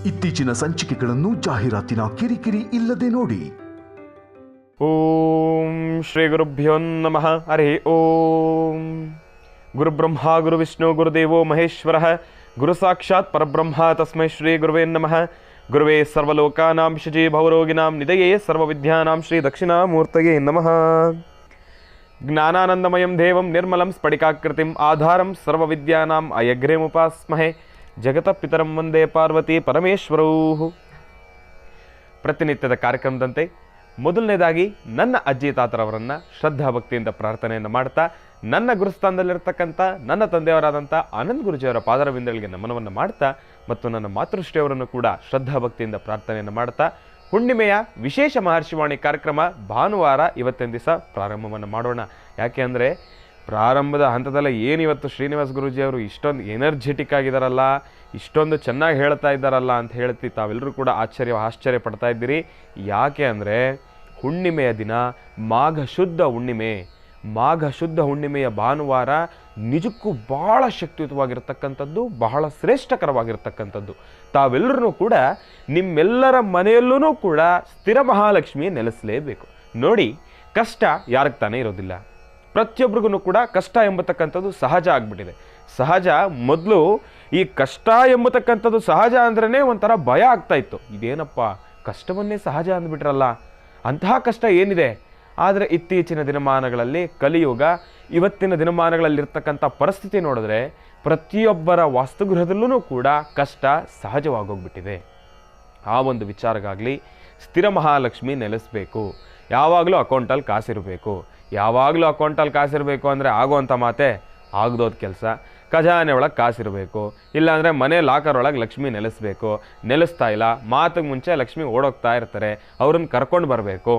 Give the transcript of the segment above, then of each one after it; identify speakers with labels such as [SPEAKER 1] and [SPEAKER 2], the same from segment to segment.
[SPEAKER 1] ಇತ್ತೀಚಿನ ಸಂಚಿಕೆಗಳನ್ನು ಜಾಹೀರಾತಿನ ಕಿರಿಕಿರಿ ಇಲ್ಲದೆ ನೋಡಿ.
[SPEAKER 2] ಓಂ ಶ್ರೀ ಗುರುಭ್ಯೋ ನಮಃ. ಹರಿ ಓಂ. ಗುರುಬ್ರಹ್ಮ ಗುರುವಿಷ್ಣು ಗುರುದೇವೋ ಮಹೇಶ್ವರ ಗುರು ಸಾಕ್ಷಾತ್ ಪರಬ್ರಹ್ಮ ತಸ್ಮೈ ಶ್ರೀ ಗುರುವೇ ನಮಃ. ಗುರುವೇ ಸರ್ವಲೋಕಾನಾಂ ಶುಚಿ ಭವರೋಗಿನಾಂ ನಿಧಯೇ ಸರ್ವವಿದ್ಯಾನಾಂ ಶ್ರೀ ದಕ್ಷಿಣಾಮೂರ್ತಯೇ ನಮಃ. ಜ್ಞಾನಾನಂದಮಯಂ ದೇವಂ ನಿರ್ಮಲಂ ಸ್ಫಟಿಕಾಕೃತಿಂ ಆಧಾರಂ ಸರ್ವವಿದ್ಯಾನಾಂ ಅಯಗ್ರೇಮುಪಾಸ್ಮಹೇ. ಜಗತಃ ಪಿತರಂ ವಂದೇ ಪಾರ್ವತಿ ಪರಮೇಶ್ವರೌ. ಪ್ರತಿನಿತ್ಯದ ಕಾರ್ಯಕ್ರಮದಂತೆ ಮೊದಲನೇದಾಗಿ ನನ್ನ ಅಜ್ಜಿ ತಾತರವರನ್ನು ಶ್ರದ್ಧಾ ಭಕ್ತಿಯಿಂದ ಪ್ರಾರ್ಥನೆಯನ್ನು ಮಾಡ್ತಾ, ನನ್ನ ಗುರುಸ್ಥಾನದಲ್ಲಿರ್ತಕ್ಕಂಥ ನನ್ನ ತಂದೆಯವರಾದಂಥ ಆನಂದ್ ಗುರುಜಿಯವರ ಪಾದರವಿಂದಗಳಿಗೆ ನಮನವನ್ನು ಮಾಡ್ತಾ, ಮತ್ತು ನನ್ನ ಮಾತೃಶ್ರೀಯವರನ್ನು ಕೂಡ ಶ್ರದ್ಧಾ ಭಕ್ತಿಯಿಂದ ಪ್ರಾರ್ಥನೆಯನ್ನು ಮಾಡ್ತಾ, ಹುಣ್ಣಿಮೆಯ ವಿಶೇಷ ಮಹರ್ಷಿವಾಣಿ ಕಾರ್ಯಕ್ರಮ ಭಾನುವಾರ ಇವತ್ತಿನ ದಿವಸ ಪ್ರಾರಂಭವನ್ನು ಮಾಡೋಣ. ಯಾಕೆ ಅಂದರೆ ಪ್ರಾರಂಭದ ಹಂತದಲ್ಲೇ ಏನಿವತ್ತು ಶ್ರೀನಿವಾಸ್ ಗುರೂಜಿಯವರು ಇಷ್ಟೊಂದು ಎನರ್ಜೆಟಿಕ್ ಆಗಿದ್ದಾರಲ್ಲ, ಇಷ್ಟೊಂದು ಚೆನ್ನಾಗಿ ಹೇಳ್ತಾ ಇದ್ದಾರಲ್ಲ ಅಂತ ಹೇಳ್ತಿ ತಾವೆಲ್ಲರೂ ಕೂಡ ಆಶ್ಚರ್ಯ ಪಡ್ತಾ ಇದ್ದೀರಿ. ಯಾಕೆ ಅಂದರೆ ಹುಣ್ಣಿಮೆಯ ದಿನ ಮಾಘ ಶುದ್ಧ ಹುಣ್ಣಿಮೆ. ಮಾಘ ಶುದ್ಧ ಹುಣ್ಣಿಮೆಯ ಭಾನುವಾರ ನಿಜಕ್ಕೂ ಬಹಳ ಶಕ್ತಿಯುತವಾಗಿರ್ತಕ್ಕಂಥದ್ದು, ಬಹಳ ಶ್ರೇಷ್ಠಕರವಾಗಿರ್ತಕ್ಕಂಥದ್ದು. ತಾವೆಲ್ಲರೂ ಕೂಡ ನಿಮ್ಮೆಲ್ಲರ ಮನೆಯಲ್ಲೂ ಕೂಡ ಸ್ಥಿರ ಮಹಾಲಕ್ಷ್ಮಿ ನೆಲೆಸಲೇಬೇಕು. ನೋಡಿ, ಕಷ್ಟ ಯಾರಿಗೆ ತಾನೇ ಇರೋದಿಲ್ಲ. ಪ್ರತಿಯೊಬ್ಬರಿಗೂ ಕೂಡ ಕಷ್ಟ ಎಂಬತಕ್ಕಂಥದ್ದು ಸಹಜ ಆಗಿಬಿಟ್ಟಿದೆ. ಸಹಜ ಮೊದಲು ಈ ಕಷ್ಟ ಎಂಬತಕ್ಕಂಥದ್ದು ಸಹಜ ಅಂದ್ರೇ ಒಂಥರ ಭಯ ಆಗ್ತಾ ಇತ್ತು. ಇದೇನಪ್ಪ ಕಷ್ಟವನ್ನೇ ಸಹಜ ಅಂದ್ಬಿಟ್ರಲ್ಲ, ಅಂತಹ ಕಷ್ಟ ಏನಿದೆ. ಆದರೆ ಇತ್ತೀಚಿನ ದಿನಮಾನಗಳಲ್ಲಿ ಕಲಿಯುಗ, ಇವತ್ತಿನ ದಿನಮಾನಗಳಲ್ಲಿರ್ತಕ್ಕಂಥ ಪರಿಸ್ಥಿತಿ ನೋಡಿದ್ರೆ ಪ್ರತಿಯೊಬ್ಬರ ವಾಸ್ತುಗೃಹದಲ್ಲೂ ಕೂಡ ಕಷ್ಟ ಸಹಜವಾಗೋಗ್ಬಿಟ್ಟಿದೆ. ಆ ಒಂದು ವಿಚಾರಕ್ಕಾಗಲಿ ಸ್ಥಿರ ಮಹಾಲಕ್ಷ್ಮಿ ನೆಲೆಸಬೇಕು. ಯಾವಾಗಲೂ ಅಕೌಂಟಲ್ಲಿ ಕಾಸಿರಬೇಕು. ಯಾವಾಗಲೂ ಅಕೌಂಟಲ್ಲಿ ಕಾಸಿರಬೇಕು ಅಂದರೆ ಆಗುವಂಥ ಮಾತೆ ಆಗದೋದ ಕೆಲಸ. ಖಜಾನೆ ಒಳಗೆ ಕಾಸಿರಬೇಕು, ಇಲ್ಲಾಂದರೆ ಮನೆ ಲಾಕರ್ ಒಳಗೆ ಲಕ್ಷ್ಮಿ ನೆಲೆಸಬೇಕು. ನೆಲೆಸ್ತಾ ಇಲ್ಲ, ಮಾತಿಗೆ ಮುಂಚೆ ಲಕ್ಷ್ಮಿ ಓಡೋಗ್ತಾ ಇರ್ತಾರೆ, ಅವ್ರನ್ನ ಕರ್ಕೊಂಡು ಬರಬೇಕು.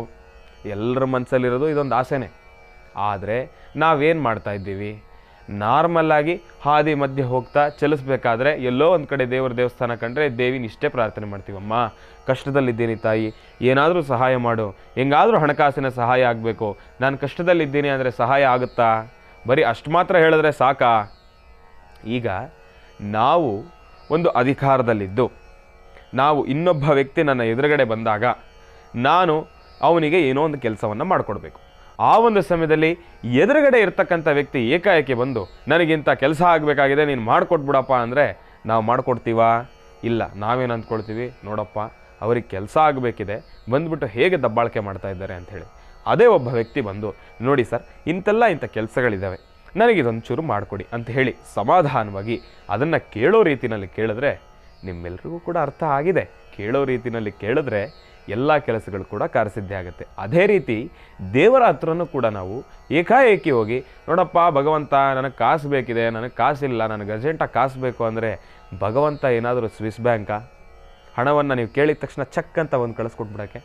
[SPEAKER 2] ಎಲ್ಲರ ಮನಸ್ಸಲ್ಲಿರೋದು ಇದೊಂದು ಆಸೆನೇ. ಆದರೆ ನಾವೇನು ಮಾಡ್ತಾ ಇದ್ದೀವಿ, ನಾರ್ಮಲ್ಲಾಗಿ ಹಾದಿ ಮಧ್ಯೆ ಹೋಗ್ತಾ ಚಲಿಸ್ಬೇಕಾದ್ರೆ ಎಲ್ಲೋ ಒಂದು ಕಡೆ ದೇವರ ದೇವಸ್ಥಾನ ಕಂಡ್ರೆ ದೇವಿನ ಇಷ್ಟೇ ಪ್ರಾರ್ಥನೆ ಮಾಡ್ತೀವಮ್ಮ, ಕಷ್ಟದಲ್ಲಿದ್ದೀನಿ ತಾಯಿ, ಏನಾದರೂ ಸಹಾಯ ಮಾಡು, ಹೆಂಗಾದರೂ ಹಣಕಾಸಿನ ಸಹಾಯ ಆಗಬೇಕು, ನಾನು ಕಷ್ಟದಲ್ಲಿದ್ದೀನಿ ಅಂದರೆ ಸಹಾಯ ಆಗುತ್ತಾ? ಬರೀ ಅಷ್ಟು ಮಾತ್ರ ಹೇಳಿದ್ರೆ ಸಾಕಾ? ಈಗ ನಾವು ಒಂದು ಅಧಿಕಾರದಲ್ಲಿದ್ದು, ನಾವು ಇನ್ನೊಬ್ಬ ವ್ಯಕ್ತಿ ನನ್ನ ಎದುರುಗಡೆ ಬಂದಾಗ ನಾನು ಅವನಿಗೆ ಏನೋ ಒಂದು ಕೆಲಸವನ್ನು ಮಾಡಿಕೊಡ್ಬೇಕು. ಆ ಒಂದು ಸಮಯದಲ್ಲಿ ಎದುರುಗಡೆ ಇರ್ತಕ್ಕಂಥ ವ್ಯಕ್ತಿ ಏಕಾಏಕಿ ಬಂದು ನನಗಿಂತ ಕೆಲಸ ಆಗಬೇಕಾಗಿದೆ, ನೀನು ಮಾಡಿಕೊಟ್ಬಿಡಪ್ಪ ಅಂದರೆ ನಾವು ಮಾಡಿಕೊಡ್ತೀವಾ? ಇಲ್ಲ. ನಾವೇನು ಅಂದ್ಕೊಳ್ತೀವಿ, ನೋಡಪ್ಪ ಅವ್ರಿಗೆ ಕೆಲಸ ಆಗಬೇಕಿದೆ, ಬಂದ್ಬಿಟ್ಟು ಹೇಗೆ ದಬ್ಬಾಳಿಕೆ ಮಾಡ್ತಾ ಇದ್ದಾರೆ ಅಂಥೇಳಿ. ಅದೇ ಒಬ್ಬ ವ್ಯಕ್ತಿ ಬಂದು, ನೋಡಿ ಸರ್ ಇಂಥ ಕೆಲಸಗಳಿದ್ದಾವೆ, ನನಗಿದೊಂಚೂರು ಮಾಡಿಕೊಡಿ ಅಂತ ಹೇಳಿ ಸಮಾಧಾನವಾಗಿ ಅದನ್ನು ಕೇಳೋ ರೀತಿಯಲ್ಲಿ ಕೇಳಿದ್ರೆ ನಿಮ್ಮೆಲ್ರಿಗೂ ಕೂಡ ಅರ್ಥ ಆಗಿದೆ. ಕೇಳೋ ರೀತಿಯಲ್ಲಿ ಕೇಳಿದ್ರೆ ಎಲ್ಲ ಕೆಲಸಗಳು ಕೂಡ ಕಾರ್ಯಸಿದ್ಧಿ ಆಗುತ್ತೆ. ಅದೇ ರೀತಿ ದೇವರ ಹತ್ರನೂ ಕೂಡ ನಾವು ಏಕಾಏಕಿ ಹೋಗಿ, ನೋಡಪ್ಪ ಭಗವಂತ ನನಗೆ ಕಾಸು ಬೇಕಿದೆ, ನನಗೆ ಕಾಸಿಲ್ಲ, ನನಗೆ ಅರ್ಜೆಂಟಾಗಿ ಕಾಸು ಬೇಕು ಅಂದರೆ ಭಗವಂತ ಏನಾದರೂ ಸ್ವಿಸ್ ಬ್ಯಾಂಕಾ? ಹಣವನ್ನು ನೀವು ಕೇಳಿದ ತಕ್ಷಣ ಚೆಕ್ ಅಂತ ಒಂದು ಕಳಿಸ್ಕೊಟ್ಬಿಡೋಕ್ಕೆ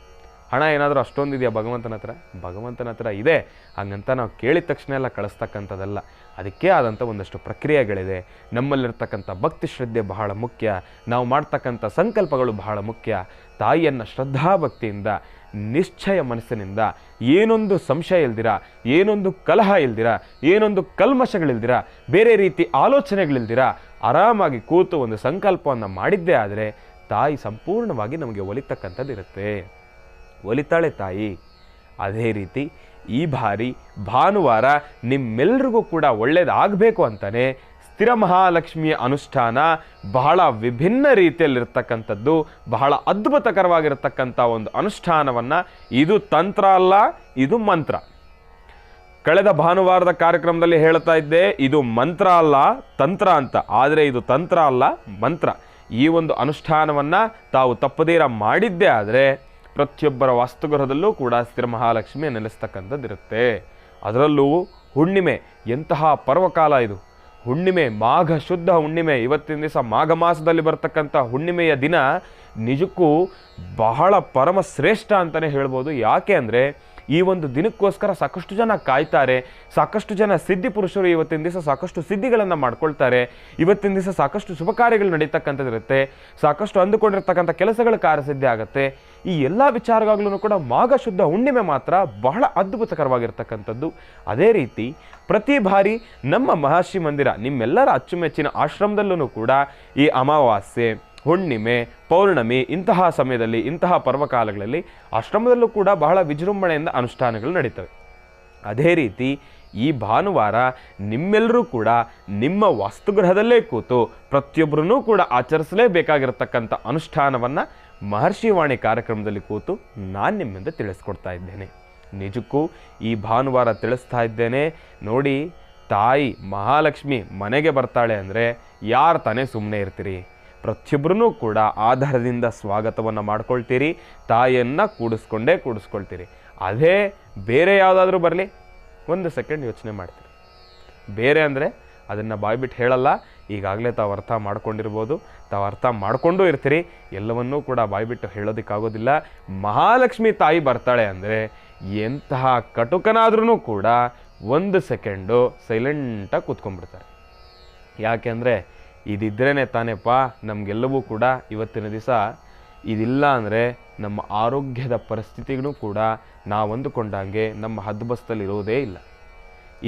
[SPEAKER 2] ಹಣ ಏನಾದರೂ ಅಷ್ಟೊಂದಿದೆಯಾ ಭಗವಂತನ ಹತ್ರ? ಭಗವಂತನ ಹತ್ರ ಇದೆ. ಹಾಗಂತ ನಾವು ಕೇಳಿದ ತಕ್ಷಣ ಎಲ್ಲ ಕಳಿಸ್ತಕ್ಕಂಥದ್ದಲ್ಲ. ಅದಕ್ಕೆ ಆದಂಥ ಒಂದಷ್ಟು ಪ್ರಕ್ರಿಯೆಗಳಿದೆ. ನಮ್ಮಲ್ಲಿರ್ತಕ್ಕಂಥ ಭಕ್ತಿ ಶ್ರದ್ಧೆ ಬಹಳ ಮುಖ್ಯ. ನಾವು ಮಾಡ್ತಕ್ಕಂಥ ಸಂಕಲ್ಪಗಳು ಬಹಳ ಮುಖ್ಯ. ತಾಯಿಯನ್ನು ಶ್ರದ್ಧಾಭಕ್ತಿಯಿಂದ, ನಿಶ್ಚಯ ಮನಸ್ಸಿನಿಂದ, ಏನೊಂದು ಸಂಶಯ ಇಲ್ದಿರ, ಏನೊಂದು ಕಲಹ ಇಲ್ದಿರ, ಏನೊಂದು ಕಲ್ಮಶಗಳಿಲ್ದಿರ, ಬೇರೆ ರೀತಿ ಆಲೋಚನೆಗಳಿಲ್ದಿರ ಆರಾಮಾಗಿ ಕೂತು ಒಂದು ಸಂಕಲ್ಪವನ್ನು ಮಾಡಿದ್ದೇ ಆದರೆ ತಾಯಿ ಸಂಪೂರ್ಣವಾಗಿ ನಮಗೆ ಒಲಿತಕ್ಕಂಥದ್ದು ಇರುತ್ತೆ. ಒಲಿತಾಳೆ ತಾಯಿ. ಅದೇ ರೀತಿ ಈ ಬಾರಿ ಭಾನುವಾರ ನಿಮ್ಮೆಲ್ರಿಗೂ ಕೂಡ ಒಳ್ಳೆಯದಾಗಬೇಕು ಅಂತಲೇ ಸ್ಥಿರ ಮಹಾಲಕ್ಷ್ಮಿಯ ಅನುಷ್ಠಾನ ಬಹಳ ವಿಭಿನ್ನ ರೀತಿಯಲ್ಲಿರ್ತಕ್ಕಂಥದ್ದು, ಬಹಳ ಅದ್ಭುತಕರವಾಗಿರ್ತಕ್ಕಂಥ ಒಂದು ಅನುಷ್ಠಾನವನ್ನು. ಇದು ತಂತ್ರ ಅಲ್ಲ, ಇದು ಮಂತ್ರ. ಕಳೆದ ಭಾನುವಾರದ ಕಾರ್ಯಕ್ರಮದಲ್ಲಿ ಹೇಳ್ತಾ ಇದ್ದೆ, ಇದು ಮಂತ್ರ ಅಲ್ಲ ತಂತ್ರ ಅಂತ. ಆದರೆ ಇದು ತಂತ್ರ ಅಲ್ಲ, ಮಂತ್ರ. ಈ ಒಂದು ಅನುಷ್ಠಾನವನ್ನು ತಾವು ತಪ್ಪದೇರ ಮಾಡಿದ್ದೇ ಆದರೆ ಪ್ರತಿಯೊಬ್ಬರ ವಾಸ್ತುಗೃಹದಲ್ಲೂ ಕೂಡ ಸ್ಥಿರ ಮಹಾಲಕ್ಷ್ಮಿ ನೆಲೆಸ್ತಕ್ಕಂಥದ್ದಿರುತ್ತೆ. ಅದರಲ್ಲೂ ಹುಣ್ಣಿಮೆ, ಎಂತಹ ಪರ್ವಕಾಲ ಇದು. ಹುಣ್ಣಿಮೆ, ಮಾಘ ಶುದ್ಧ ಹುಣ್ಣಿಮೆ. ಇವತ್ತಿನ ದಿವಸ ಮಾಘ ಮಾಸದಲ್ಲಿ ಬರ್ತಕ್ಕಂಥ ಹುಣ್ಣಿಮೆಯ ದಿನ ನಿಜಕ್ಕೂ ಬಹಳ ಪರಮ ಶ್ರೇಷ್ಠ ಅಂತಲೇ ಹೇಳ್ಬೋದು. ಯಾಕೆ ಅಂದರೆ ಈ ಒಂದು ದಿನಕ್ಕೋಸ್ಕರ ಸಾಕಷ್ಟು ಜನ ಕಾಯ್ತಾರೆ. ಸಾಕಷ್ಟು ಜನ ಸಿದ್ಧಿ ಪುರುಷರು ಇವತ್ತಿನ ದಿವಸ ಸಾಕಷ್ಟು ಸಿದ್ಧಿಗಳನ್ನು ಮಾಡ್ಕೊಳ್ತಾರೆ. ಇವತ್ತಿನ ದಿವಸ ಸಾಕಷ್ಟು ಶುಭ ಕಾರ್ಯಗಳು ನಡೀತಕ್ಕಂಥದ್ದಿರುತ್ತೆ. ಸಾಕಷ್ಟು ಅಂದುಕೊಂಡಿರ್ತಕ್ಕಂಥ ಕೆಲಸಗಳು ಕಾರ್ಯಸಿದ್ಧಿ ಆಗುತ್ತೆ. ಈ ಎಲ್ಲ ವಿಚಾರಗಳೂ ಕೂಡ ಮಾಘ ಶುದ್ಧ ಹುಣ್ಣಿಮೆ ಮಾತ್ರ ಬಹಳ ಅದ್ಭುತಕರವಾಗಿರ್ತಕ್ಕಂಥದ್ದು. ಅದೇ ರೀತಿ ಪ್ರತಿ ಬಾರಿ ನಮ್ಮ ಮಹರ್ಷಿ ಮಂದಿರ, ನಿಮ್ಮೆಲ್ಲರ ಅಚ್ಚುಮೆಚ್ಚಿನ ಆಶ್ರಮದಲ್ಲೂ ಕೂಡ ಈ ಅಮಾವಾಸ್ಯೆ, ಹುಣ್ಣಿಮೆ, ಪೌರ್ಣಮಿ ಇಂತಹ ಸಮಯದಲ್ಲಿ, ಇಂತಹ ಪರ್ವಕಾಲಗಳಲ್ಲಿ ಆಶ್ರಮದಲ್ಲೂ ಕೂಡ ಬಹಳ ವಿಜೃಂಭಣೆಯಿಂದ ಅನುಷ್ಠಾನಗಳು ನಡೀತವೆ. ಅದೇ ರೀತಿ ಈ ಭಾನುವಾರ ನಿಮ್ಮೆಲ್ಲರೂ ಕೂಡ ನಿಮ್ಮ ವಾಸ್ತುಗೃಹದಲ್ಲೇ ಕೂತು ಪ್ರತಿಯೊಬ್ಬರೂ ಕೂಡ ಆಚರಿಸಲೇಬೇಕಾಗಿರತಕ್ಕಂಥ ಅನುಷ್ಠಾನವನ್ನು ಮಹರ್ಷಿವಾಣಿ ಕಾರ್ಯಕ್ರಮದಲ್ಲಿ ಕೂತು ನಾನು ನಿಮ್ಮಿಂದ ತಿಳಿಸ್ಕೊಡ್ತಾ ಇದ್ದೇನೆ. ನಿಜಕ್ಕೂ ಈ ಭಾನುವಾರ ತಿಳಿಸ್ತಾ ಇದ್ದೇನೆ ನೋಡಿ, ತಾಯಿ ಮಹಾಲಕ್ಷ್ಮಿ ಮನೆಗೆ ಬರ್ತಾಳೆ ಅಂದರೆ ಯಾರು ತಾನೇ ಸುಮ್ಮನೆ ಇರ್ತೀರಿ? ಪ್ರತಿಯೊಬ್ಬರೂ ಕೂಡ ಆಧಾರದಿಂದ ಸ್ವಾಗತವನ್ನು ಮಾಡ್ಕೊಳ್ತೀರಿ, ತಾಯಿಯನ್ನು ಕೂಡಿಸ್ಕೊಳ್ತೀರಿ. ಅದೇ ಬೇರೆ ಯಾವುದಾದ್ರೂ ಬರಲಿ, ಒಂದು ಸೆಕೆಂಡ್ ಯೋಚನೆ ಮಾಡ್ತೀರಿ. ಬೇರೆ ಅಂದರೆ ಅದನ್ನು ಬಾಯ್ಬಿಟ್ಟು ಹೇಳಲ್ಲ, ಈಗಾಗಲೇ ತಾವು ಅರ್ಥ ಮಾಡ್ಕೊಂಡಿರ್ಬೋದು, ತಾವು ಅರ್ಥ ಮಾಡ್ಕೊಂಡು ಇರ್ತೀರಿ, ಎಲ್ಲವನ್ನೂ ಕೂಡ ಬಾಯ್ಬಿಟ್ಟು ಹೇಳೋದಕ್ಕಾಗೋದಿಲ್ಲ. ಮಹಾಲಕ್ಷ್ಮಿ ತಾಯಿ ಬರ್ತಾಳೆ ಅಂದರೆ ಎಂತಹ ಕಟುಕನಾದ್ರೂ ಕೂಡ ಒಂದು ಸೆಕೆಂಡು ಸೈಲೆಂಟಾಗಿ ಕೂತ್ಕೊಂಡ್ಬಿಡ್ತಾರೆ. ಯಾಕೆಂದರೆ ಇದಿದ್ರೇ ತಾನೇಪ್ಪ ನಮಗೆಲ್ಲವೂ ಕೂಡ ಇವತ್ತಿನ ದಿವಸ ಇದಿಲ್ಲ ಅಂದರೆ ನಮ್ಮ ಆರೋಗ್ಯದ ಪರಿಸ್ಥಿತಿಗೂ ಕೂಡ ನಾವು ಅಂದುಕೊಂಡಂಗೆ ನಮ್ಮ ಹದ್ದುಬಸ್ತಲ್ಲಿರೋದೇ ಇಲ್ಲ.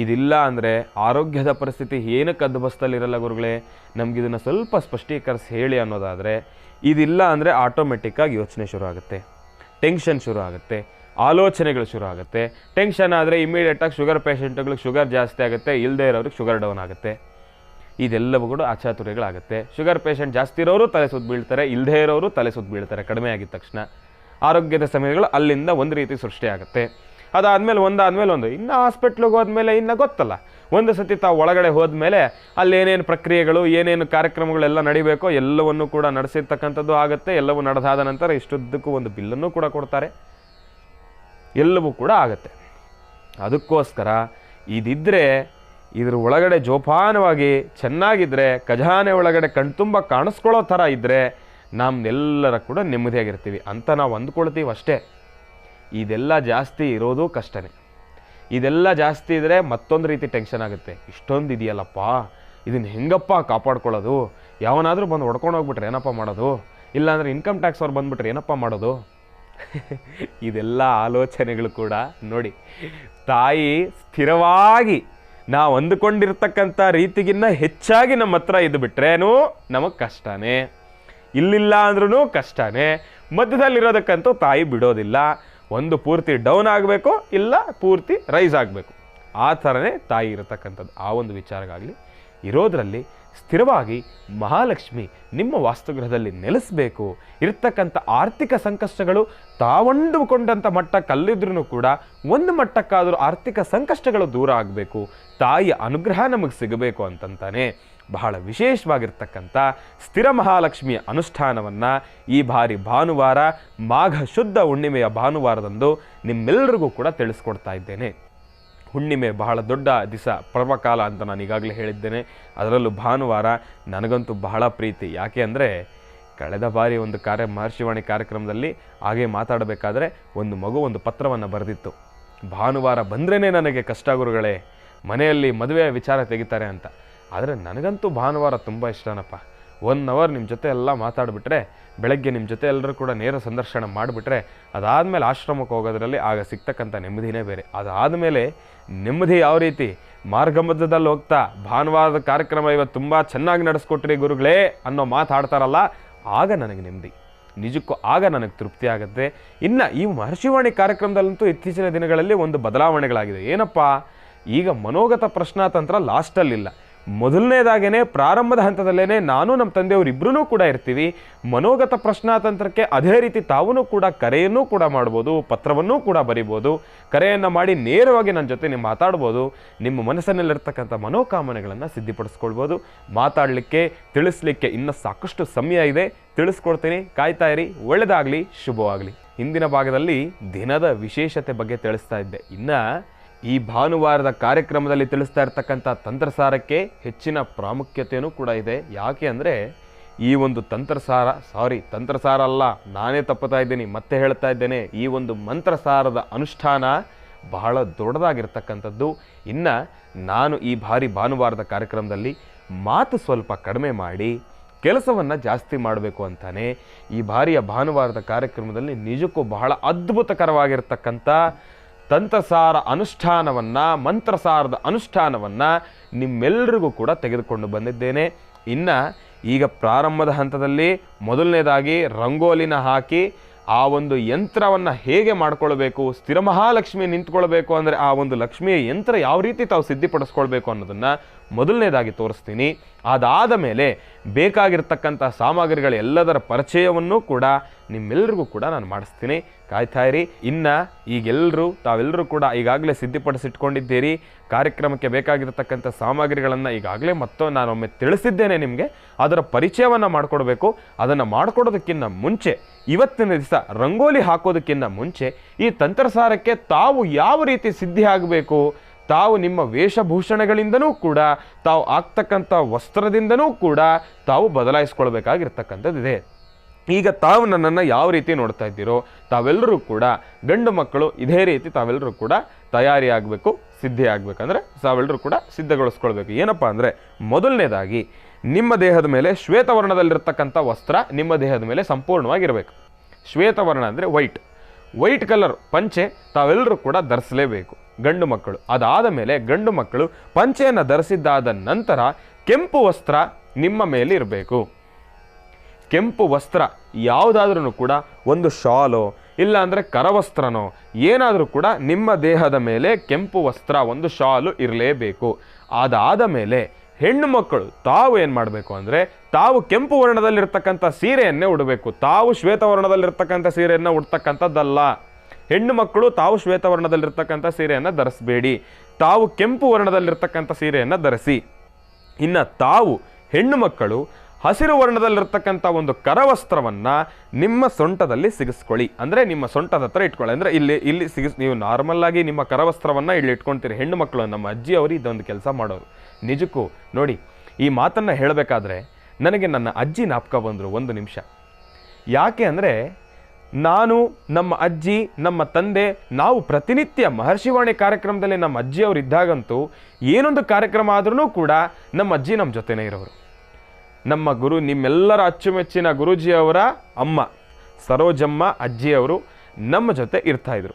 [SPEAKER 2] ಇದಿಲ್ಲ ಅಂದರೆ ಆರೋಗ್ಯದ ಪರಿಸ್ಥಿತಿ ಏನಕ್ಕೆ ಹದ್ದುಬಸ್ತಲ್ಲಿರಲ್ಲ ಗುರುಗಳೇ, ನಮಗಿದನ್ನು ಸ್ವಲ್ಪ ಸ್ಪಷ್ಟೀಕರಿಸಿ ಹೇಳಿ ಅನ್ನೋದಾದರೆ, ಇದಿಲ್ಲ ಅಂದರೆ ಆಟೋಮೆಟಿಕ್ಕಾಗಿ ಯೋಚನೆ ಶುರು ಆಗುತ್ತೆ, ಟೆನ್ಷನ್ ಶುರು ಆಗುತ್ತೆ, ಆಲೋಚನೆಗಳು ಶುರು ಆಗುತ್ತೆ. ಟೆನ್ಷನ್ ಆದರೆ ಇಮಿಡಿಯೇಟಾಗಿ ಶುಗರ್ ಪೇಷಂಟ್ಗಳಿಗೆ ಶುಗರ್ ಜಾಸ್ತಿ ಆಗುತ್ತೆ, ಇಲ್ಲದೇ ಇರೋರಿಗೆ ಶುಗರ್ ಡೌನ್ ಆಗುತ್ತೆ. ಇದೆಲ್ಲವೂ ಕೂಡ ಅಚಾತುರ್ಯಗಳಾಗುತ್ತೆ. ಶುಗರ್ ಪೇಷಂಟ್ ಜಾಸ್ತಿ ಇರೋರು ತಲೆ ಸುತ್ತ ಬೀಳ್ತಾರೆ, ಇಲ್ಲದೇ ಇರೋರು ತಲೆ ಸುತ್ತ ಬೀಳ್ತಾರೆ. ಕಡಿಮೆ ಆಗಿದ ತಕ್ಷಣ ಆರೋಗ್ಯದ ಸಮಸ್ಯೆಗಳು ಅಲ್ಲಿಂದ ಒಂದು ರೀತಿ ಸೃಷ್ಟಿಯಾಗುತ್ತೆ. ಅದಾದಮೇಲೆ ಒಂದು ಇನ್ನು ಹಾಸ್ಪಿಟ್ಲಿಗೆ ಹೋದ್ಮೇಲೆ ಇನ್ನು ಗೊತ್ತಲ್ಲ, ಒಂದು ಸತಿ ತಾವು ಒಳಗಡೆ ಹೋದ್ಮೇಲೆ ಅಲ್ಲಿ ಏನೇನು ಪ್ರಕ್ರಿಯೆಗಳು, ಏನೇನು ಕಾರ್ಯಕ್ರಮಗಳೆಲ್ಲ ನಡಿಬೇಕೋ ಎಲ್ಲವನ್ನೂ ಕೂಡ ನಡೆಸಿರ್ತಕ್ಕಂಥದ್ದು ಆಗುತ್ತೆ. ಎಲ್ಲವೂ ನಡೆದಾದ ನಂತರ ಇಷ್ಟುದ್ದಕ್ಕೂ ಒಂದು ಬಿಲ್ಲನ್ನು ಕೂಡ ಕೊಡ್ತಾರೆ, ಎಲ್ಲವೂ ಕೂಡ ಆಗುತ್ತೆ. ಅದಕ್ಕೋಸ್ಕರ ಇದಿದ್ದರೆ, ಇದ್ರ ಒಳಗಡೆ ಜೋಪಾನವಾಗಿ ಚೆನ್ನಾಗಿದ್ದರೆ, ಖಜಾನೆ ಒಳಗಡೆ ಕಣ್ತುಂಬ ಕಾಣಿಸ್ಕೊಳ್ಳೋ ಥರ ಇದ್ದರೆ ನಮ್ಮೆಲ್ಲರ ಕೂಡ ನೆಮ್ಮದಿಯಾಗಿರ್ತೀವಿ ಅಂತ ನಾವು ಅಂದ್ಕೊಳ್ತೀವಿ ಅಷ್ಟೇ. ಇದೆಲ್ಲ ಜಾಸ್ತಿ ಇರೋದು ಕಷ್ಟನೇ. ಇದೆಲ್ಲ ಜಾಸ್ತಿ ಇದ್ದರೆ ಮತ್ತೊಂದು ರೀತಿ ಟೆನ್ಷನ್ ಆಗುತ್ತೆ. ಇಷ್ಟೊಂದು ಇದೆಯಲ್ಲಪ್ಪ, ಇದನ್ನು ಹೆಂಗಪ್ಪ ಕಾಪಾಡ್ಕೊಳ್ಳೋದು? ಯಾವನಾದರೂ ಬಂದು ಹೊಡ್ಕೊಂಡು ಹೋಗ್ಬಿಟ್ರೆ ಏನಪ್ಪ ಮಾಡೋದು? ಇಲ್ಲಾಂದರೆ ಇನ್ಕಮ್ ಟ್ಯಾಕ್ಸ್ ಅವ್ರು ಬಂದುಬಿಟ್ರೆ ಏನಪ್ಪ ಮಾಡೋದು? ಇದೆಲ್ಲ ಆಲೋಚನೆಗಳು ಕೂಡ ನೋಡಿ, ತಾಯಿ ಸ್ಥಿರವಾಗಿ ನಾವು ಅಂದುಕೊಂಡಿರ್ತಕ್ಕಂಥ ರೀತಿಗಿನ್ನ ಹೆಚ್ಚಾಗಿ ನಮ್ಮ ಹತ್ರ ಇದು ಬಿಟ್ರೇನೂ ನಮಗೆ ಕಷ್ಟನೇ, ಇಲ್ಲಿಲ್ಲ ಅಂದ್ರೂ ಕಷ್ಟನೇ. ಮಧ್ಯದಲ್ಲಿರೋದಕ್ಕಂತೂ ತಾಯಿ ಬಿಡೋದಿಲ್ಲ. ಒಂದು ಪೂರ್ತಿ ಡೌನ್ ಆಗಬೇಕು, ಇಲ್ಲ ಪೂರ್ತಿ ರೈಸ್ ಆಗಬೇಕು, ಆ ಥರನೇ ತಾಯಿ ಇರತಕ್ಕಂಥದ್ದು. ಆ ಒಂದು ವಿಚಾರಗಾಗಲಿ ಇರೋದರಲ್ಲಿ ಸ್ಥಿರವಾಗಿ ಮಹಾಲಕ್ಷ್ಮಿ ನಿಮ್ಮ ವಾಸ್ತುಗೃಹದಲ್ಲಿ ನೆಲೆಸಬೇಕು. ಇರ್ತಕ್ಕಂಥ ಆರ್ಥಿಕ ಸಂಕಷ್ಟಗಳು ತಾವಂಡುಕೊಂಡಂಥ ಮಟ್ಟಕ್ಕಲ್ಲಿದ್ರೂ ಕೂಡ ಒಂದು ಮಟ್ಟಕ್ಕಾದರೂ ಆರ್ಥಿಕ ಸಂಕಷ್ಟಗಳು ದೂರ ಆಗಬೇಕು, ತಾಯಿಯ ಅನುಗ್ರಹ ನಮಗೆ ಸಿಗಬೇಕು ಅಂತಂತಾನೆ ಬಹಳ ವಿಶೇಷವಾಗಿರ್ತಕ್ಕಂಥ ಸ್ಥಿರ ಮಹಾಲಕ್ಷ್ಮಿಯ ಅನುಷ್ಠಾನವನ್ನು ಈ ಬಾರಿ ಭಾನುವಾರ ಮಾಘ ಶುದ್ಧ ಹುಣ್ಣಿಮೆಯ ಭಾನುವಾರದಂದು ನಿಮ್ಮೆಲ್ಲರಿಗೂ ಕೂಡ ತಿಳಿಸ್ಕೊಡ್ತಾ ಇದ್ದೇನೆ. ಹುಣ್ಣಿಮೆ ಬಹಳ ದೊಡ್ಡ ದಿವಸ, ಪರ್ವಕಾಲ ಅಂತ ನಾನು ಈಗಾಗಲೇ ಹೇಳಿದ್ದೇನೆ. ಅದರಲ್ಲೂ ಭಾನುವಾರ ನನಗಂತೂ ಬಹಳ ಪ್ರೀತಿ. ಯಾಕೆ ಅಂದರೆ ಕಳೆದ ಬಾರಿ ಒಂದು ಮಹರ್ಷಿವಾಣಿ ಕಾರ್ಯಕ್ರಮದಲ್ಲಿ ಹಾಗೆ ಮಾತಾಡಬೇಕಾದ್ರೆ ಒಂದು ಮಗು ಒಂದು ಪತ್ರವನ್ನು ಬರೆದಿತ್ತು, ಭಾನುವಾರ ಬಂದ್ರೇ ನನಗೆ ಕಷ್ಟ ಗುರುಗಳೇ, ಮನೆಯಲ್ಲಿ ಮದುವೆ ವಿಚಾರ ತೆಗಿತಾರೆ ಅಂತ. ಆದರೆ ನನಗಂತೂ ಭಾನುವಾರ ತುಂಬ ಇಷ್ಟನಪ್ಪ. 1 ಅವರ್ ನಿಮ್ಮ ಜೊತೆ ಎಲ್ಲ ಮಾತಾಡಿಬಿಟ್ರೆ, ಬೆಳಗ್ಗೆ ನಿಮ್ಮ ಜೊತೆ ಎಲ್ಲರೂ ಕೂಡ ನೇರ ಸಂದರ್ಶನ ಮಾಡಿಬಿಟ್ರೆ, ಅದಾದಮೇಲೆ ಆಶ್ರಮಕ್ಕೆ ಹೋಗೋದ್ರಲ್ಲಿ ಆಗ ಸಿಗ್ತಕ್ಕಂಥ ನೆಮ್ಮದಿನೇ ಬೇರೆ. ಅದಾದಮೇಲೆ ನೆಮ್ಮದಿ ಯಾವ ರೀತಿ, ಮಾರ್ಗ ಮಧ್ಯದಲ್ಲಿ ಹೋಗ್ತಾ ಭಾನುವಾರದ ಕಾರ್ಯಕ್ರಮ ಇವತ್ತು ತುಂಬ ಚೆನ್ನಾಗಿ ನಡೆಸ್ಕೊಟ್ರಿ ಗುರುಗಳೇ ಅನ್ನೋ ಮಾತಾಡ್ತಾರಲ್ಲ, ಆಗ ನನಗೆ ನೆಮ್ಮದಿ, ನಿಜಕ್ಕೂ ಆಗ ನನಗೆ ತೃಪ್ತಿ ಆಗುತ್ತೆ. ಇನ್ನು ಈ ಮಹರ್ಷಿವಾಣಿ ಕಾರ್ಯಕ್ರಮದಲ್ಲಂತೂ ಇತ್ತೀಚಿನ ದಿನಗಳಲ್ಲಿ ಒಂದು ಬದಲಾವಣೆಗಳಾಗಿದೆ. ಏನಪ್ಪ, ಈಗ ಮನೋಗತ ಪ್ರಶ್ನಾತಂತ್ರ ಲಾಸ್ಟಲ್ಲಿಲ್ಲ, ಮೊದಲನೇದಾಗೇ ಪ್ರಾರಂಭದ ಹಂತದಲ್ಲೇ ನಾನು ನಮ್ಮ ತಂದೆಯವರು ಇಬ್ಬರೂ ಕೂಡ ಇರ್ತೀವಿ. ಮನೋಗತ ಪ್ರಶ್ನಾತಂತ್ರಕ್ಕೆ ಅದೇ ರೀತಿ ತಾವೂ ಕೂಡ ಕರೆಯನ್ನೂ ಕೂಡ ಮಾಡ್ಬೋದು, ಪತ್ರವನ್ನೂ ಕೂಡ ಬರಿಬೋದು. ಕರೆಯನ್ನು ಮಾಡಿ ನೇರವಾಗಿ ನನ್ನ ಜೊತೆ ನೀವು ಮಾತಾಡ್ಬೋದು, ನಿಮ್ಮ ಮನಸ್ಸಿನಲ್ಲಿರ್ತಕ್ಕಂಥ ಮನೋಕಾಮನೆಗಳನ್ನು ಸಿದ್ಧಿಪಡಿಸ್ಕೊಳ್ಬೋದು. ಮಾತಾಡಲಿಕ್ಕೆ, ತಿಳಿಸ್ಲಿಕ್ಕೆ ಇನ್ನೂ ಸಾಕಷ್ಟು ಸಮಯ ಇದೆ, ತಿಳಿಸ್ಕೊಡ್ತೀನಿ, ಕಾಯ್ತಾ ಇರಿ. ಒಳ್ಳೆಯದಾಗಲಿ, ಶುಭವಾಗಲಿ. ಹಿಂದಿನ ಭಾಗದಲ್ಲಿ ದಿನದ ವಿಶೇಷತೆ ಬಗ್ಗೆ ತಿಳಿಸ್ತಾ ಇದ್ದೆ. ಇನ್ನು ಈ ಭಾನುವಾರದ ಕಾರ್ಯಕ್ರಮದಲ್ಲಿ ತಿಳಿಸ್ತಾ ಇರ್ತಕ್ಕಂಥ ತಂತ್ರಸಾರಕ್ಕೆ ಹೆಚ್ಚಿನ ಪ್ರಾಮುಖ್ಯತೆಯೂ ಕೂಡ ಇದೆ. ಯಾಕೆ ಅಂದರೆ ಈ ಒಂದು ತಂತ್ರಸಾರ ಅಲ್ಲ, ನಾನೇ ತಪ್ಪುತ್ತಾ ಇದ್ದೀನಿ, ಮತ್ತೆ ಹೇಳ್ತಾ ಇದ್ದೇನೆ, ಈ ಒಂದು ಮಂತ್ರಸಾರದ ಅನುಷ್ಠಾನ ಬಹಳ ದೊಡ್ಡದಾಗಿರ್ತಕ್ಕಂಥದ್ದು. ಇನ್ನು ನಾನು ಈ ಬಾರಿ ಭಾನುವಾರದ ಕಾರ್ಯಕ್ರಮದಲ್ಲಿ ಮಾತು ಸ್ವಲ್ಪ ಕಡಿಮೆ ಮಾಡಿ ಕೆಲಸವನ್ನು ಜಾಸ್ತಿ ಮಾಡಬೇಕು ಅಂತಾನೆ ಈ ಬಾರಿಯ ಭಾನುವಾರದ ಕಾರ್ಯಕ್ರಮದಲ್ಲಿ ನಿಜಕ್ಕೂ ಬಹಳ ಅದ್ಭುತಕರವಾಗಿರ್ತಕ್ಕಂಥ ತಂತ್ರಸಾರ ಅನುಷ್ಠಾನವನ್ನು, ಮಂತ್ರಸಾರದ ಅನುಷ್ಠಾನವನ್ನು ನಿಮ್ಮೆಲ್ಲರಿಗೂ ಕೂಡ ತೆಗೆದುಕೊಂಡು ಬಂದಿದ್ದೇನೆ. ಇನ್ನು ಈಗ ಪ್ರಾರಂಭದ ಹಂತದಲ್ಲಿ ಮೊದಲನೇದಾಗಿ ರಂಗೋಲಿನ ಹಾಕಿ ಆ ಒಂದು ಯಂತ್ರವನ್ನು ಹೇಗೆ ಮಾಡ್ಕೊಳ್ಬೇಕು, ಸ್ಥಿರ ಮಹಾಲಕ್ಷ್ಮಿ ನಿಂತ್ಕೊಳ್ಬೇಕು ಅಂದರೆ ಆ ಒಂದು ಲಕ್ಷ್ಮಿಯ ಯಂತ್ರ ಯಾವ ರೀತಿ ತಾವು ಸಿದ್ಧಪಡಿಸ್ಕೊಳ್ಬೇಕು ಅನ್ನೋದನ್ನು ಮೊದಲನೇದಾಗಿ ತೋರಿಸ್ತೀನಿ. ಅದಾದ ಮೇಲೆ ಬೇಕಾಗಿರ್ತಕ್ಕಂಥ ಸಾಮಗ್ರಿಗಳ ಎಲ್ಲದರ ಪರಿಚಯವನ್ನು ಕೂಡ ನಿಮ್ಮೆಲ್ಲರಿಗೂ ಕೂಡ ನಾನು ಮಾಡಿಸ್ತೀನಿ. ಕಾಯ್ತಾ ಇರಿ. ಇನ್ನು ತಾವೆಲ್ಲರೂ ಕೂಡ ಈಗಾಗಲೇ ಸಿದ್ಧಪಡಿಸಿಟ್ಕೊಂಡಿದ್ದೀರಿ. ಕಾರ್ಯಕ್ರಮಕ್ಕೆ ಬೇಕಾಗಿರ್ತಕ್ಕಂಥ ಸಾಮಗ್ರಿಗಳನ್ನು ಈಗಾಗಲೇ ನಾನೊಮ್ಮೆ ತಿಳಿಸಿದ್ದೇನೆ ನಿಮಗೆ. ಅದರ ಪರಿಚಯವನ್ನು ಮಾಡಿಕೊಡ್ಬೇಕು. ಅದನ್ನು ಮಾಡಿಕೊಡೋದಕ್ಕಿಂತ ಮುಂಚೆ, ಇವತ್ತಿನ ದಿವಸ ರಂಗೋಲಿ ಹಾಕೋದಕ್ಕಿಂತ ಮುಂಚೆ ಈ ತಂತ್ರಸಾರಕ್ಕೆ ತಾವು ಯಾವ ರೀತಿ ಸಿದ್ಧಿ ಆಗಬೇಕು, ತಾವು ನಿಮ್ಮ ವೇಷಭೂಷಣಗಳಿಂದನೂ ಕೂಡ, ತಾವು ಆಗ್ತಕ್ಕಂಥ ವಸ್ತ್ರದಿಂದನೂ ಕೂಡ ತಾವು ಬದಲಾಯಿಸ್ಕೊಳ್ಬೇಕಾಗಿರ್ತಕ್ಕಂಥದ್ದಿದೆ. ಈಗ ತಾವು ನನ್ನನ್ನು ಯಾವ ರೀತಿ ನೋಡ್ತಾ ಇದ್ದೀರೋ ತಾವೆಲ್ಲರೂ ಕೂಡ ಗಂಡು ಮಕ್ಕಳು ಇದೇ ರೀತಿ ತಾವೆಲ್ಲರೂ ಕೂಡ ತಯಾರಿ ಆಗಬೇಕು, ಸಿದ್ಧಿ ಆಗಬೇಕಂದ್ರೆ ತಾವೆಲ್ಲರೂ ಕೂಡ ಸಿದ್ಧಗೊಳಿಸ್ಕೊಳ್ಬೇಕು. ಏನಪ್ಪ ಅಂದರೆ, ಮೊದಲನೇದಾಗಿ ನಿಮ್ಮ ದೇಹದ ಮೇಲೆ ಶ್ವೇತವರ್ಣದಲ್ಲಿರ್ತಕ್ಕಂಥ ವಸ್ತ್ರ ನಿಮ್ಮ ದೇಹದ ಮೇಲೆ ಸಂಪೂರ್ಣವಾಗಿರಬೇಕು. ಶ್ವೇತವರ್ಣ ಅಂದರೆ ವೈಟ್ ಕಲರ್ ಪಂಚೆ ತಾವೆಲ್ಲರೂ ಕೂಡ ಧರಿಸಲೇಬೇಕು ಗಂಡು ಮಕ್ಕಳು. ಅದಾದ ಮೇಲೆ ಗಂಡು ಮಕ್ಕಳು ಪಂಚೆಯನ್ನು ಧರಿಸಿದ್ದಾದ ನಂತರ ಕೆಂಪು ವಸ್ತ್ರ ನಿಮ್ಮ ಮೇಲೆ ಇರಬೇಕು. ಕೆಂಪು ವಸ್ತ್ರ ಯಾವುದಾದ್ರೂ ಕೂಡ, ಒಂದು ಶಾಲೋ ಇಲ್ಲ ಅಂದರೆ ಕರವಸ್ತ್ರನೋ ಏನಾದರೂ ಕೂಡ ನಿಮ್ಮ ದೇಹದ ಮೇಲೆ ಕೆಂಪು ವಸ್ತ್ರ, ಒಂದು ಶಾಲು ಇರಲೇಬೇಕು. ಅದಾದ ಮೇಲೆ ಹೆಣ್ಣು ಮಕ್ಕಳು ತಾವು ಏನು ಮಾಡಬೇಕು ಅಂದರೆ, ತಾವು ಕೆಂಪು ವರ್ಣದಲ್ಲಿರ್ತಕ್ಕಂಥ ಸೀರೆಯನ್ನೇ ಉಡಬೇಕು. ತಾವು ಶ್ವೇತವರ್ಣದಲ್ಲಿರ್ತಕ್ಕಂಥ ಸೀರೆಯನ್ನು ಉಡ್ತಕ್ಕಂಥದ್ದಲ್ಲ. ಹೆಣ್ಣು ಮಕ್ಕಳು ತಾವು ಶ್ವೇತವರ್ಣದಲ್ಲಿರ್ತಕ್ಕಂಥ ಸೀರೆಯನ್ನು ಧರಿಸಬೇಡಿ. ತಾವು ಕೆಂಪು ವರ್ಣದಲ್ಲಿರ್ತಕ್ಕಂಥ ಸೀರೆಯನ್ನು ಧರಿಸಿ. ಇನ್ನು ತಾವು ಹೆಣ್ಣು ಮಕ್ಕಳು ಹಸಿರು ವರ್ಣದಲ್ಲಿರ್ತಕ್ಕಂಥ ಒಂದು ಕರವಸ್ತ್ರವನ್ನು ನಿಮ್ಮ ಸೊಂಟದಲ್ಲಿ ಸಿಗಿಸ್ಕೊಳ್ಳಿ. ಅಂದರೆ ನಿಮ್ಮ ಸೊಂಟದ ಹತ್ರ ಇಟ್ಕೊಳ್ಳಿ. ಅಂದರೆ ಇಲ್ಲಿ ನೀವು ನಾರ್ಮಲ್ ಆಗಿ ನಿಮ್ಮ ಕರವಸ್ತ್ರವನ್ನು ಇಲ್ಲಿ ಇಟ್ಕೊಳ್ತೀರಿ. ಹೆಣ್ಣು ಮಕ್ಕಳು, ನಮ್ಮ ಅಜ್ಜಿಯವರು ಇದೊಂದು ಕೆಲಸ ಮಾಡೋರು. ನಿಜಕ್ಕೂ ನೋಡಿ, ಈ ಮಾತನ್ನು ಹೇಳಬೇಕಾದ್ರೆ ನನಗೆ ನನ್ನ ಅಜ್ಜಿ ಜ್ಞಾಪಕ ಬಂದರು ಒಂದು ನಿಮಿಷ. ಯಾಕೆ ಅಂದರೆ, ನಾನು, ನಮ್ಮ ಅಜ್ಜಿ, ನಮ್ಮ ತಂದೆ, ನಾವು ಪ್ರತಿನಿತ್ಯ ಮಹರ್ಷಿವಾಣಿ ಕಾರ್ಯಕ್ರಮದಲ್ಲಿ ನಮ್ಮ ಅಜ್ಜಿಯವರು ಇದ್ದಾಗಂತೂ ಏನೊಂದು ಕಾರ್ಯಕ್ರಮ ಆದ್ರೂ ಕೂಡ ನಮ್ಮ ಅಜ್ಜಿ ನಮ್ಮ ಜೊತೆನೇ ಇರೋರು. ನಮ್ಮ ನಿಮ್ಮೆಲ್ಲರ ಅಚ್ಚುಮೆಚ್ಚಿನ ಗುರೂಜಿಯವರ ಅಮ್ಮ ಸರೋಜಮ್ಮ ಅಜ್ಜಿಯವರು ನಮ್ಮ ಜೊತೆ ಇರ್ತಾಯಿದ್ರು.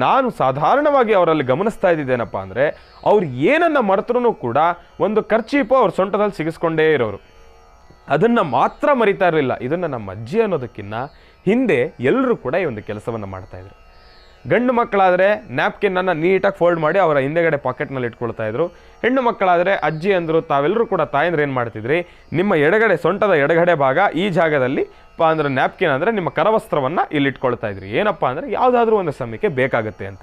[SPEAKER 2] ನಾನು ಸಾಧಾರಣವಾಗಿ ಅವರಲ್ಲಿ ಗಮನಿಸ್ತಾ ಇದ್ದಿದ್ದೇನಪ್ಪ ಅಂದರೆ, ಅವ್ರು ಏನನ್ನು ಮರೆತರೂ ಕೂಡ ಒಂದು ಕರ್ಚೀಪು ಅವ್ರ ಸೊಂಟದಲ್ಲಿ ಸಿಗಿಸ್ಕೊಂಡೇ ಇರೋರು. ಅದನ್ನು ಮಾತ್ರ ಮರಿತಾ ಇರಲಿಲ್ಲ. ಇದನ್ನು ನಮ್ಮ ಅಜ್ಜಿ ಅನ್ನೋದಕ್ಕಿಂತ ಹಿಂದೆ ಎಲ್ಲರೂ ಕೂಡ ಈ ಒಂದು ಕೆಲಸವನ್ನು ಮಾಡ್ತಾಯಿದ್ರು. ಗಂಡು ಮಕ್ಕಳಾದರೆ ನ್ಯಾಪ್ಕಿನ್ನನ್ನು ನೀಟಾಗಿ ಫೋಲ್ಡ್ ಮಾಡಿ ಅವರ ಹಿಂದೆಗಡೆ ಪಾಕೆಟ್ನಲ್ಲಿ ಇಟ್ಕೊಳ್ತಾ ಇದ್ರು. ಹೆಣ್ಣು ಮಕ್ಕಳಾದರೆ ಅಜ್ಜಿ ಅಂದರು, ತಾವೆಲ್ಲರೂ ಕೂಡ ತಾಯಂದ್ರೆ ಏನು ಮಾಡ್ತಿದ್ರಿ, ನಿಮ್ಮ ಎಡಗಡೆ ಸೊಂಟದ ಎಡಗಡೆ ಭಾಗ ಈ ಜಾಗದಲ್ಲಿ ಅಂದರೆ ನ್ಯಾಪ್ಕಿನ್ ಅಂದರೆ ನಿಮ್ಮ ಕರವಸ್ತ್ರವನ್ನು ಇಲ್ಲಿ ಇಟ್ಕೊಳ್ತಾ ಇದ್ರಿ. ಏನಪ್ಪ ಅಂದರೆ, ಯಾವುದಾದ್ರೂ ಒಂದು ಸಮಯಕ್ಕೆ ಬೇಕಾಗುತ್ತೆ ಅಂತ.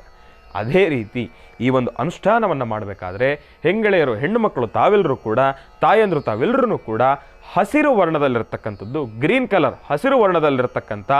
[SPEAKER 2] ಅದೇ ರೀತಿ ಈ ಒಂದು ಅನುಷ್ಠಾನವನ್ನು ಮಾಡಬೇಕಾದ್ರೆ ಹೆಂಗೆಳೆಯರು, ಹೆಣ್ಣು ಮಕ್ಕಳು ತಾವೆಲ್ಲರೂ ಕೂಡ, ತಾಯಂದರು ತಾವೆಲ್ಲರೂ ಕೂಡ ಹಸಿರು ವರ್ಣದಲ್ಲಿರ್ತಕ್ಕಂಥದ್ದು, ಗ್ರೀನ್ ಕಲರ್ ಹಸಿರು ವರ್ಣದಲ್ಲಿರ್ತಕ್ಕಂಥ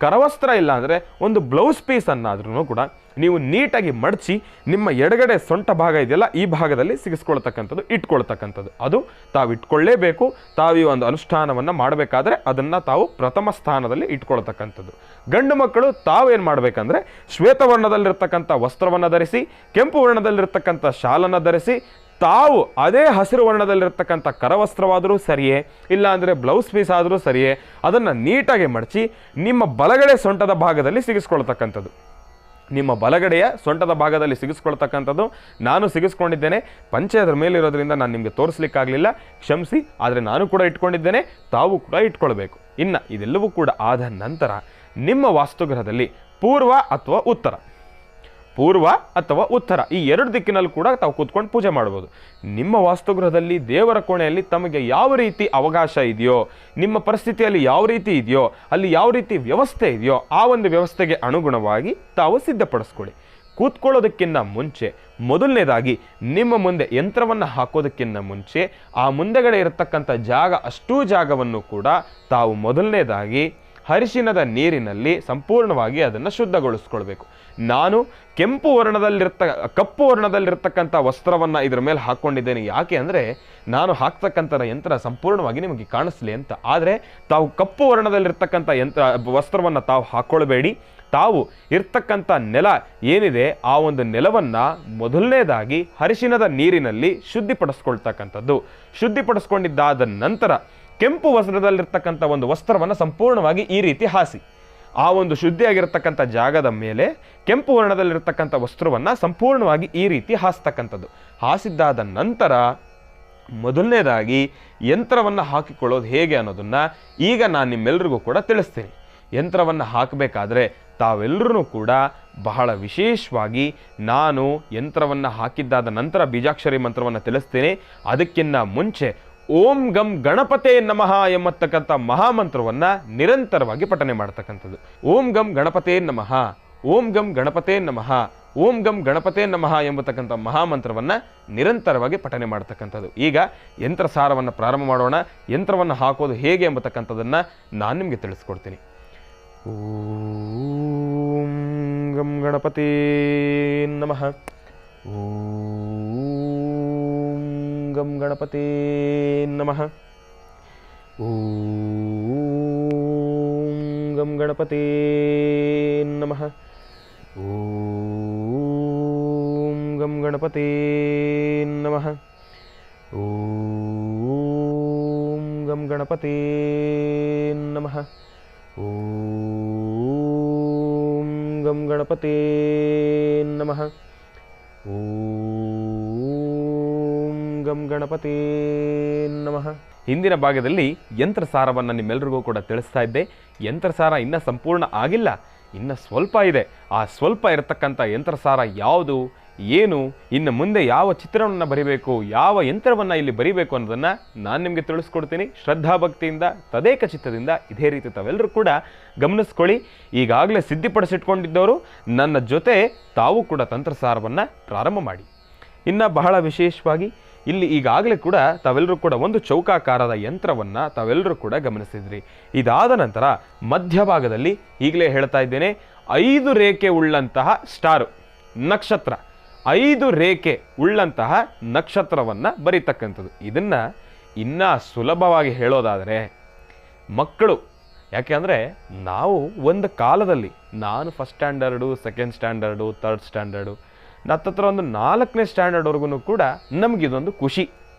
[SPEAKER 2] ಕರವಸ್ತ್ರ ಇಲ್ಲ ಅಂದರೆ ಒಂದು ಬ್ಲೌಸ್ ಪೀಸ್ ಅನ್ನಾದ್ರೂ ಕೂಡ ನೀವು ನೀಟಾಗಿ ಮಡಚಿ ನಿಮ್ಮ ಎಡಗಡೆ ಸೊಂಟ ಭಾಗ ಇದೆಯಲ್ಲ ಈ ಭಾಗದಲ್ಲಿ ಸಿಗಿಸ್ಕೊಳ್ತಕ್ಕಂಥದ್ದು, ಇಟ್ಕೊಳ್ತಕ್ಕಂಥದ್ದು, ಅದು ತಾವು ಇಟ್ಕೊಳ್ಳೇಬೇಕು. ತಾವು ಈ ಒಂದು ಅನುಷ್ಠಾನವನ್ನು ಮಾಡಬೇಕಾದ್ರೆ ಅದನ್ನು ತಾವು ಪ್ರಥಮ ಸ್ಥಾನದಲ್ಲಿ ಇಟ್ಕೊಳ್ತಕ್ಕಂಥದ್ದು. ಗಂಡು ಮಕ್ಕಳು ತಾವೇನು ಮಾಡಬೇಕಂದ್ರೆ, ಶ್ವೇತವರ್ಣದಲ್ಲಿರ್ತಕ್ಕಂಥ ವಸ್ತ್ರವನ್ನು ಧರಿಸಿ, ಕೆಂಪು ವರ್ಣದಲ್ಲಿರ್ತಕ್ಕಂಥ ಶಾಲನ್ನು ಧರಿಸಿ, ತಾವು ಅದೇ ಹಸಿರು ವರ್ಣದಲ್ಲಿರ್ತಕ್ಕಂಥ ಕರವಸ್ತ್ರವಾದರೂ ಸರಿಯೇ, ಇಲ್ಲ ಅಂದರೆ ಬ್ಲೌಸ್ ಪೀಸ್ ಆದರೂ ಸರಿಯೇ, ಅದನ್ನು ನೀಟಾಗಿ ಮಡಚಿ ನಿಮ್ಮ ಬಲಗಡೆ ಸೊಂಟದ ಭಾಗದಲ್ಲಿ ಸಿಗಿಸ್ಕೊಳ್ತಕ್ಕಂಥದ್ದು. ನಿಮ್ಮ ಬಲಗಡೆಯ ಸೊಂಟದ ಭಾಗದಲ್ಲಿ ಸಿಗಿಸ್ಕೊಳ್ತಕ್ಕಂಥದ್ದು. ನಾನು ಸಿಗಿಸ್ಕೊಂಡಿದ್ದೇನೆ, ಪಂಚೆ ಅದರ ಮೇಲಿರೋದ್ರಿಂದ ನಾನು ನಿಮಗೆ ತೋರಿಸ್ಲಿಕ್ಕಾಗಲಿಲ್ಲ, ಕ್ಷಮಿಸಿ. ಆದರೆ ನಾನು ಕೂಡ ಇಟ್ಕೊಂಡಿದ್ದೇನೆ, ತಾವು ಕೂಡ ಇಟ್ಕೊಳ್ಬೇಕು. ಇನ್ನು ಇದೆಲ್ಲವೂ ಕೂಡ ಆದ ನಂತರ ನಿಮ್ಮ ವಾಸ್ತುಗ್ರಹದಲ್ಲಿ ಪೂರ್ವ ಅಥವಾ ಉತ್ತರ ಈ ಎರಡು ದಿಕ್ಕಿನಲ್ಲಿ ಕೂಡ ತಾವು ಕೂತ್ಕೊಂಡು ಪೂಜೆ ಮಾಡ್ಬೋದು. ನಿಮ್ಮ ವಾಸ್ತುಗೃಹದಲ್ಲಿ ದೇವರ ಕೋಣೆಯಲ್ಲಿ ತಮಗೆ ಯಾವ ರೀತಿ ಅವಕಾಶ ಇದೆಯೋ, ನಿಮ್ಮ ಪರಿಸ್ಥಿತಿಯಲ್ಲಿ ಯಾವ ರೀತಿ ಇದೆಯೋ, ಅಲ್ಲಿ ಯಾವ ರೀತಿ ವ್ಯವಸ್ಥೆ ಇದೆಯೋ ಆ ಒಂದು ವ್ಯವಸ್ಥೆಗೆ ಅನುಗುಣವಾಗಿ ತಾವು ಸಿದ್ಧಪಡಿಸ್ಕೊಳ್ಳಿ. ಕೂತ್ಕೊಳ್ಳೋದಕ್ಕಿಂತ ಮುಂಚೆ ಮೊದಲನೇದಾಗಿ ನಿಮ್ಮ ಮುಂದೆ ಯಂತ್ರವನ್ನು ಹಾಕೋದಕ್ಕಿಂತ ಮುಂಚೆ ಆ ಮುಂದೆಗಡೆ ಇರತಕ್ಕಂಥ ಅಷ್ಟೂ ಜಾಗವನ್ನು ಕೂಡ ತಾವು ಮೊದಲನೇದಾಗಿ ಅರಿಶಿನದ ನೀರಿನಲ್ಲಿ ಸಂಪೂರ್ಣವಾಗಿ ಅದನ್ನು ಶುದ್ಧಗೊಳಿಸ್ಕೊಳ್ಬೇಕು. ನಾನು ಕಪ್ಪು ವರ್ಣದಲ್ಲಿರ್ತಕ್ಕಂಥ ವಸ್ತ್ರವನ್ನು ಇದರ ಮೇಲೆ ಹಾಕ್ಕೊಂಡಿದ್ದೇನೆ. ಯಾಕೆ ಅಂದರೆ, ನಾನು ಹಾಕ್ತಕ್ಕಂಥ ಯಂತ್ರ ಸಂಪೂರ್ಣವಾಗಿ ನಿಮಗೆ ಕಾಣಿಸ್ಲಿ ಅಂತ. ಆದರೆ ತಾವು ಕಪ್ಪು ವರ್ಣದಲ್ಲಿರ್ತಕ್ಕಂಥ ವಸ್ತ್ರವನ್ನು ತಾವು ಹಾಕ್ಕೊಳ್ಬೇಡಿ. ತಾವು ಇರ್ತಕ್ಕಂಥ ನೆಲ ಏನಿದೆ ಆ ಒಂದು ನೆಲವನ್ನು ಮೊದಲನೇದಾಗಿ ಅರಿಶಿನದ ನೀರಿನಲ್ಲಿ ಶುದ್ಧಿಪಡಿಸ್ಕೊಳ್ತಕ್ಕಂಥದ್ದು. ಶುದ್ಧಿಪಡಿಸ್ಕೊಂಡಿದ್ದಾದ ನಂತರ ಕೆಂಪು ವಸ್ತ್ರದಲ್ಲಿರ್ತಕ್ಕಂಥ ಒಂದು ವಸ್ತ್ರವನ್ನು ಸಂಪೂರ್ಣವಾಗಿ ಈ ರೀತಿ ಹಾಸಿ. ಆ ಒಂದು ಶುದ್ಧಿಯಾಗಿರ್ತಕ್ಕಂಥ ಜಾಗದ ಮೇಲೆ ಕೆಂಪು ವರ್ಣದಲ್ಲಿರ್ತಕ್ಕಂಥ ವಸ್ತ್ರವನ್ನು ಸಂಪೂರ್ಣವಾಗಿ ಈ ರೀತಿ ಹಾಸ್ತಕ್ಕಂಥದ್ದು. ಹಾಸಿದ್ದಾದ ನಂತರ ಮೊದಲನೇದಾಗಿ ಯಂತ್ರವನ್ನು ಹಾಕಿಕೊಳ್ಳೋದು ಹೇಗೆ ಅನ್ನೋದನ್ನು ಈಗ ನಾನು ನಿಮ್ಮೆಲ್ರಿಗೂ ಕೂಡ ತಿಳಿಸ್ತೀನಿ. ಯಂತ್ರವನ್ನು ಹಾಕಬೇಕಾದ್ರೆ ತಾವೆಲ್ಲರೂ ಕೂಡ ಬಹಳ ವಿಶೇಷವಾಗಿ ನಾನು ಯಂತ್ರವನ್ನು ಹಾಕಿದ್ದಾದ ನಂತರ ಬೀಜಾಕ್ಷರಿ ಮಂತ್ರವನ್ನು ತಿಳಿಸ್ತೀನಿ. ಅದಕ್ಕಿಂತ ಮುಂಚೆ ಓಂ ಗಂ ಗಣಪತೇ ನಮಃ ಎಂಬತಕ್ಕಂಥ ಮಹಾಮಂತ್ರವನ್ನು ನಿರಂತರವಾಗಿ ಪಠನೆ ಮಾಡ್ತಕ್ಕಂಥದ್ದು. ಓಂ ಗಂ ಗಣಪತೇ ನಮಃ, ಓಂ ಗಂ ಗಣಪತೇ ನಮಃ, ಓಂ ಗಂ ಗಣಪತೇ ನಮಃ ಎಂಬತಕ್ಕಂಥ ಮಹಾಮಂತ್ರವನ್ನು ನಿರಂತರವಾಗಿ ಪಠನೆ ಮಾಡ್ತಕ್ಕಂಥದ್ದು. ಈಗ ಯಂತ್ರ ಸಾರವನ್ನು ಪ್ರಾರಂಭ ಮಾಡೋಣ. ಯಂತ್ರವನ್ನು ಹಾಕೋದು ಹೇಗೆ ಎಂಬತಕ್ಕಂಥದ್ದನ್ನು ನಾನು ನಿಮಗೆ ತಿಳಿಸ್ಕೊಡ್ತೀನಿ. ಓಂ ಗಂ ಗಣಪತೇ ನಮಃ, ಓಂ ಗಂ ಗಣಪತೇ ನಮಃ, ಓಂ ಗಂ ಗಣಪತೇ ನಮಃ, ಓಂ ಗಂ ಗಣಪತೇ ನಮಃ, ಓಂ ಗಂ ಗಣಪತೇ ನಮಃ, ಓಂ ಗಂ ಗಣಪತೇ ನಮಃ, ಓಂ ಗಂ ಗಣಪತೇ ನಮಃ. ಹಿಂದಿನ ಭಾಗದಲ್ಲಿ ಯಂತ್ರಸಾರವನ್ನು ನಿಮ್ಮೆಲ್ಲರಿಗೂ ಕೂಡ ತಿಳಿಸ್ತಾ ಇದ್ದೆ. ಯಂತ್ರಸಾರ ಇನ್ನೂ ಸಂಪೂರ್ಣ ಆಗಿಲ್ಲ, ಇನ್ನು ಸ್ವಲ್ಪ ಇದೆ. ಆ ಸ್ವಲ್ಪ ಇರತಕ್ಕಂಥ ಯಂತ್ರಸಾರ ಯಾವುದು, ಏನು, ಇನ್ನು ಮುಂದೆ ಯಾವ ಚಿತ್ರವನ್ನು ಬರಿಬೇಕು, ಯಾವ ಯಂತ್ರವನ್ನು ಇಲ್ಲಿ ಬರಿಬೇಕು ಅನ್ನೋದನ್ನು ನಾನು ನಿಮಗೆ ತಿಳಿಸ್ಕೊಡ್ತೀನಿ. ಶ್ರದ್ಧಾಭಕ್ತಿಯಿಂದ ತದೇಕ ಚಿತ್ತದಿಂದ ಇದೇ ರೀತಿ ತಾವೆಲ್ಲರೂ ಕೂಡ ಗಮನಿಸ್ಕೊಳ್ಳಿ. ಈಗಾಗಲೇ ಸಿದ್ಧಿಪಡಿಸಿಟ್ಕೊಂಡಿದ್ದವರು ನನ್ನ ಜೊತೆ ತಾವು ಕೂಡ ತಂತ್ರಸಾರವನ್ನು ಪ್ರಾರಂಭ ಮಾಡಿ. ಇನ್ನು ಬಹಳ ವಿಶೇಷವಾಗಿ ಇಲ್ಲಿ ಈಗಾಗಲೇ ಕೂಡ ತಾವೆಲ್ಲರೂ ಕೂಡ ಒಂದು ಚೌಕಾಕಾರದ ಯಂತ್ರವನ್ನು ತಾವೆಲ್ಲರೂ ಕೂಡ ಗಮನಿಸಿದ್ರಿ. ಇದಾದ ನಂತರ ಮಧ್ಯಭಾಗದಲ್ಲಿ ಈಗಲೇ ಹೇಳ್ತಾ ಇದ್ದೇನೆ, 5 ರೇಖೆ ಉಳ್ಳಂತಹ ಸ್ಟಾರು ನಕ್ಷತ್ರ, 5 ರೇಖೆ ಉಳ್ಳಂತಹ ನಕ್ಷತ್ರವನ್ನು ಬರೀತಕ್ಕಂಥದ್ದು. ಇದನ್ನು ಇನ್ನೂ ಸುಲಭವಾಗಿ ಹೇಳೋದಾದರೆ ಮಕ್ಕಳು, ಯಾಕೆ ಅಂದರೆ ನಾವು ಒಂದು ಕಾಲದಲ್ಲಿ, ನಾನು first standard, second standard, third standard, ಹತ್ತತ್ರ ಒಂದು 4ನೇ ಸ್ಟ್ಯಾಂಡರ್ಡ್ವರೆಗೂ ಕೂಡ ನಮಗಿದೊಂದು ಖುಷಿ.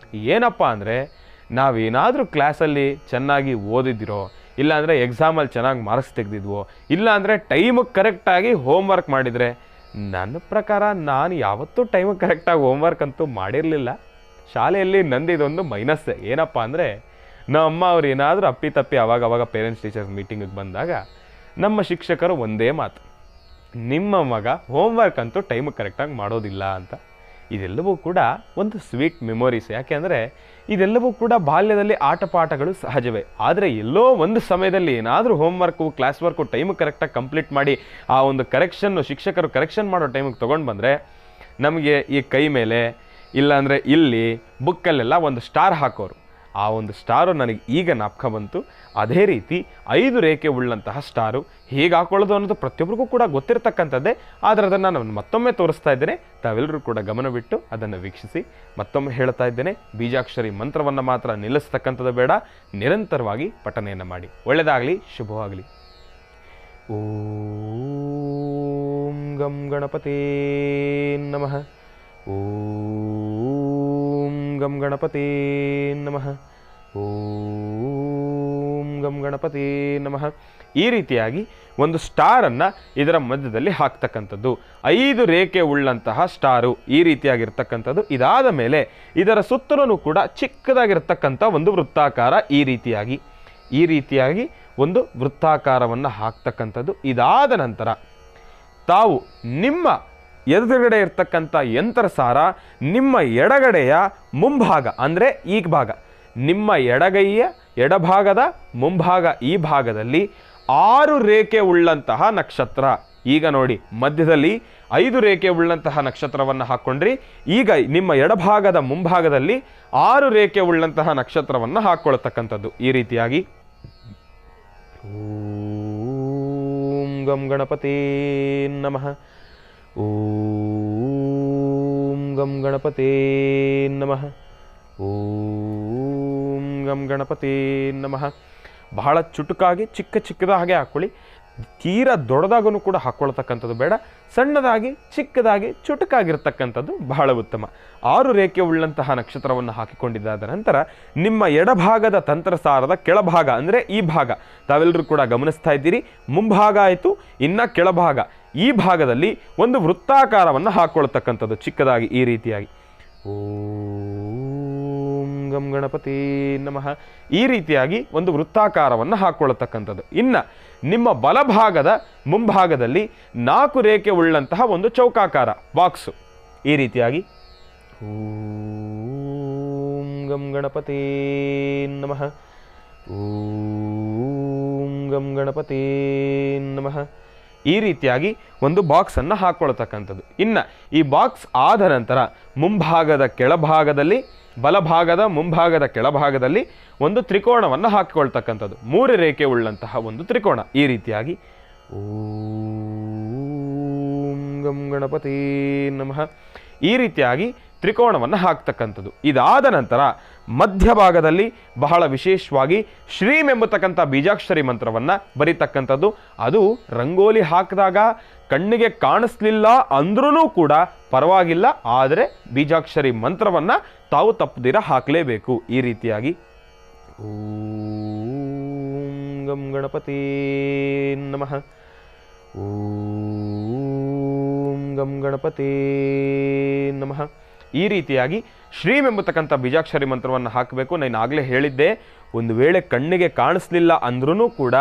[SPEAKER 2] ಏನಪ್ಪ ಅಂದರೆ ನಾವೇನಾದರೂ ಕ್ಲಾಸಲ್ಲಿ ಚೆನ್ನಾಗಿ ಓದಿದಿರೋ, ಇಲ್ಲಾಂದರೆ ಎಕ್ಸಾಮಲ್ಲಿ ಚೆನ್ನಾಗಿ ಮಾರ್ಕ್ಸ್ ತೆಗೆದಿದ್ವೋ, ಇಲ್ಲಾಂದರೆ ಟೈಮಿಗೆ ಕರೆಕ್ಟಾಗಿ ಹೋಮ್ವರ್ಕ್ ಮಾಡಿದರೆ. ನನ್ನ ಪ್ರಕಾರ ನಾನು ಯಾವತ್ತೂ ಟೈಮಿಗೆ ಕರೆಕ್ಟಾಗಿ ಹೋಮ್ವರ್ಕ್ ಅಂತೂ ಮಾಡಿರಲಿಲ್ಲ. ಶಾಲೆಯಲ್ಲಿ ನಂದಿದೊಂದು ಮೈನಸ್ಸೇ. ಏನಪ್ಪ ಅಂದರೆ ನಮ್ಮ ಅಮ್ಮ ಅವ್ರು ಏನಾದರೂ ಅಪ್ಪಿತಪ್ಪಿ ಅವಾಗವಾಗ ಪೇರೆಂಟ್ಸ್ ಟೀಚರ್ಸ್ ಮೀಟಿಂಗಿಗೆ ಬಂದಾಗ ನಮ್ಮ ಶಿಕ್ಷಕರು ಒಂದೇ ಮಾತು, ನಿಮ್ಮ ಮಗ ಹೋಮ್ವರ್ಕ್ ಅಂತೂ ಟೈಮಿಗೆ ಕರೆಕ್ಟಾಗಿ ಮಾಡೋದಿಲ್ಲ ಅಂತ. ಇದೆಲ್ಲವೂ ಕೂಡ ಒಂದು ಸ್ವೀಟ್ ಮೆಮೊರೀಸ್. ಯಾಕೆ ಅಂದರೆ ಇದೆಲ್ಲವೂ ಕೂಡ ಬಾಲ್ಯದಲ್ಲಿ ಆಟ ಪಾಠಗಳು ಸಹಜವೇ. ಆದರೆ ಎಲ್ಲೋ ಒಂದು ಸಮಯದಲ್ಲಿ ಏನಾದರೂ ಹೋಮ್ವರ್ಕು, ಕ್ಲಾಸ್ ವರ್ಕು ಟೈಮಿಗೆ ಕರೆಕ್ಟಾಗಿ ಕಂಪ್ಲೀಟ್ ಮಾಡಿ ಆ ಒಂದು ಕರೆಕ್ಷನ್ನು ಶಿಕ್ಷಕರು ಕರೆಕ್ಷನ್ ಮಾಡೋ ಟೈಮಿಗೆ ತೊಗೊಂಡು ಬಂದರೆ ನಮಗೆ ಈ ಕೈ ಮೇಲೆ ಇಲ್ಲಾಂದರೆ ಇಲ್ಲಿ ಬುಕ್ಕಲ್ಲೆಲ್ಲ ಒಂದು ಸ್ಟಾರ್ ಹಾಕೋರು. ಆ ಒಂದು ಸ್ಟಾರು ನನಗೆ ಈಗ ಜ್ಞಾಪಕ ಬಂತು. ಅದೇ ರೀತಿ 5 ರೇಖೆ ಉಳ್ಳಂತಹ ಸ್ಟಾರು ಹೇಗೆ ಹಾಕೊಳ್ಳೋದು ಅನ್ನೋದು ಪ್ರತಿಯೊಬ್ಬರಿಗೂ ಕೂಡ ಗೊತ್ತಿರತಕ್ಕಂಥದ್ದೇ. ಆದರೆ ಅದನ್ನು ನಾನು ಮತ್ತೊಮ್ಮೆ ತೋರಿಸ್ತಾ ಇದ್ದೇನೆ, ತಾವೆಲ್ಲರೂ ಕೂಡ ಗಮನವಿಟ್ಟು ಅದನ್ನು ವೀಕ್ಷಿಸಿ. ಮತ್ತೊಮ್ಮೆ ಹೇಳ್ತಾ ಇದ್ದೇನೆ, ಬೀಜಾಕ್ಷರಿ ಮಂತ್ರವನ್ನು ಮಾತ್ರ ನಿಲ್ಲಿಸ್ತಕ್ಕಂಥದ್ದು ಬೇಡ, ನಿರಂತರವಾಗಿ ಪಠನೆಯನ್ನು ಮಾಡಿ. ಒಳ್ಳೆಯದಾಗಲಿ, ಶುಭವಾಗಲಿ. ಓಂ ಗಂ ಗಣಪತೇ ನಮಃ, ಓಂ ಗಂ ಗಣಪತೇ ನಮಃ, ಓಂ ಗಂ ಗಣಪತೇ ನಮಃ. ಈ ರೀತಿಯಾಗಿ ಒಂದು ಸ್ಟಾರನ್ನು ಇದರ ಮಧ್ಯದಲ್ಲಿ ಹಾಕ್ತಕ್ಕಂಥದ್ದು. 5 ರೇಖೆ ಉಳ್ಳಂತಹ ಸ್ಟಾರು ಈ ರೀತಿಯಾಗಿರ್ತಕ್ಕಂಥದ್ದು. ಇದಾದ ಮೇಲೆ ಇದರ ಸುತ್ತಲೂ ಕೂಡ ಚಿಕ್ಕದಾಗಿರ್ತಕ್ಕಂಥ ಒಂದು ವೃತ್ತಾಕಾರ ಈ ರೀತಿಯಾಗಿ ಒಂದು ವೃತ್ತಾಕಾರವನ್ನು ಹಾಕ್ತಕ್ಕಂಥದ್ದು. ಇದಾದ ನಂತರ ತಾವು ನಿಮ್ಮ ಎದುರುಗಡೆ ಇರ್ತಕ್ಕಂಥ ಯಂತ್ರಸಾರ ನಿಮ್ಮ ಎಡಗಡೆಯ ಮುಂಭಾಗ, ಅಂದರೆ ಈ ಭಾಗ, ನಿಮ್ಮ ಎಡಗೈಯ ಎಡಭಾಗದ ಮುಂಭಾಗ ಈ ಭಾಗದಲ್ಲಿ 6 ರೇಖೆ ಉಳ್ಳಂತಹ ನಕ್ಷತ್ರ. ಈಗ ನೋಡಿ, ಮಧ್ಯದಲ್ಲಿ 5 ರೇಖೆ ಉಳ್ಳಂತಹ ನಕ್ಷತ್ರವನ್ನು ಹಾಕ್ಕೊಂಡ್ರಿ. ಈಗ ನಿಮ್ಮ ಎಡಭಾಗದ ಮುಂಭಾಗದಲ್ಲಿ 6 ರೇಖೆ ಉಳ್ಳಂತಹ ನಕ್ಷತ್ರವನ್ನು ಹಾಕ್ಕೊಳ್ತಕ್ಕಂಥದ್ದು ಈ ರೀತಿಯಾಗಿ. ಓಂ ಗಂ ಗಣಪತೇ ನಮಃ, ಓಂ ಗಂ ಗಣಪತೇ ನಮಃ, ಓಂ ಗಂ ಗಣಪತೇ ನಮಃ. ಬಹಳ ಚುಟುಕಾಗಿ ಚಿಕ್ಕದ ಹಾಗೆ ಹಾಕ್ಕೊಳ್ಳಿ. ತೀರಾ ದೊಡ್ಡದಾಗೂ ಕೂಡ ಹಾಕ್ಕೊಳ್ತಕ್ಕಂಥದ್ದು ಬೇಡ, ಸಣ್ಣದಾಗಿ ಚಿಕ್ಕದಾಗಿ ಚುಟುಕಾಗಿರ್ತಕ್ಕಂಥದ್ದು ಬಹಳ ಉತ್ತಮ. 6 ರೇಖೆ ಉಳ್ಳಂತಹ ನಕ್ಷತ್ರವನ್ನು ಹಾಕಿಕೊಂಡಿದ್ದಾದ ನಂತರ ನಿಮ್ಮ ಎಡಭಾಗದ ತಂತ್ರಸಾರದ ಕೆಳಭಾಗ, ಅಂದರೆ ಈ ಭಾಗ ತಾವೆಲ್ಲರೂ ಕೂಡ ಗಮನಿಸ್ತಾ ಇದ್ದೀರಿ. ಮುಂಭಾಗ ಆಯಿತು, ಇನ್ನು ಕೆಳಭಾಗ ಈ ಭಾಗದಲ್ಲಿ ಒಂದು ವೃತ್ತಾಕಾರವನ್ನು ಹಾಕ್ಕೊಳ್ತಕ್ಕಂಥದ್ದು ಚಿಕ್ಕದಾಗಿ ಈ ರೀತಿಯಾಗಿ. ಓಂ ಗಂ ಗಣಪತಿ ನಮಃ. ಈ ರೀತಿಯಾಗಿ ಒಂದು ವೃತ್ತಾಕಾರವನ್ನು ಹಾಕ್ಕೊಳ್ಳತಕ್ಕಂಥದ್ದು. ಇನ್ನು ನಿಮ್ಮ ಬಲಭಾಗದ ಮುಂಭಾಗದಲ್ಲಿ 4 ರೇಖೆ ಉಳ್ಳಂತಹ ಒಂದು ಚೌಕಾಕಾರ ಬಾಕ್ಸು. ಈ ರೀತಿಯಾಗಿ ಓಂ ಗಂ ಗಣಪತಿ ನಮಃ, ಓಂ ಗಂ ಗಣಪತಿ ನಮಃ. ಈ ರೀತಿಯಾಗಿ ಒಂದು ಬಾಕ್ಸನ್ನು ಹಾಕ್ಕೊಳ್ತಕ್ಕಂಥದ್ದು. ಇನ್ನು ಈ ಬಾಕ್ಸ್ ಆದ ನಂತರ ಮುಂಭಾಗದ ಕೆಳಭಾಗದಲ್ಲಿ, ಬಲಭಾಗದ ಮುಂಭಾಗದ ಕೆಳಭಾಗದಲ್ಲಿ ಒಂದು ತ್ರಿಕೋಣವನ್ನು ಹಾಕಿಕೊಳ್ತಕ್ಕಂಥದ್ದು. 3 ರೇಖೆ ಉಳ್ಳಂತಹ ಒಂದು ತ್ರಿಕೋಣ. ಈ ರೀತಿಯಾಗಿ ಓಂ ಗಂ ಗಣಪತಿ ನಮಃ. ಈ ರೀತಿಯಾಗಿ ತ್ರಿಕೋಣವನ್ನು ಹಾಕ್ತಕ್ಕಂಥದ್ದು. ಇದಾದ ನಂತರ ಮಧ್ಯಭಾಗದಲ್ಲಿ ಬಹಳ ವಿಶೇಷವಾಗಿ ಶ್ರೀಂ ಎಂಬತಕ್ಕಂಥ ಬೀಜಾಕ್ಷರಿ ಮಂತ್ರವನ್ನು ಬರೀತಕ್ಕಂಥದ್ದು. ಅದು ರಂಗೋಲಿ ಹಾಕಿದಾಗ ಕಣ್ಣಿಗೆ ಕಾಣಿಸ್ಲಿಲ್ಲ ಅಂದ್ರೂ ಕೂಡ ಪರವಾಗಿಲ್ಲ, ಆದರೆ ಬೀಜಾಕ್ಷರಿ ಮಂತ್ರವನ್ನು ತಾವು ತಪ್ಪದಿರ ಹಾಕಲೇಬೇಕು. ಈ ರೀತಿಯಾಗಿ ಓಂ ಗಂ ಗಣಪತಿ ನಮಃ, ಓಂ ಗಂ ಗಣಪತಿ ನಮಃ. ಈ ರೀತಿಯಾಗಿ ಶ್ರೀಂ ಎಂಬತಕ್ಕಂಥ ಬೀಜಾಕ್ಷರಿ ಮಂತ್ರವನ್ನು ಹಾಕಬೇಕು. ನಾನು ಆಗಲೇ ಹೇಳಿದ್ದೆ, ಒಂದು ವೇಳೆ ಕಣ್ಣಿಗೆ ಕಾಣಿಸ್ಲಿಲ್ಲ ಅಂದ್ರೂ ಕೂಡ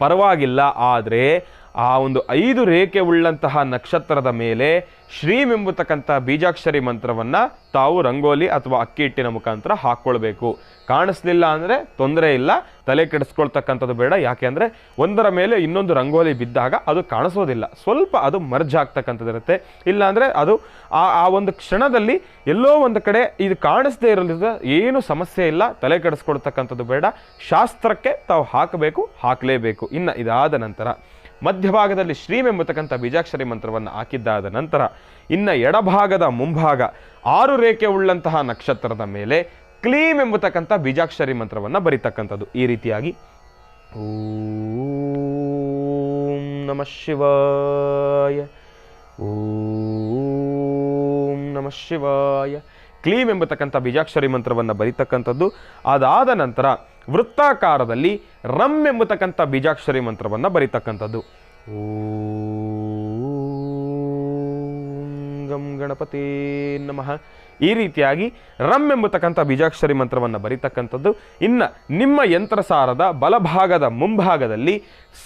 [SPEAKER 2] ಪರವಾಗಿಲ್ಲ, ಆದರೆ ಆ ಒಂದು 5 ರೇಖೆ ಉಳ್ಳಂತಹ ನಕ್ಷತ್ರದ ಮೇಲೆ ಶ್ರೀಂ ಎಂಬತಕ್ಕಂಥ ಬೀಜಾಕ್ಷರಿ ಮಂತ್ರವನ್ನು ತಾವು ರಂಗೋಲಿ ಅಥವಾ ಅಕ್ಕಿ ಹಿಟ್ಟಿನ ಮುಖಾಂತರ ಹಾಕ್ಕೊಳ್ಬೇಕು. ಕಾಣಿಸ್ಲಿಲ್ಲ ಅಂದರೆ ತೊಂದರೆ ಇಲ್ಲ, ತಲೆ ಕೆಡಿಸ್ಕೊಳ್ತಕ್ಕಂಥದ್ದು ಬೇಡ. ಯಾಕೆ ಅಂದರೆ ಒಂದರ ಮೇಲೆ ಇನ್ನೊಂದು ರಂಗೋಲಿ ಬಿದ್ದಾಗ ಅದು ಕಾಣಿಸೋದಿಲ್ಲ, ಸ್ವಲ್ಪ ಅದು ಮರ್ಜ್ ಆಗ್ತಕ್ಕಂಥದ್ದು ಇರುತ್ತೆ. ಇಲ್ಲಾಂದರೆ ಅದು ಆ ಒಂದು ಕ್ಷಣದಲ್ಲಿ ಎಲ್ಲೋ ಒಂದು ಕಡೆ ಇದು ಕಾಣಿಸ್ದೇ ಇರೋದ್ರಿಂದ ಏನು ಸಮಸ್ಯೆ ಇಲ್ಲ, ತಲೆ ಕೆಡಿಸ್ಕೊಳ್ತಕ್ಕಂಥದ್ದು ಬೇಡ. ಶಾಸ್ತ್ರಕ್ಕೆ ತಾವು ಹಾಕಬೇಕು, ಹಾಕಲೇಬೇಕು. ಇನ್ನು ಇದಾದ ನಂತರ ಮಧ್ಯಭಾಗದಲ್ಲಿ ಶ್ರೀಂ ಎಂಬತಕ್ಕಂಥ ಬೀಜಾಕ್ಷರಿ ಮಂತ್ರವನ್ನು ಹಾಕಿದ್ದಾದ ನಂತರ ಇನ್ನು ಎಡಭಾಗದ ಮುಂಭಾಗ 6 ರೇಖೆ ಉಳ್ಳಂತಹ ನಕ್ಷತ್ರದ ಮೇಲೆ ಕ್ಲೀಂ ಎಂಬತಕ್ಕಂಥ ಬೀಜಾಕ್ಷರಿ ಮಂತ್ರವನ್ನು ಬರೀತಕ್ಕಂಥದ್ದು. ಈ ರೀತಿಯಾಗಿ ಓಂ ನಮಃ ಶಿವಾಯ, ಓಂ ನಮಃ ಶಿವಾಯ, ಕ್ಲೀಂ ಎಂಬತಕ್ಕಂಥ ಬೀಜಾಕ್ಷರಿ ಮಂತ್ರವನ್ನು ಬರೀತಕ್ಕಂಥದ್ದು. ಅದಾದ ನಂತರ ವೃತ್ತಾಕಾರದಲ್ಲಿ ರಂ ಎಂಬತಕ್ಕಂಥ ಬೀಜಾಕ್ಷರಿ ಮಂತ್ರವನ್ನು ಬರೀತಕ್ಕಂಥದ್ದು. ಓಂ ಗಂ ಗಣಪತಿ ನಮಃ. ಈ ರೀತಿಯಾಗಿ ರಂ ಎಂಬತಕ್ಕಂಥ ಬೀಜಾಕ್ಷರಿ ಮಂತ್ರವನ್ನು ಬರೀತಕ್ಕಂಥದ್ದು. ಇನ್ನು ನಿಮ್ಮ ಯಂತ್ರಸಾರದ ಬಲಭಾಗದ ಮುಂಭಾಗದಲ್ಲಿ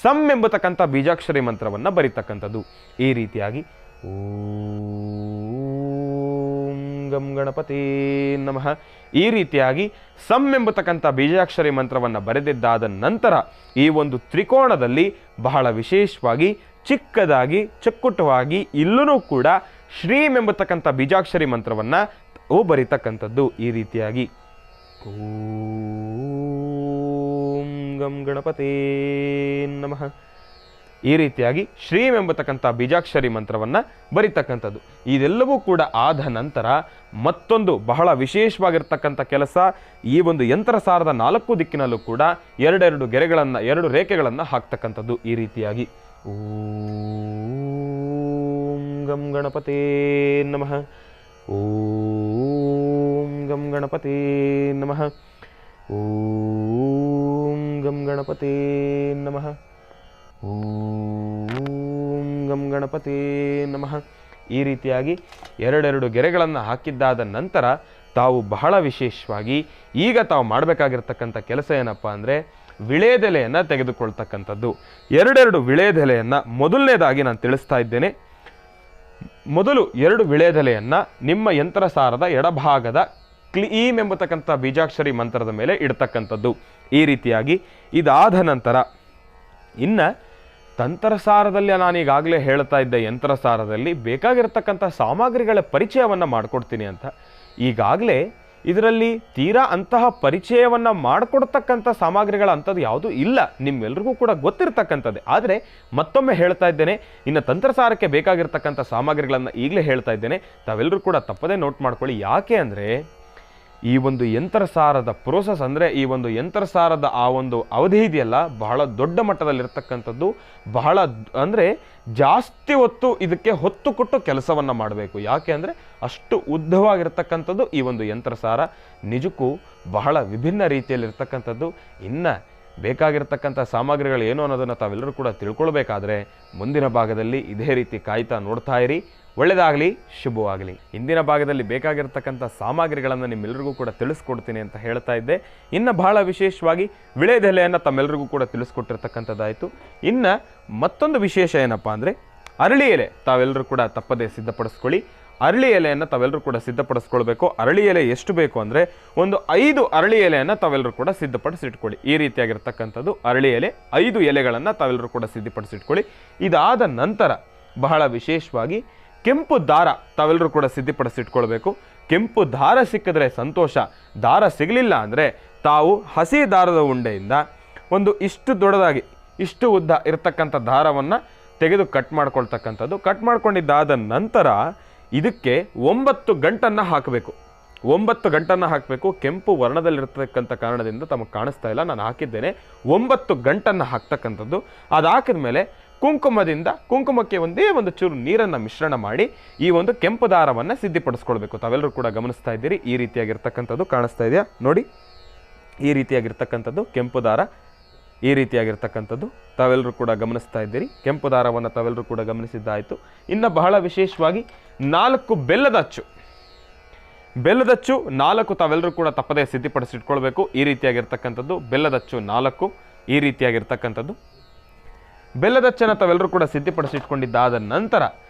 [SPEAKER 2] ಸಂ ಎಂಬತಕ್ಕಂಥ ಬೀಜಾಕ್ಷರಿ ಮಂತ್ರವನ್ನು ಬರೀತಕ್ಕಂಥದ್ದು. ಈ ರೀತಿಯಾಗಿ ಓಂ ಗಂ ಗಣಪತಿ ನಮಃ. ಈ ರೀತಿಯಾಗಿ ಸಂ ಎಂಬತಕ್ಕಂಥ ಬೀಜಾಕ್ಷರಿ ಮಂತ್ರವನ್ನು ಬರೆದಿದ್ದಾದ ನಂತರ ಈ ಒಂದು ತ್ರಿಕೋಣದಲ್ಲಿ ಬಹಳ ವಿಶೇಷವಾಗಿ ಚಿಕ್ಕದಾಗಿ ಚಕ್ಕುಟವಾಗಿ ಇಲ್ಲೂ ಕೂಡ ಶ್ರೀಂ ಎಂಬತಕ್ಕಂಥ ಬೀಜಾಕ್ಷರಿ ಮಂತ್ರವನ್ನು ಬರೀತಕ್ಕಂಥದ್ದು. ಈ ರೀತಿಯಾಗಿ ಓಂ ಗಂ ಗಣಪತಿ ನಮಃ. ಈ ರೀತಿಯಾಗಿ ಶ್ರೀಂ ಎಂಬತಕ್ಕಂಥ ಬೀಜಾಕ್ಷರಿ ಮಂತ್ರವನ್ನು ಬರೀತಕ್ಕಂಥದ್ದು. ಇದೆಲ್ಲವೂ ಕೂಡ ಆದ ನಂತರ ಮತ್ತೊಂದು ಬಹಳ ವಿಶೇಷವಾಗಿರ್ತಕ್ಕಂಥ ಕೆಲಸ, ಈ ಒಂದು ಯಂತ್ರಸಾರದ 4 ದಿಕ್ಕಿನಲ್ಲೂ ಕೂಡ 2 ಗೆರೆಗಳನ್ನು 2 ರೇಖೆಗಳನ್ನು ಹಾಕ್ತಕ್ಕಂಥದ್ದು. ಈ ರೀತಿಯಾಗಿ ಓಂ ಗಂ ಗಣಪತಿ ನಮಃ, ಓಂ ಗಂ ಗಣಪತಿ ನಮಃ, ಓಂ ಗಂ ಗಣಪತಿ ನಮಃ, ಓಂ ಗಂ ಗಣಪತಿ ನಮಃ. ಈ ರೀತಿಯಾಗಿ 2 ಗೆರೆಗಳನ್ನು ಹಾಕಿದ್ದಾದ ನಂತರ ತಾವು ಬಹಳ ವಿಶೇಷವಾಗಿ ಈಗ ತಾವು ಮಾಡಬೇಕಾಗಿರ್ತಕ್ಕಂಥ ಕೆಲಸ ಏನಪ್ಪ ಅಂದರೆ ವಿಳೆದೆಲೆಯನ್ನು ತೆಗೆದುಕೊಳ್ತಕ್ಕಂಥದ್ದು. 2 ವಿಳೆದೆಲೆಯನ್ನು ಮೊದಲನೇದಾಗಿ ನಾನು ತಿಳಿಸ್ತಾ ಇದ್ದೇನೆ. ಮೊದಲು 2 ವಿಳೆದೆಲೆಯನ್ನು ನಿಮ್ಮ ಯಂತ್ರಸಾರದ ಎಡಭಾಗದ ಕ್ಲೀಂ ಎಂಬತಕ್ಕಂಥ ಬೀಜಾಕ್ಷರಿ ಮಂತ್ರದ ಮೇಲೆ ಇಡ್ತಕ್ಕಂಥದ್ದು. ಈ ರೀತಿಯಾಗಿ ಇದಾದ ನಂತರ ಇನ್ನು ತಂತ್ರಸಾರದಲ್ಲಿ ನಾನೀಗಾಗಲೇ ಹೇಳ್ತಾ ಇದ್ದ ಯಂತ್ರಸಾರದಲ್ಲಿ ಬೇಕಾಗಿರತಕ್ಕಂಥ ಸಾಮಗ್ರಿಗಳ ಪರಿಚಯವನ್ನು ಮಾಡಿಕೊಡ್ತೀನಿ ಅಂತ. ಈಗಾಗಲೇ ಇದರಲ್ಲಿ ತೀರಾ ಅಂತಹ ಪರಿಚಯವನ್ನು ಮಾಡಿಕೊಡ್ತಕ್ಕಂಥ ಸಾಮಗ್ರಿಗಳ ಅಂಥದ್ದು ಯಾವುದೂ ಇಲ್ಲ, ನಿಮ್ಮೆಲ್ರಿಗೂ ಕೂಡ ಗೊತ್ತಿರ್ತಕ್ಕಂಥದ್ದೇ. ಆದರೆ ಮತ್ತೊಮ್ಮೆ ಹೇಳ್ತಾ ಇದ್ದೇನೆ, ಇನ್ನು ತಂತ್ರಸಾರಕ್ಕೆ ಬೇಕಾಗಿರ್ತಕ್ಕಂಥ ಸಾಮಗ್ರಿಗಳನ್ನು ಈಗಲೇ ಹೇಳ್ತಾ ಇದ್ದೇನೆ, ತಾವೆಲ್ಲರೂ ಕೂಡ ತಪ್ಪದೇ ನೋಟ್ ಮಾಡ್ಕೊಳ್ಳಿ. ಯಾಕೆ ಅಂದರೆ ಈ ಒಂದು ಯಂತ್ರಸಾರದ ಪ್ರೋಸೆಸ್ ಅಂದರೆ ಈ ಒಂದು ಯಂತ್ರಸಾರದ ಆ ಒಂದು ಅವಧಿ ಇದೆಯಲ್ಲ, ಬಹಳ ದೊಡ್ಡ ಮಟ್ಟದಲ್ಲಿರ್ತಕ್ಕಂಥದ್ದು. ಬಹಳ ಅಂದರೆ ಜಾಸ್ತಿ ಹೊತ್ತು ಇದಕ್ಕೆ ಹೊತ್ತು ಕೊಟ್ಟು ಕೆಲಸವನ್ನು ಮಾಡಬೇಕು. ಯಾಕೆ ಅಂದರೆ ಅಷ್ಟು ಉದ್ದವಾಗಿರ್ತಕ್ಕಂಥದ್ದು ಈ ಒಂದು ಯಂತ್ರಸಾರ. ನಿಜಕ್ಕೂ ಬಹಳ ವಿಭಿನ್ನ ರೀತಿಯಲ್ಲಿರ್ತಕ್ಕಂಥದ್ದು. ಇನ್ನು ಬೇಕಾಗಿರ್ತಕ್ಕಂಥ ಸಾಮಗ್ರಿಗಳು ಏನು ಅನ್ನೋದನ್ನು ತಾವೆಲ್ಲರೂ ಕೂಡ ತಿಳ್ಕೊಳ್ಬೇಕಾದ್ರೆ ಮುಂದಿನ ಭಾಗದಲ್ಲಿ ಇದೇ ರೀತಿ ಕಾಯ್ತಾ ನೋಡ್ತಾ ಇರಿ. ಒಳ್ಳೆಯದಾಗಲಿ, ಶುಭವಾಗಲಿ. ಇಂದಿನ ಭಾಗದಲ್ಲಿ ಬೇಕಾಗಿರ್ತಕ್ಕಂಥ ಸಾಮಗ್ರಿಗಳನ್ನು ನಿಮ್ಮೆಲ್ಲರಿಗೂ ಕೂಡ ತಿಳಿಸ್ಕೊಡ್ತೀನಿ ಅಂತ ಹೇಳ್ತಾ ಇದ್ದೆ. ಇನ್ನು ಬಹಳ ವಿಶೇಷವಾಗಿ ವಿಳೆದೆಲೆಯನ್ನು ತಮ್ಮೆಲ್ಲರಿಗೂ ಕೂಡ ತಿಳಿಸ್ಕೊಟ್ಟಿರ್ತಕ್ಕಂಥದ್ದಾಯಿತು. ಇನ್ನು ಮತ್ತೊಂದು ವಿಶೇಷ ಏನಪ್ಪ ಅಂದರೆ ಅರಳಿ ಎಲೆ ತಾವೆಲ್ಲರೂ ಕೂಡ ತಪ್ಪದೇ ಸಿದ್ಧಪಡಿಸ್ಕೊಳ್ಳಿ. ಅರಳಿ ಎಲೆಯನ್ನು ತಾವೆಲ್ಲರೂ ಕೂಡ ಸಿದ್ಧಪಡಿಸ್ಕೊಳ್ಬೇಕು. ಅರಳಿ ಎಲೆ ಎಷ್ಟು ಬೇಕು ಅಂದರೆ ಒಂದು 5 ಅರಳಿ ಎಲೆಯನ್ನು ತಾವೆಲ್ಲರೂ ಕೂಡ ಸಿದ್ಧಪಡಿಸಿಟ್ಕೊಳ್ಳಿ. ಈ ರೀತಿಯಾಗಿರ್ತಕ್ಕಂಥದ್ದು ಅರಳಿ ಎಲೆ 5 ಎಲೆಗಳನ್ನು ತಾವೆಲ್ಲರೂ ಕೂಡ ಸಿದ್ಧಪಡಿಸಿಟ್ಕೊಳ್ಳಿ. ಇದಾದ ನಂತರ ಬಹಳ ವಿಶೇಷವಾಗಿ ಕೆಂಪು ದಾರ ತಾವೆಲ್ಲರೂ ಕೂಡ ಸಿದ್ಧಪಡಿಸಿಟ್ಕೊಳ್ಬೇಕು. ಕೆಂಪು ದಾರ ಸಿಕ್ಕಿದ್ರೆ ಸಂತೋಷ. ದಾರ ಸಿಗಲಿಲ್ಲ ಅಂದರೆ ತಾವು ಹಸಿ ದಾರದ ಉಂಡೆಯಿಂದ ಒಂದು ಇಷ್ಟು ದೊಡ್ಡದಾಗಿ ಇಷ್ಟು ಉದ್ದ ಇರತಕ್ಕಂಥ ದಾರವನ್ನು ತೆಗೆದು ಕಟ್ ಮಾಡ್ಕೊಳ್ತಕ್ಕಂಥದ್ದು. ಕಟ್ ಮಾಡ್ಕೊಂಡಿದ್ದಾದ ನಂತರ ಇದಕ್ಕೆ 9 ಗಂಟನ್ನು ಹಾಕಬೇಕು. 9 ಗಂಟನ್ನು ಹಾಕಬೇಕು. ಕೆಂಪು ವರ್ಣದಲ್ಲಿರ್ತಕ್ಕಂಥ ಕಾರಣದಿಂದ ತಮಗೆ ಕಾಣಿಸ್ತಾ ಇಲ್ಲ, ನಾನು ಹಾಕಿದ್ದೇನೆ. 9 ಗಂಟನ್ನು ಹಾಕ್ತಕ್ಕಂಥದ್ದು. ಅದು ಹಾಕಿದ ಮೇಲೆ ಕುಂಕುಮಕ್ಕೆ ಒಂದೇ ಒಂದು ಚೂರು ನೀರನ್ನು ಮಿಶ್ರಣ ಮಾಡಿ ಈ ಒಂದು ಕೆಂಪು ದಾರವನ್ನು ಸಿದ್ಧಪಡಿಸ್ಕೊಳ್ಬೇಕು. ತಾವೆಲ್ಲರೂ ಕೂಡ ಗಮನಿಸ್ತಾ ಇದ್ದೀರಿ. ಈ ರೀತಿಯಾಗಿರ್ತಕ್ಕಂಥದ್ದು ಕಾಣಿಸ್ತಾ ಇದೆಯಾ ನೋಡಿ. ಈ ರೀತಿಯಾಗಿರ್ತಕ್ಕಂಥದ್ದು ಕೆಂಪು ದಾರ. ಈ ರೀತಿಯಾಗಿರ್ತಕ್ಕಂಥದ್ದು ತಾವೆಲ್ಲರೂ ಕೂಡ ಗಮನಿಸ್ತಾ ಇದ್ದೀರಿ. ಕೆಂಪು ದಾರವನ್ನು ತಾವೆಲ್ಲರೂ ಕೂಡ ಗಮನಿಸಿದ್ದಾಯಿತು. ಇನ್ನು ಬಹಳ ವಿಶೇಷವಾಗಿ 4 ಬೆಲ್ಲದ ಅಚ್ಚು 4 ತಾವೆಲ್ಲರೂ ಕೂಡ ತಪ್ಪದೇ ಸಿದ್ಧಪಡಿಸಿಟ್ಕೊಳ್ಬೇಕು. ಈ ರೀತಿಯಾಗಿರ್ತಕ್ಕಂಥದ್ದು ಬೆಲ್ಲದಚ್ಚು 4. ಈ ರೀತಿಯಾಗಿರ್ತಕ್ಕಂಥದ್ದು ಬೆಲ್ಲದಚ್ಚನ್ನು ತಾವೆಲ್ಲರೂ ಕೂಡ ಸಿದ್ಧಪಡಿಸಿಟ್ಕೊಂಡಿದ್ದಾದ ನಂತರ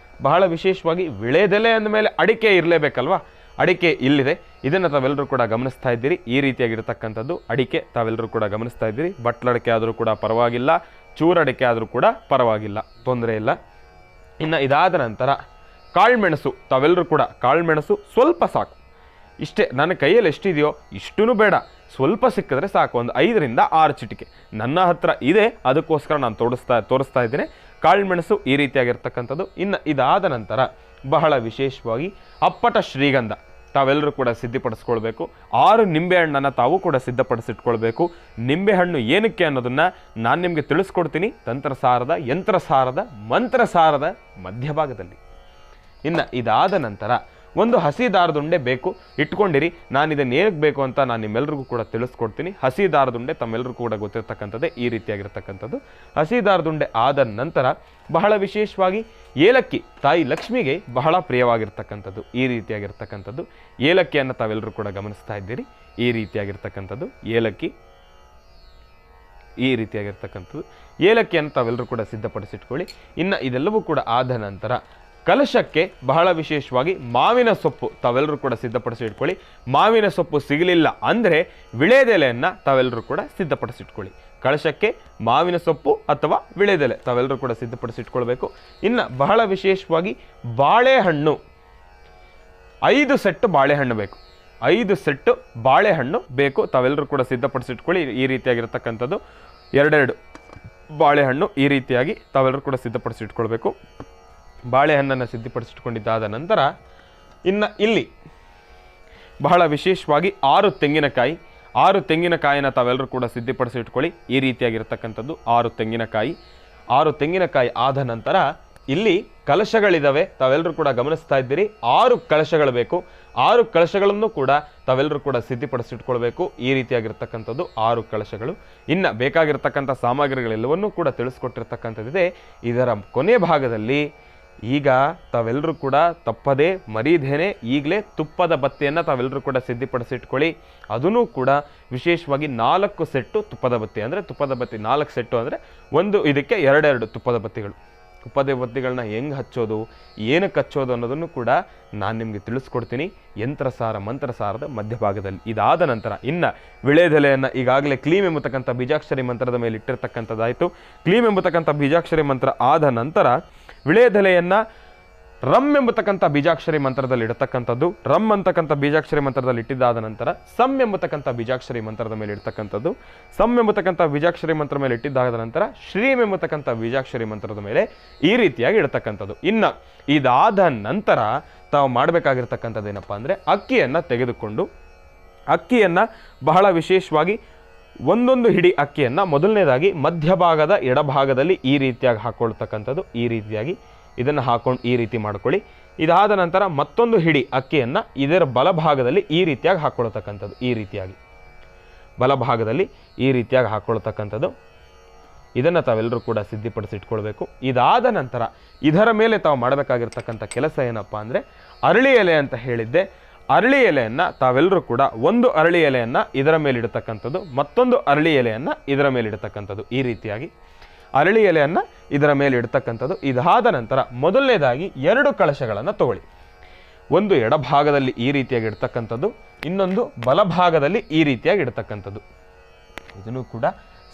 [SPEAKER 2] ಬಹಳ ವಿಶೇಷವಾಗಿ ವಿಳೆದೆಲೆ ಅಂದಮೇಲೆ ಅಡಿಕೆ ಇರಲೇಬೇಕಲ್ವಾ. ಅಡಿಕೆ ಇಲ್ಲಿದೆ, ಇದನ್ನು ತಾವೆಲ್ಲರೂ ಕೂಡ ಗಮನಿಸ್ತಾ ಇದ್ದೀರಿ. ಈ ರೀತಿಯಾಗಿರ್ತಕ್ಕಂಥದ್ದು ಅಡಿಕೆ ತಾವೆಲ್ಲರೂ ಕೂಡ ಗಮನಿಸ್ತಾ ಇದ್ದೀರಿ. ಬಟ್ಲಡಿಕೆ ಆದರೂ ಕೂಡ ಪರವಾಗಿಲ್ಲ, ಚೂರಡಿಕೆ ಆದರೂ ಕೂಡ ಪರವಾಗಿಲ್ಲ, ತೊಂದರೆ ಇಲ್ಲ. ಇನ್ನು ಇದಾದ ನಂತರ ಕಾಳುಮೆಣಸು ತಾವೆಲ್ಲರೂ ಕೂಡ ಕಾಳುಮೆಣಸು ಸ್ವಲ್ಪ ಸಾಕು. ಇಷ್ಟೇ, ನನ್ನ ಕೈಯಲ್ಲಿ ಎಷ್ಟಿದೆಯೋ ಇಷ್ಟೂ ಬೇಡ, ಸ್ವಲ್ಪ ಸಿಕ್ಕಿದ್ರೆ ಸಾಕು. ಒಂದು 5 ರಿಂದ 6 ಚಿಟಿಕೆ ನನ್ನ ಹತ್ರ ಇದೆ, ಅದಕ್ಕೋಸ್ಕರ ನಾನು ತೋರಿಸ್ತಾ ಇದ್ದೇನೆ. ಕಾಳುಮೆಣಸು ಈ ರೀತಿಯಾಗಿರ್ತಕ್ಕಂಥದ್ದು. ಇನ್ನು ಇದಾದ ನಂತರ ಬಹಳ ವಿಶೇಷವಾಗಿ ಅಪ್ಪಟ ಶ್ರೀಗಂಧ ತಾವೆಲ್ಲರೂ ಕೂಡ ಸಿದ್ಧಪಡಿಸ್ಕೊಳ್ಬೇಕು. 6 ನಿಂಬೆಹಣ್ಣನ್ನು ತಾವು ಕೂಡ ಸಿದ್ಧಪಡಿಸಿಟ್ಕೊಳ್ಬೇಕು. ನಿಂಬೆಹಣ್ಣು ಏನಕ್ಕೆ ಅನ್ನೋದನ್ನು ನಾನು ನಿಮಗೆ ತಿಳಿಸ್ಕೊಡ್ತೀನಿ ತಂತ್ರಸಾರದ, ಯಂತ್ರಸಾರದ, ಮಂತ್ರಸಾರದ ಮಧ್ಯಭಾಗದಲ್ಲಿ. ಇನ್ನು ಇದಾದ ನಂತರ ಒಂದು ಹಸಿ ದಾರದುಂಡೆ ಬೇಕು, ಇಟ್ಕೊಂಡಿರಿ. ನಾನು ಇದನ್ನು ಏನಕ್ಕೆ ಬೇಕು ಅಂತ ನಾನು ನಿಮ್ಮೆಲ್ಲರಿಗೂ ಕೂಡ ತಿಳಿಸ್ಕೊಡ್ತೀನಿ. ಹಸಿ ದಾರದುಂಡೆ ತಮ್ಮೆಲ್ಲರಿಗೂ ಕೂಡ ಗೊತ್ತಿರ್ತಕ್ಕಂಥದ್ದೇ. ಈ ರೀತಿಯಾಗಿರ್ತಕ್ಕಂಥದ್ದು ಹಸಿ ದಾರದುಂಡೆ ಆದ ನಂತರ ಬಹಳ ವಿಶೇಷವಾಗಿ ಏಲಕ್ಕಿ ತಾಯಿ ಲಕ್ಷ್ಮಿಗೆ ಬಹಳ ಪ್ರಿಯವಾಗಿರ್ತಕ್ಕಂಥದ್ದು. ಈ ರೀತಿಯಾಗಿರ್ತಕ್ಕಂಥದ್ದು ಏಲಕ್ಕಿಯನ್ನು ತಾವೆಲ್ಲರೂ ಕೂಡ ಗಮನಿಸ್ತಾ ಇದ್ದೀರಿ. ಈ ರೀತಿಯಾಗಿರ್ತಕ್ಕಂಥದ್ದು ಏಲಕ್ಕಿ. ಈ ರೀತಿಯಾಗಿರ್ತಕ್ಕಂಥದ್ದು ಏಲಕ್ಕಿಯನ್ನು ತಾವೆಲ್ಲರೂ ಕೂಡ ಸಿದ್ಧಪಡಿಸಿಟ್ಕೊಳ್ಳಿ. ಇನ್ನು ಇದೆಲ್ಲವೂ ಕೂಡ ಆದ ನಂತರ ಕಲಶಕ್ಕೆ ಬಹಳ ವಿಶೇಷವಾಗಿ ಮಾವಿನ ಸೊಪ್ಪು ತಾವೆಲ್ಲರೂ ಕೂಡ ಸಿದ್ಧಪಡಿಸಿ ಇಟ್ಕೊಳ್ಳಿ. ಮಾವಿನ ಸೊಪ್ಪು ಸಿಗಲಿಲ್ಲ ಅಂದರೆ ವಿಳೆದೆಲೆಯನ್ನು ತಾವೆಲ್ಲರೂ ಕೂಡ ಸಿದ್ಧಪಡಿಸಿಟ್ಕೊಳ್ಳಿ. ಕಳಶಕ್ಕೆ ಮಾವಿನ ಸೊಪ್ಪು ಅಥವಾ ವಿಳೆದೆಲೆ ತಾವೆಲ್ಲರೂ ಕೂಡ ಸಿದ್ಧಪಡಿಸಿಟ್ಕೊಳ್ಬೇಕು. ಇನ್ನು ಬಹಳ ವಿಶೇಷವಾಗಿ ಬಾಳೆಹಣ್ಣು 5 ಸೆಟ್ ಬಾಳೆಹಣ್ಣು ಬೇಕು. 5 ಸೆಟ್ ಬಾಳೆಹಣ್ಣು ಬೇಕು, ತಾವೆಲ್ಲರೂ ಕೂಡ ಸಿದ್ಧಪಡಿಸಿಟ್ಕೊಳ್ಳಿ. ಈ ರೀತಿಯಾಗಿರ್ತಕ್ಕಂಥದ್ದು 2 ಬಾಳೆಹಣ್ಣು ಈ ರೀತಿಯಾಗಿ ತಾವೆಲ್ಲರೂ ಕೂಡ ಸಿದ್ಧಪಡಿಸಿಟ್ಕೊಳ್ಬೇಕು. ಬಾಳೆಹಣ್ಣನ್ನು ಸಿದ್ಧಪಡಿಸಿಟ್ಕೊಂಡಿದ್ದಾದ ನಂತರ ಇನ್ನು ಇಲ್ಲಿ ಬಹಳ ವಿಶೇಷವಾಗಿ 6 ತೆಂಗಿನಕಾಯಿ 6 ತೆಂಗಿನಕಾಯಿನ ತಾವೆಲ್ಲರೂ ಕೂಡ ಸಿದ್ಧಪಡಿಸಿಟ್ಕೊಳ್ಳಿ. ಈ ರೀತಿಯಾಗಿರ್ತಕ್ಕಂಥದ್ದು 6 ತೆಂಗಿನಕಾಯಿ. 6 ತೆಂಗಿನಕಾಯಿ ಆದ ನಂತರ ಇಲ್ಲಿ ಕಲಶಗಳಿದ್ದಾವೆ, ತಾವೆಲ್ಲರೂ ಕೂಡ ಗಮನಿಸ್ತಾ ಇದ್ದೀರಿ. 6 ಕಲಶಗಳು ಬೇಕು. 6 ಕಲಶಗಳನ್ನು ಕೂಡ ತಾವೆಲ್ಲರೂ ಕೂಡ ಸಿದ್ಧಪಡಿಸಿಟ್ಕೊಳ್ಬೇಕು. ಈ ರೀತಿಯಾಗಿರ್ತಕ್ಕಂಥದ್ದು 6 ಕಲಶಗಳು. ಇನ್ನು ಬೇಕಾಗಿರ್ತಕ್ಕಂಥ ಸಾಮಗ್ರಿಗಳೆಲ್ಲವನ್ನೂ ಕೂಡ ತಿಳಿಸ್ಕೊಟ್ಟಿರ್ತಕ್ಕಂಥದ್ದಿದೆ. ಇದರ ಕೊನೆ ಭಾಗದಲ್ಲಿ ಈಗ ತಾವೆಲ್ಲರೂ ಕೂಡ ತಪ್ಪದೇ ಮರೀದೇನೆ ಈಗಲೇ ತುಪ್ಪದ ಬತ್ತಿಯನ್ನು ತಾವೆಲ್ಲರೂ ಕೂಡ ಸಿದ್ಧಪಡಿಸಿಟ್ಕೊಳ್ಳಿ. ಅದೂ ಕೂಡ ವಿಶೇಷವಾಗಿ 4 ಸೆಟ್ಟು ತುಪ್ಪದ ಬತ್ತಿ, ಅಂದರೆ ತುಪ್ಪದ ಬತ್ತಿ 4 ಸೆಟ್ಟು ಅಂದರೆ ಒಂದು ಇದಕ್ಕೆ 2 ತುಪ್ಪದ ಬತ್ತಿಗಳು. ತುಪ್ಪದ ಬತ್ತಿಗಳನ್ನ ಹೆಂಗೆ ಹಚ್ಚೋದು, ಏನಕ್ಕೆ ಹಚ್ಚೋದು ಅನ್ನೋದನ್ನು ಕೂಡ ನಾನು ನಿಮಗೆ ತಿಳಿಸ್ಕೊಡ್ತೀನಿ ಯಂತ್ರಸಾರ ಮಂತ್ರಸಾರದ ಮಧ್ಯಭಾಗದಲ್ಲಿ. ಇದಾದ ನಂತರ ಇನ್ನು ವಿಳೆದೆಲೆಯನ್ನು ಈಗಾಗಲೇ ಕ್ಲೀಮ್ ಎಂಬತಕ್ಕಂಥ ಬೀಜಾಕ್ಷರಿ ಮಂತ್ರದ ಮೇಲೆ ಇಟ್ಟಿರ್ತಕ್ಕಂಥದ್ದಾಯಿತು. ಕ್ಲೀಮ್ ಎಂಬತಕ್ಕಂಥ ಬೀಜಾಕ್ಷರಿ ಮಂತ್ರ ಆದ ನಂತರ ವಿಳೆದೆಲೆಯನ್ನು ರಮ್ ಎಂಬತಕ್ಕಂಥ ಬೀಜಾಕ್ಷರಿ ಮಂತ್ರದಲ್ಲಿ ಇಡತಕ್ಕಂಥದ್ದು. ರಮ್ ಅಂತಕ್ಕಂಥ ಬೀಜಾಕ್ಷರಿ ಮಂತ್ರದಲ್ಲಿ ಇಟ್ಟಿದ್ದಾದ ನಂತರ ಸಮ್ ಎಂಬತಕ್ಕಂಥ ಬೀಜಾಕ್ಷರಿ ಮಂತ್ರದ ಮೇಲೆ ಇಡ್ತಕ್ಕಂಥದ್ದು. ಸಮ್ ಎಂಬತಕ್ಕಂಥ ಬೀಜಾಕ್ಷರಿ ಮಂತ್ರ ಮೇಲೆ ಇಟ್ಟಿದ್ದಾದ ನಂತರ ಶ್ರೀಮ್ ಎಂಬತಕ್ಕಂಥ ಬೀಜಾಕ್ಷರಿ ಮಂತ್ರದ ಮೇಲೆ ಈ ರೀತಿಯಾಗಿ ಇಡತಕ್ಕಂಥದ್ದು. ಇನ್ನು ಇದಾದ ನಂತರ ತಾವು ಮಾಡಬೇಕಾಗಿರ್ತಕ್ಕಂಥದ್ದು ಏನಪ್ಪ ಅಂದರೆ ಅಕ್ಕಿಯನ್ನು ತೆಗೆದುಕೊಂಡು ಅಕ್ಕಿಯನ್ನು ಬಹಳ ವಿಶೇಷವಾಗಿ ಒಂದೊಂದು ಹಿಡಿ ಅಕ್ಕಿಯನ್ನು ಮೊದಲನೇದಾಗಿ ಮಧ್ಯಭಾಗದ ಎಡಭಾಗದಲ್ಲಿ ಈ ರೀತಿಯಾಗಿ ಹಾಕ್ಕೊಳ್ತಕ್ಕಂಥದ್ದು. ಈ ರೀತಿಯಾಗಿ ಇದನ್ನು ಹಾಕೊಂಡು ಈ ರೀತಿ ಮಾಡ್ಕೊಳ್ಳಿ. ಇದಾದ ನಂತರ ಮತ್ತೊಂದು ಹಿಡಿ ಅಕ್ಕಿಯನ್ನು ಇದರ ಬಲಭಾಗದಲ್ಲಿ ಈ ರೀತಿಯಾಗಿ ಹಾಕ್ಕೊಳ್ತಕ್ಕಂಥದ್ದು. ಈ ರೀತಿಯಾಗಿ ಬಲಭಾಗದಲ್ಲಿ ಈ ರೀತಿಯಾಗಿ ಹಾಕ್ಕೊಳ್ತಕ್ಕಂಥದ್ದು. ಇದನ್ನು ತಾವೆಲ್ಲರೂ ಕೂಡ ಸಿದ್ಧಪಡಿಸಿಟ್ಕೊಳ್ಬೇಕು. ಇದಾದ ನಂತರ ಇದರ ಮೇಲೆ ತಾವು ಮಾಡಬೇಕಾಗಿರ್ತಕ್ಕಂಥ ಕೆಲಸ ಏನಪ್ಪ ಅಂದರೆ ಅರಳಿ ಎಲೆ ಅಂತ ಹೇಳಿದ್ದೆ. ಅರಳಿ ಎಲೆಯನ್ನು ತಾವೆಲ್ಲರೂ ಕೂಡ ಒಂದು ಅರಳಿ ಎಲೆಯನ್ನು ಇದರ ಮೇಲೆ ಇಡತಕ್ಕಂಥದ್ದು, ಮತ್ತೊಂದು ಅರಳಿ ಎಲೆಯನ್ನು ಇದರ ಮೇಲೆ ಇಡತಕ್ಕಂಥದ್ದು. ಈ ರೀತಿಯಾಗಿ ಅರಳಿ ಎಲೆಯನ್ನು ಇದರ ಮೇಲೆ ಇಡ್ತಕ್ಕಂಥದ್ದು. ಇದಾದ ನಂತರ ಮೊದಲನೇದಾಗಿ 2 ಕಳಶಗಳನ್ನು ತಗೊಳ್ಳಿ. ಒಂದು ಎಡಭಾಗದಲ್ಲಿ ಈ ರೀತಿಯಾಗಿ ಇಡ್ತಕ್ಕಂಥದ್ದು, ಇನ್ನೊಂದು ಬಲಭಾಗದಲ್ಲಿ ಈ ರೀತಿಯಾಗಿ ಇಡ್ತಕ್ಕಂಥದ್ದು. ಇದನ್ನು ಕೂಡ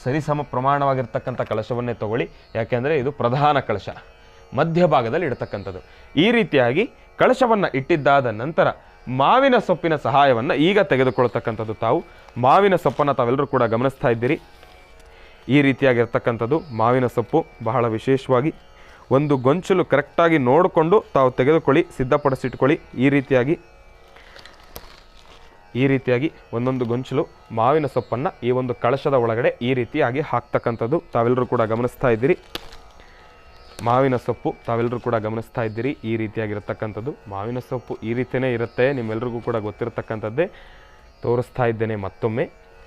[SPEAKER 2] ಸರಿಸಮ ಪ್ರಮಾಣವಾಗಿರ್ತಕ್ಕಂಥ ಕಳಶವನ್ನೇ ತಗೊಳ್ಳಿ, ಯಾಕೆಂದರೆ ಇದು ಪ್ರಧಾನ ಕಳಶ. ಮಧ್ಯಭಾಗದಲ್ಲಿ ಇಡ್ತಕ್ಕಂಥದ್ದು. ಈ ರೀತಿಯಾಗಿ ಕಳಶವನ್ನು ಇಟ್ಟಿದ್ದಾದ ನಂತರ ಮಾವಿನ ಸೊಪ್ಪಿನ ಸಹಾಯವನ್ನು ಈಗ ತೆಗೆದುಕೊಳ್ತಕ್ಕಂಥದ್ದು. ತಾವು ಮಾವಿನ ಸೊಪ್ಪನ್ನು ತಾವೆಲ್ಲರೂ ಕೂಡ ಗಮನಿಸ್ತಾ ಇದ್ದೀರಿ. ಈ ರೀತಿಯಾಗಿರ್ತಕ್ಕಂಥದ್ದು ಮಾವಿನ ಸೊಪ್ಪು. ಬಹಳ ವಿಶೇಷವಾಗಿ ಒಂದು ಗೊಂಚಲು ಕರೆಕ್ಟಾಗಿ ನೋಡಿಕೊಂಡು ತಾವು ತೆಗೆದುಕೊಳ್ಳಿ, ಸಿದ್ಧಪಡಿಸಿಟ್ಕೊಳ್ಳಿ. ಈ ರೀತಿಯಾಗಿ ಒಂದೊಂದು ಗೊಂಚಲು ಮಾವಿನ ಸೊಪ್ಪನ್ನು ಈ ಒಂದು ಕಳಶದ ಒಳಗಡೆ ಈ ರೀತಿಯಾಗಿ ಹಾಕ್ತಕ್ಕಂಥದ್ದು ತಾವೆಲ್ಲರೂ ಕೂಡ ಗಮನಿಸ್ತಾ ಇದ್ದೀರಿ. ಮಾವಿನ ಸೊಪ್ಪು ತಾವೆಲ್ಲರೂ ಕೂಡ ಗಮನಿಸ್ತಾ ಇದ್ದೀರಿ. ಈ ರೀತಿಯಾಗಿರ್ತಕ್ಕಂಥದ್ದು ಮಾವಿನ ಸೊಪ್ಪು ಈ ರೀತಿಯೇ ಇರುತ್ತೆ, ನಿಮ್ಮೆಲ್ರಿಗೂ ಕೂಡ ಗೊತ್ತಿರತಕ್ಕಂಥದ್ದೇ. ತೋರಿಸ್ತಾ ಇದ್ದೇನೆ ಮತ್ತೊಮ್ಮೆ.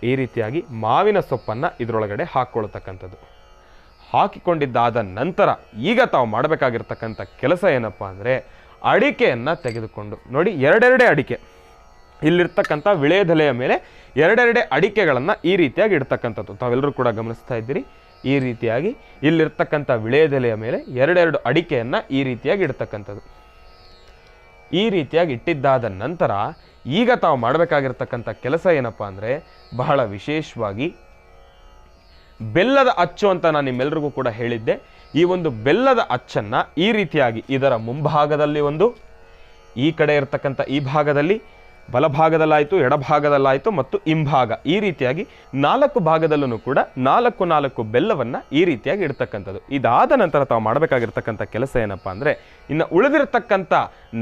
[SPEAKER 2] ಈ ರೀತಿಯಾಗಿ ಮಾವಿನ ಸೊಪ್ಪನ್ನು ಇದರೊಳಗಡೆ ಹಾಕ್ಕೊಳ್ತಕ್ಕಂಥದ್ದು. ಹಾಕಿಕೊಂಡಿದ್ದಾದ ನಂತರ ಈಗ ತಾವು ಮಾಡಬೇಕಾಗಿರ್ತಕ್ಕಂಥ ಕೆಲಸ ಏನಪ್ಪ ಅಂದರೆ ಅಡಿಕೆಯನ್ನು ತೆಗೆದುಕೊಂಡು ನೋಡಿ, 2 ಅಡಿಕೆ ಇಲ್ಲಿರ್ತಕ್ಕಂಥ ವಿಳೆದೆಲೆಯ ಮೇಲೆ 2 ಅಡಿಕೆಗಳನ್ನು ಈ ರೀತಿಯಾಗಿ ಇಡ್ತಕ್ಕಂಥದ್ದು ತಾವೆಲ್ಲರೂ ಕೂಡ ಗಮನಿಸ್ತಾ ಇದ್ದೀರಿ. ಈ ರೀತಿಯಾಗಿ ಇಲ್ಲಿರ್ತಕ್ಕಂಥ ವಿಳೆದೆಲೆಯ ಮೇಲೆ 2 ಅಡಿಕೆಯನ್ನು ಈ ರೀತಿಯಾಗಿ ಇಡ್ತಕ್ಕಂಥದ್ದು. ಈ ರೀತಿಯಾಗಿ ಇಟ್ಟಿದ್ದಾದ ನಂತರ ಈಗ ತಾವು ಮಾಡಬೇಕಾಗಿರ್ತಕ್ಕಂಥ ಕೆಲಸ ಏನಪ್ಪ ಅಂದರೆ ಬಹಳ ವಿಶೇಷವಾಗಿ ಬೆಲ್ಲದ ಅಚ್ಚು ಅಂತ ನಾನು ನಿಮ್ಮೆಲ್ಲರಿಗೂ ಕೂಡ ಹೇಳಿದ್ದೆ. ಈ ಒಂದು ಬೆಲ್ಲದ ಅಚ್ಚನ್ನು ಈ ರೀತಿಯಾಗಿ ಇದರ ಮುಂಭಾಗದಲ್ಲಿ ಒಂದು, ಈ ಕಡೆ ಇರತಕ್ಕಂಥ ಈ ಭಾಗದಲ್ಲಿ, ಬಲಭಾಗದಲ್ಲಾಯಿತು, ಎಡಭಾಗದಲ್ಲಾಯಿತು ಮತ್ತು ಹಿಂಭಾಗ, ಈ ರೀತಿಯಾಗಿ 4 ಭಾಗದಲ್ಲೂ ಕೂಡ 4 ಬೆಲ್ಲವನ್ನು ಈ ರೀತಿಯಾಗಿ ಇಡ್ತಕ್ಕಂಥದ್ದು. ಇದಾದ ನಂತರ ತಾವು ಮಾಡಬೇಕಾಗಿರ್ತಕ್ಕಂಥ ಕೆಲಸ ಏನಪ್ಪ ಅಂದರೆ ಇನ್ನು ಉಳಿದಿರತಕ್ಕಂಥ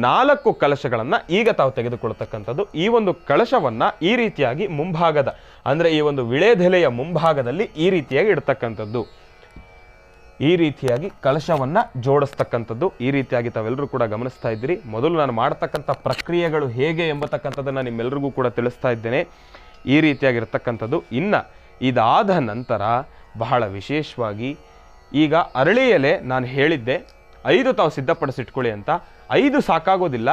[SPEAKER 2] 4 ಕಲಶಗಳನ್ನು ಈಗ ತಾವು ತೆಗೆದುಕೊಳ್ತಕ್ಕಂಥದ್ದು. ಈ ಒಂದು ಕಳಶವನ್ನು ಈ ರೀತಿಯಾಗಿ ಮುಂಭಾಗದ ಅಂದರೆ ಈ ಒಂದು ವಿಳೆದೆಲೆಯ ಮುಂಭಾಗದಲ್ಲಿ ಈ ರೀತಿಯಾಗಿ ಇಡ್ತಕ್ಕಂಥದ್ದು. ಈ ರೀತಿಯಾಗಿ ಕಳಶವನ್ನು ಜೋಡಿಸ್ತಕ್ಕಂಥದ್ದು. ಈ ರೀತಿಯಾಗಿ ತಾವೆಲ್ಲರೂ ಕೂಡ ಗಮನಿಸ್ತಾ ಇದ್ದೀರಿ. ಮೊದಲು ನಾನು ಮಾಡ್ತಕ್ಕಂಥ ಪ್ರಕ್ರಿಯೆಗಳು ಹೇಗೆ ಎಂಬತಕ್ಕಂಥದ್ದನ್ನು ನಿಮ್ಮೆಲ್ಲರಿಗೂ ಕೂಡ ತಿಳಿಸ್ತಾ ಇದ್ದೇನೆ. ಈ ರೀತಿಯಾಗಿರ್ತಕ್ಕಂಥದ್ದು. ಇನ್ನು ಇದಾದ ನಂತರ ಬಹಳ ವಿಶೇಷವಾಗಿ ಈಗ ಅರಳಿ ಎಲೆ ನಾನು ಹೇಳಿದ್ದೆ 5 ತಾವು ಸಿದ್ಧಪಡಿಸಿಟ್ಕೊಳ್ಳಿ ಅಂತ. 5 ಸಾಕಾಗೋದಿಲ್ಲ,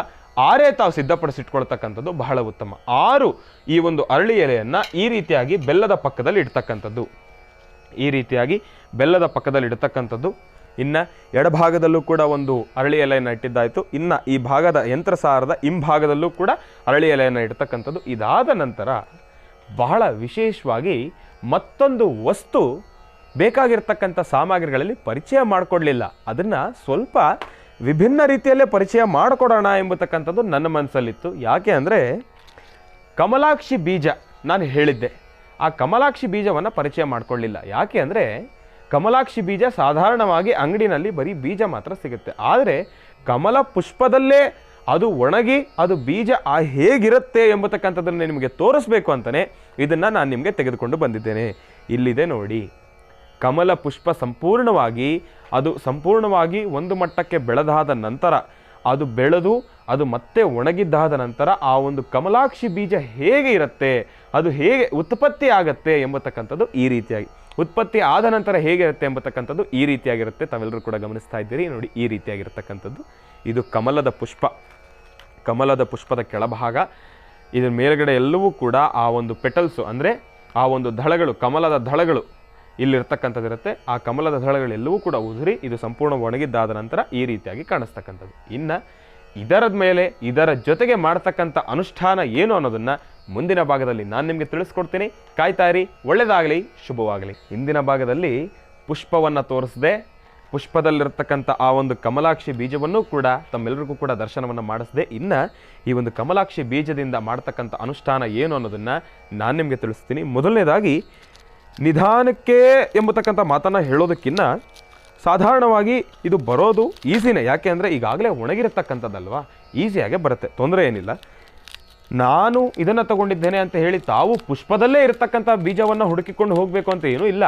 [SPEAKER 2] 6 ತಾವು ಸಿದ್ಧಪಡಿಸಿಟ್ಕೊಳ್ತಕ್ಕಂಥದ್ದು ಬಹಳ ಉತ್ತಮ. 6 ಈ ಒಂದು ಅರಳಿ ಎಲೆಯನ್ನು ಈ ರೀತಿಯಾಗಿ ಬೆಲ್ಲದ ಪಕ್ಕದಲ್ಲಿ ಇಡ್ತಕ್ಕಂಥದ್ದು. ಈ ರೀತಿಯಾಗಿ ಬೆಲ್ಲದ ಪಕ್ಕದಲ್ಲಿ ಇಡತಕ್ಕಂಥದ್ದು. ಇನ್ನು ಎಡಭಾಗದಲ್ಲೂ ಕೂಡ ಒಂದು ಅರಳಿ ಎಲೆಯನ್ನು ಇಟ್ಟಿದ್ದಾಯಿತು. ಇನ್ನು ಈ ಭಾಗದ ಯಂತ್ರಸಾರದ ಹಿಂಭಾಗದಲ್ಲೂ ಕೂಡ ಅರಳಿ ಎಲೆಯನ್ನು ಇಡ್ತಕ್ಕಂಥದ್ದು. ಇದಾದ ನಂತರ ಬಹಳ ವಿಶೇಷವಾಗಿ ಮತ್ತೊಂದು ವಸ್ತು ಬೇಕಾಗಿರ್ತಕ್ಕಂಥ ಸಾಮಗ್ರಿಗಳಲ್ಲಿ ಪರಿಚಯ ಮಾಡಿಕೊಡ್ಲಿಲ್ಲ, ಅದನ್ನು ಸ್ವಲ್ಪ ವಿಭಿನ್ನ ರೀತಿಯಲ್ಲೇ ಪರಿಚಯ ಮಾಡಿಕೊಡೋಣ ಎಂಬತಕ್ಕಂಥದ್ದು ನನ್ನ ಮನಸ್ಸಲ್ಲಿತ್ತು. ಯಾಕೆ ಅಂದರೆ ಕಮಲಾಕ್ಷಿ ಬೀಜ ನಾನು ಹೇಳಿದ್ದೆ, ಆ ಕಮಲಾಕ್ಷಿ ಬೀಜವನ್ನು ಪರಿಚಯ ಮಾಡಿಕೊಳ್ಳಿಲ್ಲ. ಯಾಕೆ ಅಂದರೆ ಕಮಲಾಕ್ಷಿ ಬೀಜ ಸಾಧಾರಣವಾಗಿ ಅಂಗಡಿನಲ್ಲಿ ಬರೀ ಬೀಜ ಮಾತ್ರ ಸಿಗುತ್ತೆ. ಆದರೆ ಕಮಲ ಪುಷ್ಪದಲ್ಲೇ ಅದು ಒಣಗಿ ಅದು ಬೀಜ ಹೇಗಿರುತ್ತೆ ಎಂಬತಕ್ಕಂಥದ್ದನ್ನು ನಿಮಗೆ ತೋರಿಸ್ಬೇಕು ಅಂತಲೇ ಇದನ್ನು ನಾನು ನಿಮಗೆ ತೆಗೆದುಕೊಂಡು ಬಂದಿದ್ದೇನೆ. ಇಲ್ಲಿದೆ ನೋಡಿ, ಕಮಲ ಪುಷ್ಪ ಸಂಪೂರ್ಣವಾಗಿ ಒಂದು ಮಟ್ಟಕ್ಕೆ ಬೆಳೆದಾದ ನಂತರ ಅದು ಬೆಳೆದು ಅದು ಮತ್ತೆ ಒಣಗಿದ್ದಾದ ನಂತರ ಆ ಒಂದು ಕಮಲಾಕ್ಷಿ ಬೀಜ ಹೇಗೆ ಇರುತ್ತೆ, ಅದು ಹೇಗೆ ಉತ್ಪತ್ತಿ ಆಗತ್ತೆ ಎಂಬತಕ್ಕಂಥದ್ದು ಈ ರೀತಿಯಾಗಿ, ಉತ್ಪತ್ತಿ ಆದ ನಂತರ ಹೇಗಿರುತ್ತೆ ಎಂಬತಕ್ಕಂಥದ್ದು ಈ ರೀತಿಯಾಗಿರುತ್ತೆ. ತಾವೆಲ್ಲರೂ ಕೂಡ ಗಮನಿಸ್ತಾ ಇದ್ದೀರಿ ನೋಡಿ. ಈ ರೀತಿಯಾಗಿರ್ತಕ್ಕಂಥದ್ದು ಇದು ಕಮಲದ ಪುಷ್ಪದ ಕೆಳಭಾಗ. ಇದರ ಮೇಲ್ಗಡೆ ಎಲ್ಲವೂ ಕೂಡ ಆ ಒಂದು ಪೆಟಲ್ಸು ಅಂದರೆ ಆ ಒಂದು ದಳಗಳು, ಕಮಲದ ದಳಗಳು ಇಲ್ಲಿರ್ತಕ್ಕಂಥದ್ದು ಇರುತ್ತೆ. ಆ ಕಮಲದ ದಳಗಳೆಲ್ಲವೂ ಕೂಡ ಉದುರಿ ಇದು ಸಂಪೂರ್ಣ ಒಣಗಿದ್ದಾದ ನಂತರ ಈ ರೀತಿಯಾಗಿ ಕಾಣಿಸ್ತಕ್ಕಂಥದ್ದು. ಇನ್ನು ಇದರ ಜೊತೆಗೆ ಮಾಡ್ತಕ್ಕಂಥ ಅನುಷ್ಠಾನ ಏನು ಅನ್ನೋದನ್ನು ಮುಂದಿನ ಭಾಗದಲ್ಲಿ ನಾನು ನಿಮಗೆ ತಿಳಿಸ್ಕೊಡ್ತೀನಿ. ಕಾಯ್ತಾ ಇರಿ. ಒಳ್ಳೆಯದಾಗಲಿ, ಶುಭವಾಗಲಿ. ಇಂದಿನ ಭಾಗದಲ್ಲಿ ಪುಷ್ಪವನ್ನು ತೋರಿಸಿದೆ, ಪುಷ್ಪದಲ್ಲಿರ್ತಕ್ಕಂಥ ಆ ಒಂದು ಕಮಲಾಕ್ಷಿ ಬೀಜವನ್ನು ಕೂಡ ತಮ್ಮೆಲ್ಲರಿಗೂ ಕೂಡ ದರ್ಶನವನ್ನು ಮಾಡಿಸಿದೆ. ಇನ್ನು ಈ ಒಂದು ಕಮಲಾಕ್ಷಿ ಬೀಜದಿಂದ ಮಾಡ್ತಕ್ಕಂಥ ಅನುಷ್ಠಾನ ಏನು ಅನ್ನೋದನ್ನು ನಾನು ನಿಮಗೆ ತಿಳಿಸ್ತೀನಿ. ಮೊದಲನೇದಾಗಿ ನಿಧಾನಕ್ಕೆ ಎಂಬತಕ್ಕಂಥ ಮಾತನ್ನು ಹೇಳೋದಕ್ಕಿಂತ ಸಾಧಾರಣವಾಗಿ ಇದು ಬರೋದು ಈಸಿನೇ. ಯಾಕೆ ಅಂದರೆ ಈಗಾಗಲೇ ಒಣಗಿರತಕ್ಕಂಥದ್ದಲ್ವಾ, ಈಸಿಯಾಗೆ ಬರುತ್ತೆ, ತೊಂದರೆ ಏನಿಲ್ಲ. ನಾನು ಇದನ್ನು ತಗೊಂಡಿದ್ದೇನೆ ಅಂತ ಹೇಳಿ ತಾವು ಪುಷ್ಪದಲ್ಲೇ ಇರತಕ್ಕಂಥ ಬೀಜವನ್ನು ಹುಡುಕಿಕೊಂಡು ಹೋಗಬೇಕು ಅಂತ ಏನೂ ಇಲ್ಲ.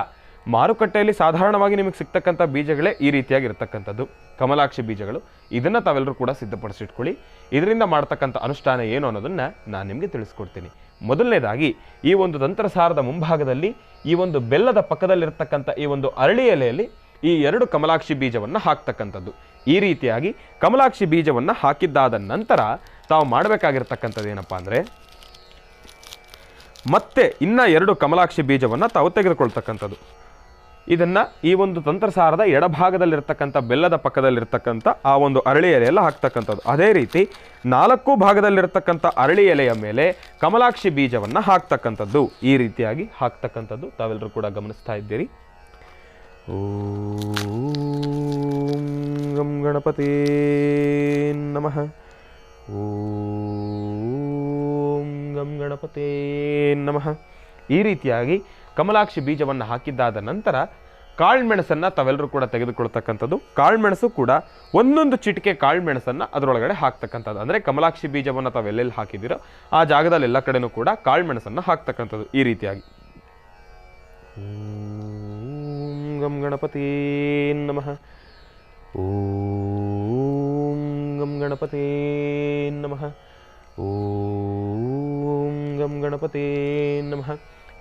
[SPEAKER 2] ಮಾರುಕಟ್ಟೆಯಲ್ಲಿ ಸಾಧಾರಣವಾಗಿ ನಿಮಗೆ ಸಿಗ್ತಕ್ಕಂಥ ಬೀಜಗಳೇ ಈ ರೀತಿಯಾಗಿರ್ತಕ್ಕಂಥದ್ದು ಕಮಲಾಕ್ಷಿ ಬೀಜಗಳು. ಇದನ್ನು ತಾವೆಲ್ಲರೂ ಕೂಡ ಸಿದ್ಧಪಡಿಸಿಟ್ಕೊಳ್ಳಿ. ಇದರಿಂದ ಮಾಡ್ತಕ್ಕಂಥ ಅನುಷ್ಠಾನ ಏನು ಅನ್ನೋದನ್ನು ನಾನು ನಿಮಗೆ ತಿಳಿಸ್ಕೊಡ್ತೀನಿ. ಮೊದಲನೇದಾಗಿ ಈ ಒಂದು ತಂತ್ರಸಾರದ ಮುಂಭಾಗದಲ್ಲಿ ಈ ಒಂದು ಬೆಲ್ಲದ ಪಕ್ಕದಲ್ಲಿರ್ತಕ್ಕಂಥ ಈ ಒಂದು ಅರಳಿ ಎಲೆಯಲ್ಲಿ ಈ 2 ಕಮಲಾಕ್ಷಿ ಬೀಜವನ್ನು ಹಾಕ್ತಕ್ಕಂಥದ್ದು. ಈ ರೀತಿಯಾಗಿ ಕಮಲಾಕ್ಷಿ ಬೀಜವನ್ನು ಹಾಕಿದ್ದಾದ ನಂತರ ತಾವು ಮಾಡಬೇಕಾಗಿರ್ತಕ್ಕಂಥದ್ದು ಏನಪ್ಪ ಅಂದರೆ, ಮತ್ತೆ ಇನ್ನ 2 ಕಮಲಾಕ್ಷಿ ಬೀಜವನ್ನು ತಾವು ತೆಗೆದುಕೊಳ್ತಕ್ಕಂಥದ್ದು. ಇದನ್ನು ಈ ಒಂದು ತಂತ್ರಸಾರದ ಎಡಭಾಗದಲ್ಲಿರ್ತಕ್ಕಂಥ ಬೆಲ್ಲದ ಪಕ್ಕದಲ್ಲಿರ್ತಕ್ಕಂಥ ಆ ಒಂದು ಅರಳಿ ಎಲೆಯೆಲ್ಲ ಹಾಕ್ತಕ್ಕಂಥದ್ದು. ಅದೇ ರೀತಿ 4 ಭಾಗದಲ್ಲಿರ್ತಕ್ಕಂಥ ಅರಳಿ ಎಲೆಯ ಮೇಲೆ ಕಮಲಾಕ್ಷಿ ಬೀಜವನ್ನು ಹಾಕ್ತಕ್ಕಂಥದ್ದು. ಈ ರೀತಿಯಾಗಿ ಹಾಕ್ತಕ್ಕಂಥದ್ದು ತಾವೆಲ್ಲರೂ ಕೂಡ ಗಮನಿಸ್ತಾ ಇದ್ದೀರಿ. ಓಂ ಗಂ ಗಣಪತಿ ನಮಃ. ಓಂ ಗಂ ಗಣಪತಿ ನಮಃ. ಈ ರೀತಿಯಾಗಿ ಕಮಲಾಕ್ಷಿ ಬೀಜವನ್ನು ಹಾಕಿದ್ದಾದ ನಂತರ ಕಾಳುಮೆಣಸನ್ನು ತಾವೆಲ್ಲರೂ ಕೂಡ ತೆಗೆದುಕೊಳ್ತಕ್ಕಂಥದ್ದು. ಕಾಳುಮೆಣಸು ಕೂಡ ಒಂದೊಂದು ಚಿಟಿಕೆ ಕಾಳುಮೆಣಸನ್ನು ಅದರೊಳಗಡೆ ಹಾಕ್ತಕ್ಕಂಥದ್ದು. ಅಂದರೆ ಕಮಲಾಕ್ಷಿ ಬೀಜವನ್ನು ತಾವೆಲ್ಲೆಲ್ಲಿ ಹಾಕಿದ್ದೀರೋ ಆ ಜಾಗದಲ್ಲಿ ಎಲ್ಲ ಕಡೆನೂ ಕೂಡ ಕಾಳುಮೆಣಸನ್ನು ಹಾಕ್ತಕ್ಕಂಥದ್ದು. ಈ ರೀತಿಯಾಗಿ ಓಂ ಗಂ ಗಣಪತಿ ನಮಃ. ಓಂ ಗಂ ಗಣಪತಿ ನಮಃ. ಓಂ ಗಂ ಗಣಪತಿ ನಮಃ.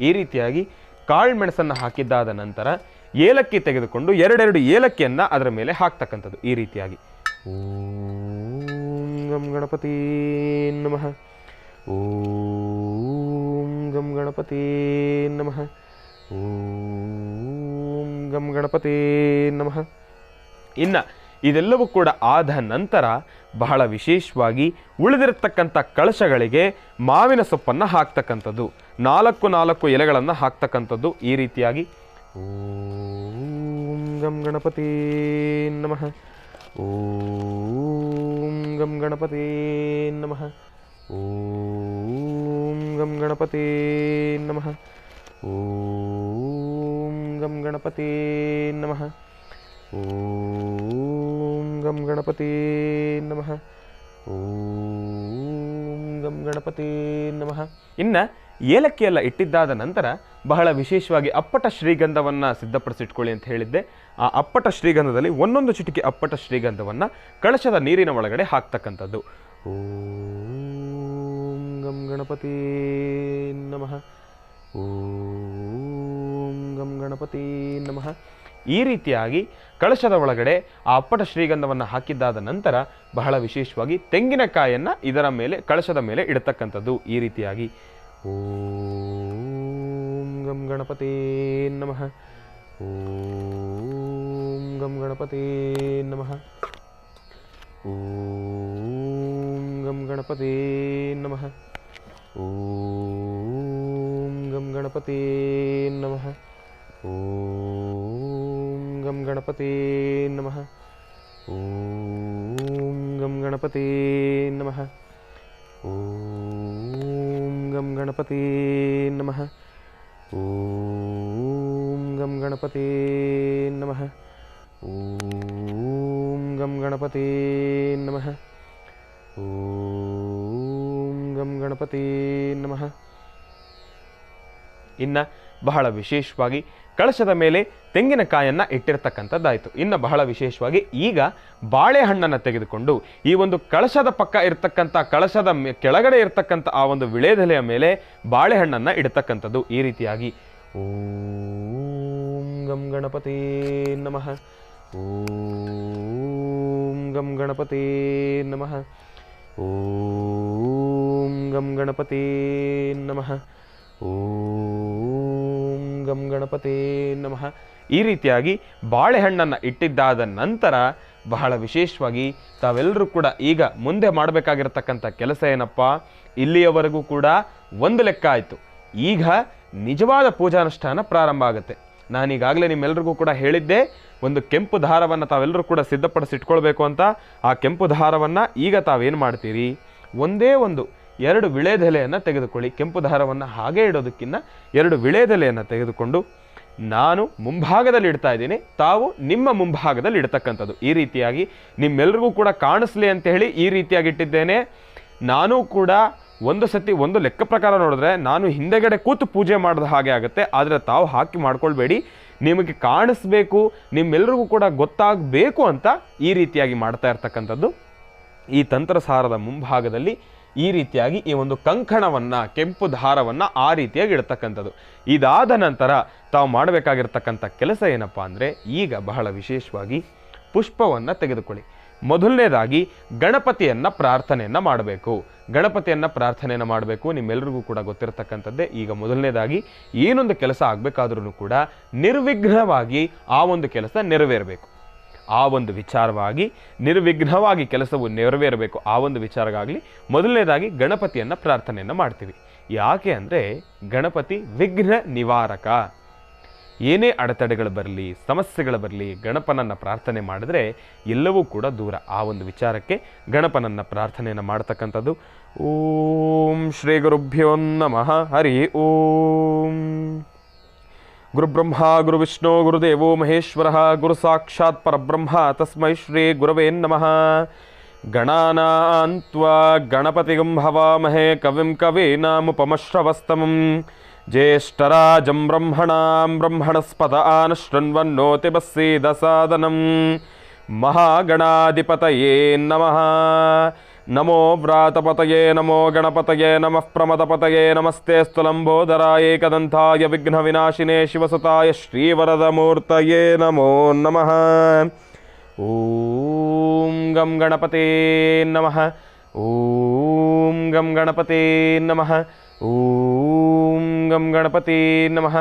[SPEAKER 2] ಈ ರೀತಿಯಾಗಿ ಕಾಳುಮೆಣಸನ್ನು ಹಾಕಿದ್ದಾದ ನಂತರ ಏಲಕ್ಕಿ ತೆಗೆದುಕೊಂಡು 2 ಏಲಕ್ಕಿಯನ್ನು ಅದರ ಮೇಲೆ ಹಾಕ್ತಕ್ಕಂಥದ್ದು. ಈ ರೀತಿಯಾಗಿ ಓಂ ಗಂ ಗಣಪತಿ ನಮಃ. ಓಂ ಗಂ ಗಣಪತಿ ನಮಃ. ಓಂ ಗಂ ಗಣಪತಿ ನಮಃ. ಇನ್ನು ಇದೆಲ್ಲವೂ ಕೂಡ ಆದ ನಂತರ ಬಹಳ ವಿಶೇಷವಾಗಿ ಉಳಿದಿರತಕ್ಕಂಥ ಕಳಶಗಳಿಗೆ ಮಾವಿನ ಸೊಪ್ಪನ್ನು ಹಾಕ್ತಕ್ಕಂಥದ್ದು. 4 ಎಲೆಗಳನ್ನು ಹಾಕ್ತಕ್ಕಂಥದ್ದು. ಈ ರೀತಿಯಾಗಿ ಓಂ ಗಂ ಗಣಪತಿ ನಮಃ. ಓಂ ಗಂ ಗಣಪತಿ ನಮಃ. ಓಂ ಗಂ ಗಣಪತಿ ನಮಃ. ಓಂ ಗಂ ಗಣಪತಿ ನಮಃ. ಓಂ ಗಂ ಗಣಪತಿ ನಮಃ. ಓಂ ಗಂ ಗಣಪತಿ ನಮಃ. ಇನ್ನು ಏಲಕ್ಕಿ ಎಲ್ಲ ಇಟ್ಟಿದ್ದಾದ ನಂತರ ಬಹಳ ವಿಶೇಷವಾಗಿ ಅಪ್ಪಟ ಶ್ರೀಗಂಧವನ್ನು ಸಿದ್ಧಪಡಿಸಿಟ್ಕೊಳ್ಳಿ ಅಂತ ಹೇಳಿದ್ದೆ. ಆ ಅಪ್ಪಟ ಶ್ರೀಗಂಧದಲ್ಲಿ ಒಂದೊಂದು ಚಿಟಿಕೆ ಅಪ್ಪಟ ಶ್ರೀಗಂಧವನ್ನು ಕಳಶದ ನೀರಿನ ಒಳಗಡೆ ಹಾಕ್ತಕ್ಕಂಥದ್ದು. ಓಂ ಗಂ ಗಣಪತಿ ನಮಃ. ಓಂ ಗಂ ಗಣಪತಿ ನಮಃ. ಈ ರೀತಿಯಾಗಿ ಕಳಶದ ಒಳಗಡೆ ಆ ಅಪ್ಪಟ ಶ್ರೀಗಂಧವನ್ನು ಹಾಕಿದ್ದಾದ ನಂತರ ಬಹಳ ವಿಶೇಷವಾಗಿ ತೆಂಗಿನಕಾಯನ್ನು ಇದರ ಮೇಲೆ ಕಳಶದ ಮೇಲೆ ಇಡತಕ್ಕಂಥದ್ದು. ಈ ರೀತಿಯಾಗಿ ಓಂ ಗಂ ಗಣಪತಿ ನಮಃ. ಓಂ ಗಂ ಗಣಪತಿ ನಮಃ. ಓಂ ಗಂ ಗಣಪತಿ ನಮಃ. ಓಂ ಗಂ ಗಣಪತಿ ನಮಃ. ಓಂ ಗಂ ಗಣಪತಿ ನಮಃ. ಓಂ ಗಂ ಗಣಪತಿ ನಮಃ. ಓಂ ಗಂ ಗಣಪತಿ ನಮಃ. ಓಂ ಗಂ ಗಣಪತಿ ನಮಃ. ಓಂ ಗಂ ಗಣಪತಿ ನಮಃ. ಓಂ ಗಂ ಗಣಪತಿ ನಮಃ. ಇನ್ನು ಬಹಳ ವಿಶೇಷವಾಗಿ ಕಳಶದ ಮೇಲೆ ತೆಂಗಿನಕಾಯನ್ನು ಇಟ್ಟಿರ್ತಕ್ಕಂಥದ್ದಾಯಿತು. ಇನ್ನು ಬಹಳ ವಿಶೇಷವಾಗಿ ಈಗ ಬಾಳೆಹಣ್ಣನ್ನು ತೆಗೆದುಕೊಂಡು ಈ ಒಂದು ಕಳಶದ ಪಕ್ಕ ಇರ್ತಕ್ಕಂಥ ಕಳಶದ ಕೆಳಗಡೆ ಇರ್ತಕ್ಕಂಥ ಆ ಒಂದು ವಿಳೆದೆಲೆಯ ಮೇಲೆ ಬಾಳೆಹಣ್ಣನ್ನು ಇಡತಕ್ಕಂಥದ್ದು. ಈ ರೀತಿಯಾಗಿ ಓಂ ಗಂ ಗಣಪತಿ ನಮಃ. ಓಂ ಗಂ ಗಣಪತಿ ನಮಃ. ಓಂ ಗಂ ಗಣಪತಿ ನಮಃ. ಓಂ ಗಂ ಗಣಪತಿ ನಮಃ. ಈ ರೀತಿಯಾಗಿ ಬಾಳೆಹಣ್ಣನ್ನು ಇಟ್ಟಿದ್ದಾದ ನಂತರ ಬಹಳ ವಿಶೇಷವಾಗಿ ತಾವೆಲ್ಲರೂ ಕೂಡ ಈಗ ಮುಂದೆ ಮಾಡಬೇಕಾಗಿರತಕ್ಕಂಥ ಕೆಲಸ ಏನಪ್ಪ, ಇಲ್ಲಿಯವರೆಗೂ ಕೂಡ ಒಂದು ಲೆಕ್ಕ ಆಯಿತು. ಈಗ ನಿಜವಾದ ಪೂಜಾನುಷ್ಠಾನ ಪ್ರಾರಂಭ ಆಗುತ್ತೆ. ನಾನೀಗಾಗಲೇ ನಿಮ್ಮೆಲ್ಲರಿಗೂ ಕೂಡ ಹೇಳಿದ್ದೆ, ಒಂದು ಕೆಂಪು ದಾರವನ್ನು ತಾವೆಲ್ಲರೂ ಕೂಡ ಸಿದ್ಧಪಡಿಸಿಟ್ಕೊಳ್ಬೇಕು ಅಂತ. ಆ ಕೆಂಪು ದಾರವನ್ನು ಈಗ ತಾವೇನು ಮಾಡ್ತೀರಿ, ಒಂದೇ ಒಂದು 2 ವಿಳೆದೆಲೆಯನ್ನು ತೆಗೆದುಕೊಳ್ಳಿ. ಕೆಂಪು ದಾರವನ್ನು ಹಾಗೆ ಇಡೋದಕ್ಕಿಂತ 2 ವಿಳೆದೆಲೆಯನ್ನು ತೆಗೆದುಕೊಂಡು ನಾನು ಮುಂಭಾಗದಲ್ಲಿ ಇಡ್ತಾ ಇದ್ದೀನಿ, ತಾವು ನಿಮ್ಮ ಮುಂಭಾಗದಲ್ಲಿ ಇಡ್ತಕ್ಕಂಥದ್ದು. ಈ ರೀತಿಯಾಗಿ ನಿಮ್ಮೆಲ್ಲರಿಗೂ ಕೂಡ ಕಾಣಿಸ್ಲಿ ಅಂತ ಹೇಳಿ ಈ ರೀತಿಯಾಗಿ ಇಟ್ಟಿದ್ದೇನೆ. ನಾನು ಕೂಡ ಒಂದು ಸತಿ ಒಂದು ಲೆಕ್ಕ ಪ್ರಕಾರ ನೋಡಿದ್ರೆ ನಾನು ಹಿಂದೆಗಡೆ ಕೂತು ಪೂಜೆ ಮಾಡಿದ ಹಾಗೆ ಆಗುತ್ತೆ. ಆದರೆ ತಾವು ಹಾಕಿ ಮಾಡ್ಕೊಳ್ಬೇಡಿ, ನಿಮಗೆ ಕಾಣಿಸ್ಬೇಕು, ನಿಮ್ಮೆಲ್ಲರಿಗೂ ಕೂಡ ಗೊತ್ತಾಗಬೇಕು ಅಂತ ಈ ರೀತಿಯಾಗಿ ಮಾಡ್ತಾ ಇರ್ತಕ್ಕಂಥದ್ದು. ಈ ತಂತ್ರಸಾರದ ಮುಂಭಾಗದಲ್ಲಿ ಈ ರೀತಿಯಾಗಿ ಈ ಒಂದು ಕಂಕಣವನ್ನು, ಕೆಂಪು ದಾರವನ್ನು ಆ ರೀತಿಯಾಗಿ ಇಡ್ತಕ್ಕಂಥದ್ದು. ಇದಾದ ನಂತರ ತಾವು ಮಾಡಬೇಕಾಗಿರ್ತಕ್ಕಂಥ ಕೆಲಸ ಏನಪ್ಪ ಅಂದರೆ, ಈಗ ಬಹಳ ವಿಶೇಷವಾಗಿ ಪುಷ್ಪವನ್ನು ತೆಗೆದುಕೊಳ್ಳಿ. ಮೊದಲನೇದಾಗಿ ಗಣಪತಿಯನ್ನು ಪ್ರಾರ್ಥನೆಯನ್ನು ಮಾಡಬೇಕು. ಗಣಪತಿಯನ್ನು ಪ್ರಾರ್ಥನೆಯನ್ನು ಮಾಡಬೇಕು, ನಿಮ್ಮೆಲ್ಲರಿಗೂ ಕೂಡ ಗೊತ್ತಿರತಕ್ಕಂಥದ್ದೇ. ಈಗ ಮೊದಲನೇದಾಗಿ ಏನೊಂದು ಕೆಲಸ ಆಗಬೇಕಾದ್ರೂ ಕೂಡ ನಿರ್ವಿಘ್ನವಾಗಿ ಆ ಒಂದು ಕೆಲಸ ನೆರವೇರಬೇಕು. ಆ ಒಂದು ವಿಚಾರವಾಗಿ ನಿರ್ವಿಘ್ನವಾಗಿ ಕೆಲಸವು ನೆರವೇರಬೇಕು. ಆ ಒಂದು ವಿಚಾರಕ್ಕಾಗಲಿ ಮೊದಲನೇದಾಗಿ ಗಣಪತಿಯನ್ನು ಪ್ರಾರ್ಥನೆಯನ್ನು ಮಾಡ್ತೀವಿ. ಯಾಕೆ ಅಂದರೆ ಗಣಪತಿ ವಿಘ್ನ ನಿವಾರಕ. ಏನೇ ಅಡೆತಡೆಗಳು ಬರಲಿ, ಸಮಸ್ಯೆಗಳು ಬರಲಿ, ಗಣಪನನ್ನು ಪ್ರಾರ್ಥನೆ ಮಾಡಿದ್ರೆ ಎಲ್ಲವೂ ಕೂಡ ದೂರ. ಆ ಒಂದು ವಿಚಾರಕ್ಕೆ ಗಣಪನನ್ನು ಪ್ರಾರ್ಥನೆಯನ್ನು ಮಾಡ್ತಕ್ಕಂಥದ್ದು. ಓಂ ಶ್ರೀ ಗುರುಭ್ಯೋ ನಮಃ. ಹರಿ ಓಂ. ಗುರುಬ್ರಹ್ಮ ಗುರುವಿಷ್ಣು ಗುರುದೇವೋ ಮಹೇಶ್ವರ ಗುರು ಸಾಕ್ಷಾತ್ ಪರಬ್ರಹ್ಮ ತಸ್ಮೈ ಶ್ರೀ ಗುರವೇ ನಮಃ. ಗಣಾನಾಂ ತ್ವಾ ಗಣಪತಿಗಂ ಹವಾಮಹೇ ಕವಿಂ ಕವೀನಾಮುಪಮಶ್ರವಸ್ತಮಂ ಜ್ಯೇಷ್ಠರಾಜಂ ಬ್ರಹ್ಮಣಸ್ಪತ ಆನಶೃಣ್ವನ್ನೋತಿಬಸ್ಸೀದಸಾದನಂ. ಮಹಾಗಣಾಧಿಪತಯೇ ನಮಃ. ನಮೋ ವ್ರಾತಪತಯೇ ನಮೋ ಗಣಪತಯೇ ನಮಃ ಪ್ರಮದಪತಯೇ ನಮಸ್ತೆ ಸ್ತುಲಂಬೋದರಾಯ ಏಕದಂತಾಯ ವಿಘ್ನ ವಿನಾಶಿನೇ ಶಿವಸುತಾಯ ಶ್ರೀವರದಮೂರ್ತಯೇ ನಮೋ ನಮಃ. ಓಂ ಗಂ ಗಣಪತೇ ನಮಃ. ಓಂ ಗಂ ಗಣಪತೇ ನಮಃ. ಓಂ ಗಂ ಗಣಪತಿ ನಮಃ.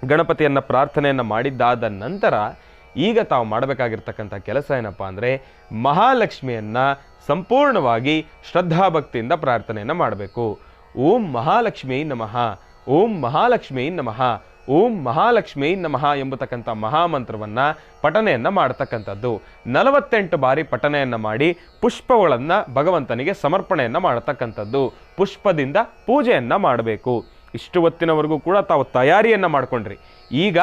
[SPEAKER 2] ಗಣಪತಿಯನ್ನು ಪ್ರಾರ್ಥನೆಯನ್ನು ಮಾಡಿದ್ದಾದ ನಂತರ ಈಗ ತಾವು ಮಾಡಬೇಕಾಗಿರ್ತಕ್ಕಂಥ ಕೆಲಸ ಏನಪ್ಪ ಅಂದರೆ, ಮಹಾಲಕ್ಷ್ಮಿಯನ್ನು ಸಂಪೂರ್ಣವಾಗಿ ಶ್ರದ್ಧಾಭಕ್ತಿಯಿಂದ ಪ್ರಾರ್ಥನೆಯನ್ನು ಮಾಡಬೇಕು. ಓಂ ಮಹಾಲಕ್ಷ್ಮೀ ನಮಃ, ಓಂ ಮಹಾಲಕ್ಷ್ಮೀ ನಮಃ, ಓಂ ಮಹಾಲಕ್ಷ್ಮೀ ನಮಃ ಎಂಬತಕ್ಕಂಥ ಮಹಾಮಂತ್ರವನ್ನು ಪಠನೆಯನ್ನು ಮಾಡ್ತಕ್ಕಂಥದ್ದು. 48 ಬಾರಿ ಪಠನೆಯನ್ನು ಮಾಡಿ ಪುಷ್ಪಗಳನ್ನು ಭಗವಂತನಿಗೆ ಸಮರ್ಪಣೆಯನ್ನು ಮಾಡತಕ್ಕಂಥದ್ದು. ಪುಷ್ಪದಿಂದ ಪೂಜೆಯನ್ನು ಮಾಡಬೇಕು. ಇಷ್ಟು ಹೊತ್ತಿನವರೆಗೂ ಕೂಡ ತಾವು ತಯಾರಿಯನ್ನು ಮಾಡಿಕೊಂಡ್ರಿ. ಈಗ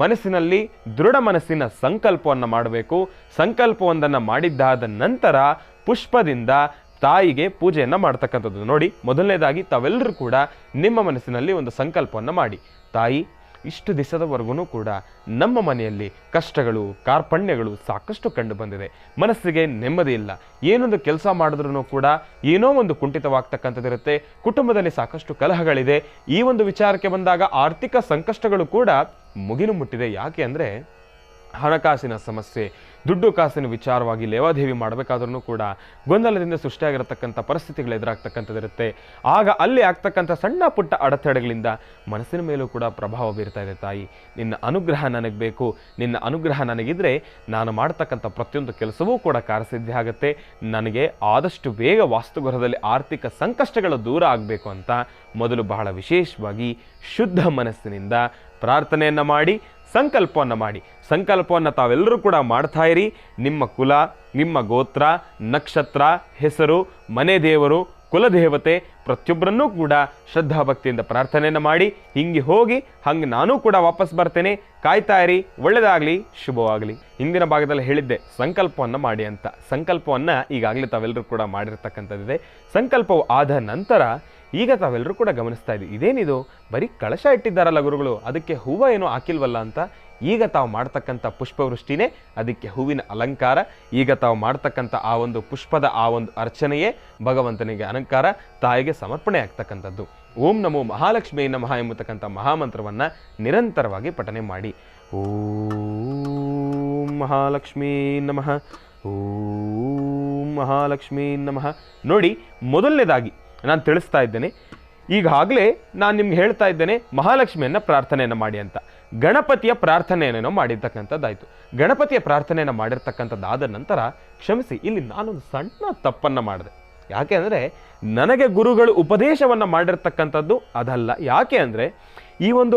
[SPEAKER 2] ಮನಸ್ಸಿನಲ್ಲಿ ದೃಢ ಮನಸ್ಸಿನ ಸಂಕಲ್ಪವನ್ನು ಮಾಡಬೇಕು. ಸಂಕಲ್ಪವೊಂದನ್ನು ಮಾಡಿದ್ದಾದ ನಂತರ ಪುಷ್ಪದಿಂದ ತಾಯಿಗೆ ಪೂಜೆಯನ್ನು ಮಾಡ್ತಕ್ಕಂಥದ್ದು. ನೋಡಿ, ಮೊದಲನೇದಾಗಿ ತಾವೆಲ್ಲರೂ ಕೂಡ ನಿಮ್ಮ ಮನಸ್ಸಿನಲ್ಲಿ ಒಂದು ಸಂಕಲ್ಪವನ್ನು ಮಾಡಿ, ತಾಯಿ, ಇಷ್ಟು ದಿವಸದವರೆಗೂ ಕೂಡ ನಮ್ಮ ಮನೆಯಲ್ಲಿ ಕಷ್ಟಗಳು, ಕಾರ್ಪಣ್ಯಗಳು ಸಾಕಷ್ಟು ಕಂಡು ಬಂದಿದೆ. ಮನಸ್ಸಿಗೆ ನೆಮ್ಮದಿ ಇಲ್ಲ. ಏನೊಂದು ಕೆಲಸ ಮಾಡಿದ್ರೂ ಕೂಡ ಏನೋ ಒಂದು ಕುಂಠಿತವಾಗ್ತಕ್ಕಂಥದ್ದಿರುತ್ತೆ. ಕುಟುಂಬದಲ್ಲಿ ಸಾಕಷ್ಟು ಕಲಹಗಳಿದೆ. ಈ ಒಂದು ವಿಚಾರಕ್ಕೆ ಬಂದಾಗ ಆರ್ಥಿಕ ಸಂಕಷ್ಟಗಳು ಕೂಡ ಮುಗಿಲು ಮುಟ್ಟಿದೆ. ಯಾಕೆ ಅಂದರೆ ಹಣಕಾಸಿನ ಸಮಸ್ಯೆ, ದುಡ್ಡು ಕಾಸಿನ ವಿಚಾರವಾಗಿ ಲೇವಾದೇವಿ ಮಾಡಬೇಕಾದ್ರೂ ಕೂಡ ಗೊಂದಲದಿಂದ ಸೃಷ್ಟಿಯಾಗಿರತಕ್ಕಂಥ ಪರಿಸ್ಥಿತಿಗಳು ಎದುರಾಗ್ತಕ್ಕಂಥದ್ದಿರುತ್ತೆ. ಆಗ ಅಲ್ಲಿ ಆಗ್ತಕ್ಕಂಥ ಸಣ್ಣ ಪುಟ್ಟ ಅಡೆತಡೆಗಳಿಂದ ಮನಸ್ಸಿನ ಮೇಲೂ ಕೂಡ ಪ್ರಭಾವ ಬೀರ್ತಾ ಇದೆ. ತಾಯಿ, ನಿನ್ನ ಅನುಗ್ರಹ ನನಗೆ ಬೇಕು. ನಿನ್ನ ಅನುಗ್ರಹ ನನಗಿದ್ರೆ ನಾನು ಮಾಡ್ತಕ್ಕಂಥ ಪ್ರತಿಯೊಂದು ಕೆಲಸವೂ ಕೂಡ ಕಾರ್ಯಸಿದ್ಧಿ ಆಗುತ್ತೆ. ನನಗೆ ಆದಷ್ಟು ಬೇಗ ವಾಸ್ತುಗೃಹದಲ್ಲಿ ಆರ್ಥಿಕ ಸಂಕಷ್ಟಗಳು ದೂರ ಆಗಬೇಕು ಅಂತ ಮೊದಲು ಬಹಳ ವಿಶೇಷವಾಗಿ ಶುದ್ಧ ಮನಸ್ಸಿನಿಂದ ಪ್ರಾರ್ಥನೆಯನ್ನು ಮಾಡಿ ಸಂಕಲ್ಪವನ್ನು ಮಾಡಿ. ಸಂಕಲ್ಪವನ್ನು ತಾವೆಲ್ಲರೂ ಕೂಡ ಮಾಡ್ತಾ ಇರಿ. ನಿಮ್ಮ ಕುಲ, ನಿಮ್ಮ ಗೋತ್ರ, ನಕ್ಷತ್ರ, ಹೆಸರು, ಮನೆ ದೇವರು, ಕುಲದೇವತೆ ಪ್ರತಿಯೊಬ್ಬರನ್ನೂ ಕೂಡ ಶ್ರದ್ಧಾಭಕ್ತಿಯಿಂದ ಪ್ರಾರ್ಥನೆಯನ್ನು ಮಾಡಿ, ಹಿಂಗೆ ಹೋಗಿ ಹಂಗೆ ನಾನೂ ಕೂಡ ವಾಪಸ್ ಬರ್ತೇನೆ, ಕಾಯ್ತಾ ಇರಿ, ಒಳ್ಳೆಯದಾಗಲಿ, ಶುಭವಾಗಲಿ. ಹಿಂದಿನ ಭಾಗದಲ್ಲಿ ಹೇಳಿದ್ದೆ ಸಂಕಲ್ಪವನ್ನು ಮಾಡಿ ಅಂತ. ಸಂಕಲ್ಪವನ್ನು ಈಗಾಗಲೇ ತಾವೆಲ್ಲರೂ ಕೂಡ ಮಾಡಿರ್ತಕ್ಕಂಥದ್ದಿದೆ. ಸಂಕಲ್ಪವು ಆದ ನಂತರ ಈಗ ತಾವೆಲ್ಲರೂ ಕೂಡ ಗಮನಿಸ್ತಾ ಇದ್ದೀವಿ, ಇದೇನಿದು ಬರೀ ಕಳಶ ಇಟ್ಟಿದ್ದಾರಲ್ಲ ಗುರುಗಳು, ಅದಕ್ಕೆ ಹೂವು ಏನೋ ಹಾಕಿಲ್ವಲ್ಲ ಅಂತ. ಈಗ ತಾವು ಮಾಡ್ತಕ್ಕಂಥ ಪುಷ್ಪವೃಷ್ಟಿನೇ ಅದಕ್ಕೆ ಹೂವಿನ ಅಲಂಕಾರ. ಈಗ ತಾವು ಮಾಡ್ತಕ್ಕಂಥ ಆ ಒಂದು ಪುಷ್ಪದ ಆ ಒಂದು ಅರ್ಚನೆಯೇ ಭಗವಂತನಿಗೆ ಅಲಂಕಾರ, ತಾಯಿಗೆ ಸಮರ್ಪಣೆ ಆಗ್ತಕ್ಕಂಥದ್ದು. ಓಂ ನಮೋ ಮಹಾಲಕ್ಷ್ಮೀ ನಮಃ ಎಂಬತಕ್ಕಂಥ ಮಹಾಮಂತ್ರವನ್ನು ನಿರಂತರವಾಗಿ ಪಠನೆ ಮಾಡಿ. ಓಂ ಮಹಾಲಕ್ಷ್ಮೀ ನಮಃ, ಓಂ ಮಹಾಲಕ್ಷ್ಮೀ ನಮಃ. ನೋಡಿ, ಮೊದಲನೇದಾಗಿ ನಾನು ತಿಳಿಸ್ತಾ ಇದ್ದೇನೆ, ಈಗಾಗಲೇ ನಾನು ನಿಮ್ಗೆ ಹೇಳ್ತಾ ಇದ್ದೇನೆ ಮಹಾಲಕ್ಷ್ಮಿಯನ್ನು ಪ್ರಾರ್ಥನೆಯನ್ನು ಮಾಡಿ ಅಂತ. ಗಣಪತಿಯ ಪ್ರಾರ್ಥನೆಯನ್ನೇನೋ ಮಾಡಿರ್ತಕ್ಕಂಥದ್ದಾಯಿತು. ಗಣಪತಿಯ ಪ್ರಾರ್ಥನೆಯನ್ನು ಮಾಡಿರ್ತಕ್ಕಂಥದ್ದಾದ ನಂತರ ಕ್ಷಮಿಸಿ, ಇಲ್ಲಿ ನಾನೊಂದು ಸಣ್ಣ ತಪ್ಪನ್ನು ಮಾಡಿದೆ. ಯಾಕೆ ಅಂದರೆ ನನಗೆ ಗುರುಗಳು ಉಪದೇಶವನ್ನು ಮಾಡಿರ್ತಕ್ಕಂಥದ್ದು ಅದಲ್ಲ. ಯಾಕೆ ಅಂದರೆ ಈ ಒಂದು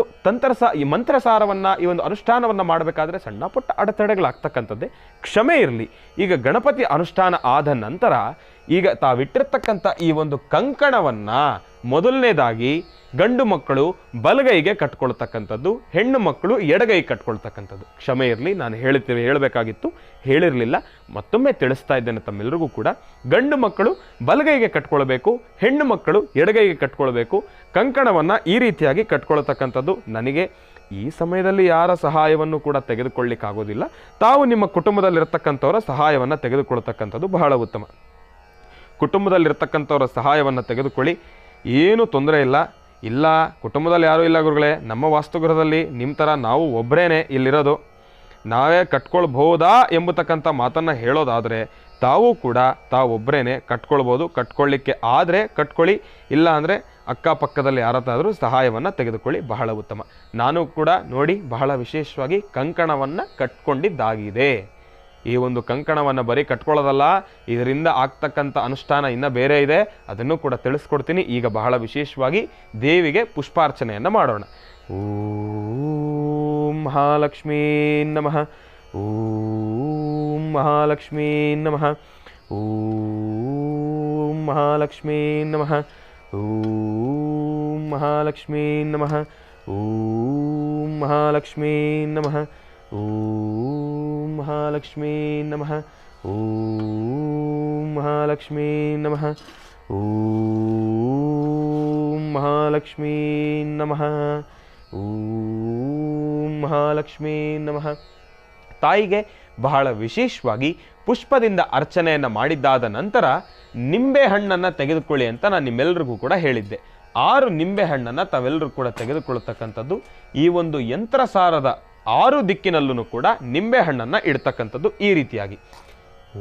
[SPEAKER 2] ಈ ಮಂತ್ರಸಾರವನ್ನು, ಈ ಒಂದು ಅನುಷ್ಠಾನವನ್ನು ಮಾಡಬೇಕಾದ್ರೆ ಸಣ್ಣ ಪುಟ್ಟ ಅಡೆತಡೆಗಳಾಗ್ತಕ್ಕಂಥದ್ದೇ, ಕ್ಷಮೆ ಇರಲಿ. ಈಗ ಗಣಪತಿ ಅನುಷ್ಠಾನ ಆದ ನಂತರ ಈಗ ತಾವಿಟ್ಟಿರ್ತಕ್ಕಂಥ ಈ ಒಂದು ಕಂಕಣವನ್ನು ಮೊದಲನೇದಾಗಿ ಗಂಡು ಮಕ್ಕಳು ಬಲಗೈಗೆ ಕಟ್ಕೊಳ್ತಕ್ಕಂಥದ್ದು, ಹೆಣ್ಣು ಮಕ್ಕಳು ಎಡಗೈ ಕಟ್ಕೊಳ್ತಕ್ಕಂಥದ್ದು. ಕ್ಷಮೆ ಇರಲಿ, ನಾನು ಹೇಳಬೇಕಾಗಿತ್ತು, ಹೇಳಿರಲಿಲ್ಲ. ಮತ್ತೊಮ್ಮೆ ತಿಳಿಸ್ತಾ ಇದ್ದೇನೆ ತಮ್ಮೆಲ್ಲರಿಗೂ ಕೂಡ. ಗಂಡು ಮಕ್ಕಳು ಬಲಗೈಗೆ ಕಟ್ಕೊಳ್ಬೇಕು, ಹೆಣ್ಣು ಮಕ್ಕಳು ಎಡಗೈಗೆ ಕಟ್ಕೊಳ್ಬೇಕು. ಕಂಕಣವನ್ನು ಈ ರೀತಿಯಾಗಿ ಕಟ್ಕೊಳ್ತಕ್ಕಂಥದ್ದು. ನನಗೆ ಈ ಸಮಯದಲ್ಲಿ ಯಾರ ಸಹಾಯವನ್ನು ಕೂಡ ತೆಗೆದುಕೊಳ್ಳಿಕ್ಕಾಗೋದಿಲ್ಲ. ತಾವು ನಿಮ್ಮ ಕುಟುಂಬದಲ್ಲಿರ್ತಕ್ಕಂಥವರ ಸಹಾಯವನ್ನು ತೆಗೆದುಕೊಳ್ತಕ್ಕಂಥದ್ದು ಬಹಳ ಉತ್ತಮ. ಕುಟುಂಬದಲ್ಲಿರ್ತಕ್ಕಂಥವರ ಸಹಾಯವನ್ನು ತೆಗೆದುಕೊಳ್ಳಿ. ಏನೂ ತೊಂದರೆ ಇಲ್ಲ. ಕುಟುಂಬದಲ್ಲಿ ಯಾರೂ ಇಲ್ಲ ಗುರುಗಳೇ, ನಮ್ಮ ವಾಸ್ತುಗೃಹದಲ್ಲಿ ನಿಮ್ಮ ಥರ ನಾವು ಒಬ್ಬರೇ ಇಲ್ಲಿರೋದು, ನಾವೇ ಕಟ್ಕೊಳ್ಬಹುದಾ ಎಂಬತಕ್ಕಂಥ ಮಾತನ್ನು ಹೇಳೋದಾದರೆ ತಾವೊಬ್ಬರೇ ಕಟ್ಕೊಳ್ಬೋದು. ಕಟ್ಕೊಳ್ಳಿಕ್ಕೆ ಆದರೆ ಕಟ್ಕೊಳ್ಳಿ, ಇಲ್ಲ ಅಂದರೆ ಅಕ್ಕಪಕ್ಕದಲ್ಲಿ ಯಾರತ್ತಾದರೂ ಸಹಾಯವನ್ನು ತೆಗೆದುಕೊಳ್ಳಿ, ಬಹಳ ಉತ್ತಮ. ನಾನು ಕೂಡ ನೋಡಿ ಬಹಳ ವಿಶೇಷವಾಗಿ ಕಂಕಣವನ್ನು ಕಟ್ಕೊಂಡಿದ್ದಾಗಿದೆ. ಈ ಒಂದು ಕಂಕಣವನ್ನು ಬರೀ ಕಟ್ಕೊಳ್ಳೋದಲ್ಲ, ಇದರಿಂದ ಆಗ್ತಕ್ಕಂಥ ಅನುಷ್ಠಾನ ಇನ್ನೂ ಬೇರೆ ಇದೆ, ಅದನ್ನು ಕೂಡ ತಿಳಿಸ್ಕೊಡ್ತೀನಿ. ಈಗ ಬಹಳ ವಿಶೇಷವಾಗಿ ದೇವಿಗೆ ಪುಷ್ಪಾರ್ಚನೆಯನ್ನು ಮಾಡೋಣ. ಓಂ ಮಹಾಲಕ್ಷ್ಮೀ ನಮಃ. ಓಂ ಮಹಾಲಕ್ಷ್ಮೀ ನಮಃ. ಓಂ ಮಹಾಲಕ್ಷ್ಮೀ ನಮಃ. ಓಂ ಮಹಾಲಕ್ಷ್ಮೀ ನಮಃ. ಓಂ ಮಹಾಲಕ್ಷ್ಮೀ ನಮಃ. ಓಂ ಮಹಾಲಕ್ಷ್ಮೀ ನಮಃ. ಓಂ ಮಹಾಲಕ್ಷ್ಮೀ ನಮಃ. ಓಂ ಮಹಾಲಕ್ಷ್ಮೀ ನಮಃ. ಓಂ ಮಹಾಲಕ್ಷ್ಮೀ ನಮಃ. ತಾಯಿಗೆ ಬಹಳ ವಿಶೇಷವಾಗಿ ಪುಷ್ಪದಿಂದ ಅರ್ಚನೆಯನ್ನು ಮಾಡಿದ್ದಾದ ನಂತರ ನಿಂಬೆ ಹಣ್ಣನ್ನು ತೆಗೆದುಕೊಳ್ಳಿ ಅಂತ ನಾನು ನಿಮ್ಮೆಲ್ಲರಿಗೂ ಕೂಡ ಹೇಳಿದ್ದೆ. 6 ನಿಂಬೆ ಹಣ್ಣನ್ನು ತಾವೆಲ್ಲರೂ ಕೂಡ ತೆಗೆದುಕೊಳ್ಳತಕ್ಕಂಥದ್ದು. ಈ ಒಂದು ಯಂತ್ರಸಾರದ 6 ದಿಕ್ಕಿನಲ್ಲೂ ಕೂಡ ನಿಂಬೆ ಹಣ್ಣನ್ನು ಇಡ್ತಕ್ಕಂಥದ್ದು ಈ ರೀತಿಯಾಗಿ.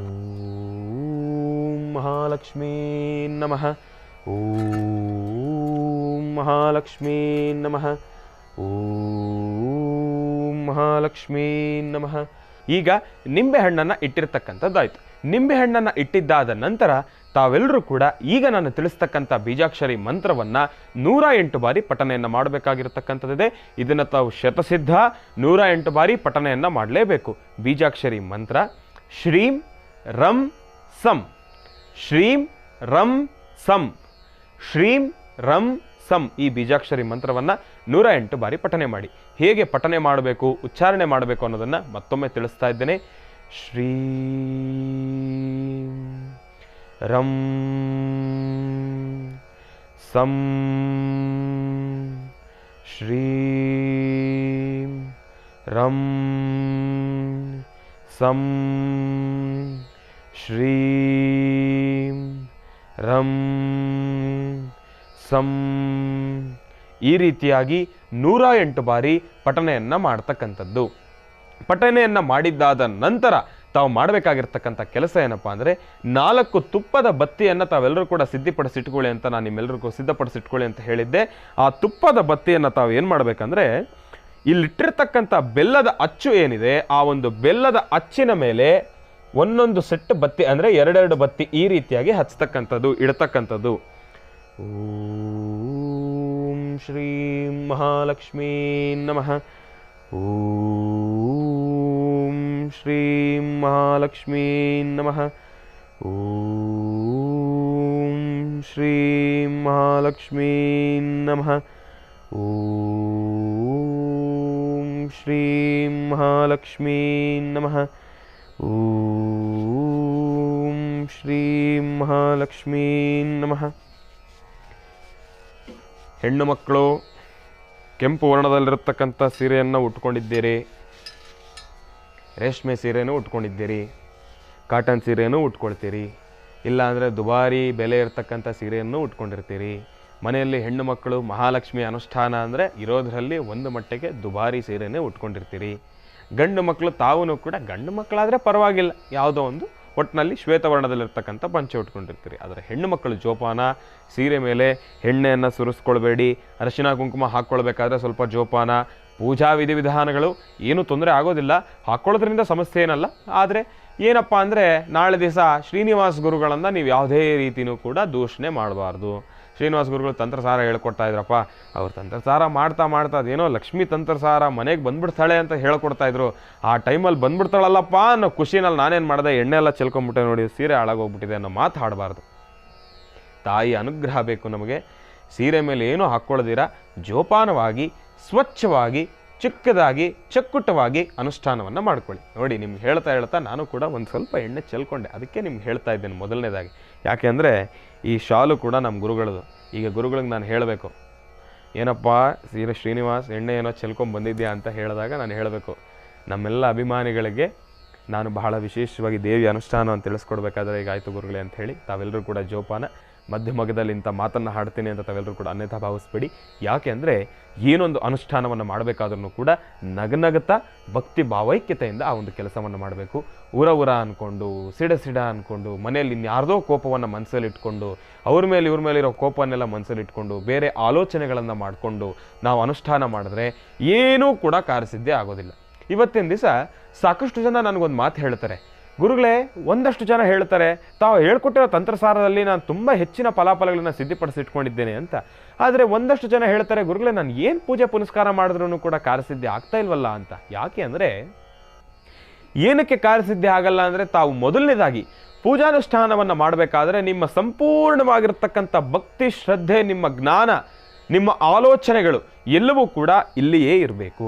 [SPEAKER 2] ಓಂ ಮಹಾಲಕ್ಷ್ಮೀ ನಮಃ. ಓಂ ಮಹಾಲಕ್ಷ್ಮೀ ನಮಃ. ಓಂ ಮಹಾಲಕ್ಷ್ಮೀ ನಮಃ. ಈಗ ನಿಂಬೆ ಹಣ್ಣನ್ನು ಇಟ್ಟಿರ್ತಕ್ಕಂಥದ್ದಾಯಿತು. ನಿಂಬೆ ಹಣ್ಣನ್ನು ಇಟ್ಟಿದ್ದಾದ ನಂತರ ತಾವೆಲ್ಲರೂ ಕೂಡ ಈಗ ನಾನು ತಿಳಿಸ್ತಕ್ಕಂಥ ಬೀಜಾಕ್ಷರಿ ಮಂತ್ರವನ್ನು 108 ಬಾರಿ ಪಠನೆಯನ್ನು ಮಾಡಬೇಕಾಗಿರತಕ್ಕಂಥದ್ದಿದೆ. ಇದನ್ನು ತಾವು ಶತಸಿದ್ಧ 108 ಬಾರಿ ಪಠನೆಯನ್ನು ಮಾಡಲೇಬೇಕು. ಬೀಜಾಕ್ಷರಿ ಮಂತ್ರ ಶ್ರೀಂ ರಂ ಸಂ, ಶ್ರೀಂ ರಂ ಸಂ, ಶ್ರೀಂ ರಂ ಸಂ. ಈ ಬೀಜಾಕ್ಷರಿ ಮಂತ್ರವನ್ನು 108 ಬಾರಿ ಪಠನೆ ಮಾಡಿ. ಹೇಗೆ ಪಠನೆ ಮಾಡಬೇಕು, ಉಚ್ಚಾರಣೆ ಮಾಡಬೇಕು ಅನ್ನೋದನ್ನು ಮತ್ತೊಮ್ಮೆ ತಿಳಿಸ್ತಾ ಇದ್ದೇನೆ. ಶ್ರೀಂ ರಂ ಸಂ, ಶ್ರೀಂ ರಂ ಸಂ, ಶ್ರೀಂ ರಂ ಸಂ. ಈ ರೀತಿಯಾಗಿ 108 ಬಾರಿ ಪಠನೆಯನ್ನು ಮಾಡ್ತಕ್ಕಂಥದ್ದು. ಪಠನೆಯನ್ನು ಮಾಡಿದ್ದಾದ ನಂತರ ತಾವು ಮಾಡಬೇಕಾಗಿರ್ತಕ್ಕಂಥ ಕೆಲಸ ಏನಪ್ಪ ಅಂದರೆ 4 ತುಪ್ಪದ ಬತ್ತಿಯನ್ನು ತಾವೆಲ್ಲರೂ ಕೂಡ ಸಿದ್ಧಪಡಿಸಿಟ್ಕೊಳ್ಳಿ ಅಂತ ನಾನು ನಿಮ್ಮೆಲ್ಲರಿಗೂ ಸಿದ್ಧಪಡಿಸಿಟ್ಕೊಳ್ಳಿ ಅಂತ ಹೇಳಿದ್ದೆ. ಆ ತುಪ್ಪದ ಬತ್ತಿಯನ್ನು ತಾವು ಏನು ಮಾಡಬೇಕಂದ್ರೆ, ಇಲ್ಲಿಟ್ಟಿರ್ತಕ್ಕಂಥ ಬೆಲ್ಲದ ಅಚ್ಚು ಏನಿದೆ, ಆ ಒಂದು ಬೆಲ್ಲದ ಅಚ್ಚಿನ ಮೇಲೆ ಒಂದೊಂದು ಸೆಟ್ ಬತ್ತಿ ಅಂದರೆ 2 ಬತ್ತಿ ಈ ರೀತಿಯಾಗಿ ಹಚ್ಚತಕ್ಕಂಥದ್ದು, ಇಡತಕ್ಕಂಥದ್ದು. ಓಂ ಶ್ರೀಂ ಮಹಾಲಕ್ಷ್ಮೀ ನಮಃ. ಓಂ ಶ್ರೀಂ ಮಹಾಲಕ್ಷ್ಮೀ ನಮಃ. ಓಂ ಶ್ರೀಂ ಮಹಾಲಕ್ಷ್ಮೀ ನಮಃ. ಓಂ ಶ್ರೀಂ ಮಹಾಲಕ್ಷ್ಮೀ ನಮಃ. ಓಂ ಶ್ರೀಂ ಮಹಾಲಕ್ಷ್ಮೀ ನಮಃ. ಹೆಣ್ಣು ಮಕ್ಕಳು ಕೆಂಪು ವರ್ಣದಲ್ಲಿರತಕ್ಕಂಥ ಸೀರೆಯನ್ನು ಉಟ್ಕೊಂಡಿದ್ದೀರಿ, ರೇಷ್ಮೆ ಸೀರೆನೂ ಉಟ್ಕೊಂಡಿದ್ದೀರಿ, ಕಾಟನ್ ಸೀರೆನೂ ಉಟ್ಕೊಳ್ತೀರಿ, ಇಲ್ಲಾಂದರೆ ದುಬಾರಿ ಬೆಲೆ ಇರತಕ್ಕಂಥ ಸೀರೆಯನ್ನು ಉಟ್ಕೊಂಡಿರ್ತೀರಿ. ಮನೆಯಲ್ಲಿ ಹೆಣ್ಣು ಮಕ್ಕಳು ಮಹಾಲಕ್ಷ್ಮಿ ಅನುಷ್ಠಾನ ಅಂದರೆ ಇರೋದರಲ್ಲಿ ಒಂದು ಮಟ್ಟಿಗೆ ದುಬಾರಿ ಸೀರೆನೇ ಉಟ್ಕೊಂಡಿರ್ತೀರಿ. ಗಂಡು ಮಕ್ಕಳು ತಾವೂ ಕೂಡ ಗಂಡು ಮಕ್ಕಳಾದರೆ ಪರವಾಗಿಲ್ಲ, ಯಾವುದೋ ಒಂದು ಒಟ್ಟಿನಲ್ಲಿ ಶ್ವೇತವರ್ಣದಲ್ಲಿರ್ತಕ್ಕಂಥ ಪಂಚೆ ಉಟ್ಕೊಂಡಿರ್ತೀರಿ. ಆದರೆ ಹೆಣ್ಣು ಮಕ್ಕಳು ಜೋಪಾನ, ಸೀರೆ ಮೇಲೆ ಎಣ್ಣೆಯನ್ನು ಸುರಿಸ್ಕೊಳ್ಬೇಡಿ, ಅರಿಶಿನ ಕುಂಕುಮ ಹಾಕ್ಕೊಳ್ಬೇಕಾದ್ರೆ ಸ್ವಲ್ಪ ಜೋಪಾನ. ಪೂಜಾ ವಿಧಿವಿಧಾನಗಳು ಏನೂ ತೊಂದರೆ ಆಗೋದಿಲ್ಲ, ಹಾಕ್ಕೊಳ್ಳೋದ್ರಿಂದ ಸಮಸ್ಯೆ ಏನಲ್ಲ. ಆದರೆ ಏನಪ್ಪ ಅಂದರೆ ನಾಳೆ ದಿವಸ ಶ್ರೀನಿವಾಸ ಗುರುಗಳನ್ನು ನೀವು ಯಾವುದೇ ರೀತಿಯೂ ಕೂಡ ದೂಷಣೆ ಮಾಡಬಾರ್ದು. ಶ್ರೀನಿವಾಸ ಗುರುಗಳು ತಂತ್ರಸಾರ ಹೇಳ್ಕೊಡ್ತಾ ಇದ್ರಪ್ಪ, ಅವ್ರು ತಂತ್ರಸಾರ ಮಾಡ್ತಾ ಅದೇನೋ ಲಕ್ಷ್ಮೀ ತಂತ್ರಸಾರ ಮನೆಗೆ ಬಂದ್ಬಿಡ್ತಾಳೆ ಅಂತ ಹೇಳ್ಕೊಡ್ತಾಯಿದ್ರು. ಆ ಟೈಮಲ್ಲಿ ಬಂದ್ಬಿಡ್ತಾಳಲ್ಲಪ್ಪ ಅನ್ನೋ ಖುಷಿನಲ್ಲಿ ನಾನೇನು ಮಾಡಿದೆ, ಎಣ್ಣೆ ಎಲ್ಲ ಚೆಲ್ಕೊಂಬಿಟ್ಟೆ, ನೋಡಿ ಸೀರೆ ಹಾಳಾಗೋಗ್ಬಿಟ್ಟಿದೆ ಅನ್ನೋ ಮಾತು ಹಾಡಬಾರ್ದು. ತಾಯಿ ಅನುಗ್ರಹ ಬೇಕು ನಮಗೆ. ಸೀರೆ ಮೇಲೆ ಏನೂ ಹಾಕ್ಕೊಳ್ಳೋದಿರ ಜೋಪಾನವಾಗಿ, ಸ್ವಚ್ಛವಾಗಿ, ಚಿಕ್ಕದಾಗಿ, ಚಕ್ಕುಟವಾಗಿ ಅನುಷ್ಠಾನವನ್ನು ಮಾಡ್ಕೊಳ್ಳಿ. ನೋಡಿ, ನಿಮ್ಗೆ ಹೇಳ್ತಾ ನಾನು ಕೂಡ ಒಂದು ಸ್ವಲ್ಪ ಎಣ್ಣೆ ಚೆಲ್ಕೊಂಡೆ, ಅದಕ್ಕೆ ನಿಮ್ಗೆ ಹೇಳ್ತಾ ಇದ್ದೇನೆ ಮೊದಲನೇದಾಗಿ. ಯಾಕೆ ಅಂದರೆ ಈ ಶಾಲು ಕೂಡ ನಮ್ಮ ಗುರುಗಳದು. ಈಗ ಗುರುಗಳಿಗೆ ನಾನು ಹೇಳಬೇಕು, ಏನಪ್ಪ ಸೀರೆ ಶ್ರೀನಿವಾಸ್ ಎಣ್ಣೆ ಏನೋ ಚೆಲ್ಕೊಂಡು ಬಂದಿದ್ಯಾ ಅಂತ ಹೇಳಿದಾಗ ನಾನು ಹೇಳಬೇಕು, ನಮ್ಮೆಲ್ಲ ಅಭಿಮಾನಿಗಳಿಗೆ ನಾನು ಬಹಳ ವಿಶೇಷವಾಗಿ ದೇವಿ ಅನುಷ್ಠಾನವನ್ನು ತಿಳಿಸ್ಕೊಡ್ಬೇಕಾದ್ರೆ ಈಗ ಆಯಿತು ಗುರುಗಳೇ ಅಂತ ಹೇಳಿ ತಾವೆಲ್ಲರೂ ಕೂಡ ಜೋಪಾನ ಮಧ್ಯಮದಲ್ಲಿ ಇಂಥ ಮಾತನ್ನು ಹಾಡ್ತೀನಿ ಅಂತ ತಾವೆಲ್ಲರೂ ಕೂಡ ಅನ್ಯಥಾ ಭಾವಿಸ್ಬೇಡಿ. ಯಾಕೆ ಅಂದರೆ ಏನೊಂದು ಅನುಷ್ಠಾನವನ್ನು ಮಾಡಬೇಕಾದ್ರೂ ಕೂಡ ನಗನಗತ ಭಕ್ತಿ ಭಾವೈಕ್ಯತೆಯಿಂದ ಆ ಒಂದು ಕೆಲಸವನ್ನು ಮಾಡಬೇಕು. ಊರ ಅಂದ್ಕೊಂಡು ಸಿಡ ಅಂದ್ಕೊಂಡು ಮನೆಯಲ್ಲಿ ಇನ್ಯಾರ್ದೋ ಕೋಪವನ್ನು ಮನಸ್ಸಲ್ಲಿ ಇಟ್ಕೊಂಡು ಅವ್ರ ಮೇಲೆ ಇವ್ರ ಮೇಲೆ ಇರೋ ಕೋಪವನ್ನೆಲ್ಲ ಮನಸ್ಸಲ್ಲಿ ಇಟ್ಕೊಂಡು ಬೇರೆ ಆಲೋಚನೆಗಳನ್ನು ಮಾಡಿಕೊಂಡು ನಾವು ಅನುಷ್ಠಾನ ಮಾಡಿದ್ರೆ ಏನೂ ಕೂಡ ಕಾರ್ಯಸಿದ್ಧಿ ಆಗೋದಿಲ್ಲ. ಇವತ್ತಿನ ದಿವಸ ಸಾಕಷ್ಟು ಜನ ನನಗೊಂದು ಮಾತು ಹೇಳ್ತಾರೆ, ಗುರುಗಳೇ ಒಂದಷ್ಟು ಜನ ಹೇಳ್ತಾರೆ ತಾವು ಹೇಳ್ಕೊಟ್ಟಿರೋ ತಂತ್ರಸಾರದಲ್ಲಿ ನಾನು ತುಂಬ ಹೆಚ್ಚಿನ ಫಲಾಫಲಗಳನ್ನು ಸಿದ್ಧಿಪಡಿಸಿಟ್ಕೊಂಡಿದ್ದೇನೆ ಅಂತ. ಆದರೆ ಒಂದಷ್ಟು ಜನ ಹೇಳ್ತಾರೆ, ಗುರುಗಳೇ ನಾನು ಏನು ಪೂಜೆ ಪುನಸ್ಕಾರ ಮಾಡಿದ್ರೂ ಕೂಡ ಕಾರ್ಯಸಿದ್ಧಿ ಆಗ್ತಾ ಇಲ್ವಲ್ಲ ಅಂತ. ಯಾಕೆ ಅಂದರೆ ಏನಕ್ಕೆ ಕಾರ್ಯಸಿದ್ಧಿ ಆಗಲ್ಲ ಅಂದರೆ ತಾವು ಮೊದಲನೇದಾಗಿ ಪೂಜಾನುಷ್ಠಾನವನ್ನು ಮಾಡಬೇಕಾದ್ರೆ ನಿಮ್ಮ ಸಂಪೂರ್ಣವಾಗಿರ್ತಕ್ಕಂಥ ಭಕ್ತಿ, ಶ್ರದ್ಧೆ, ನಿಮ್ಮ ಜ್ಞಾನ, ನಿಮ್ಮ ಆಲೋಚನೆಗಳು ಎಲ್ಲವೂ ಕೂಡ ಇಲ್ಲಿಯೇ ಇರಬೇಕು.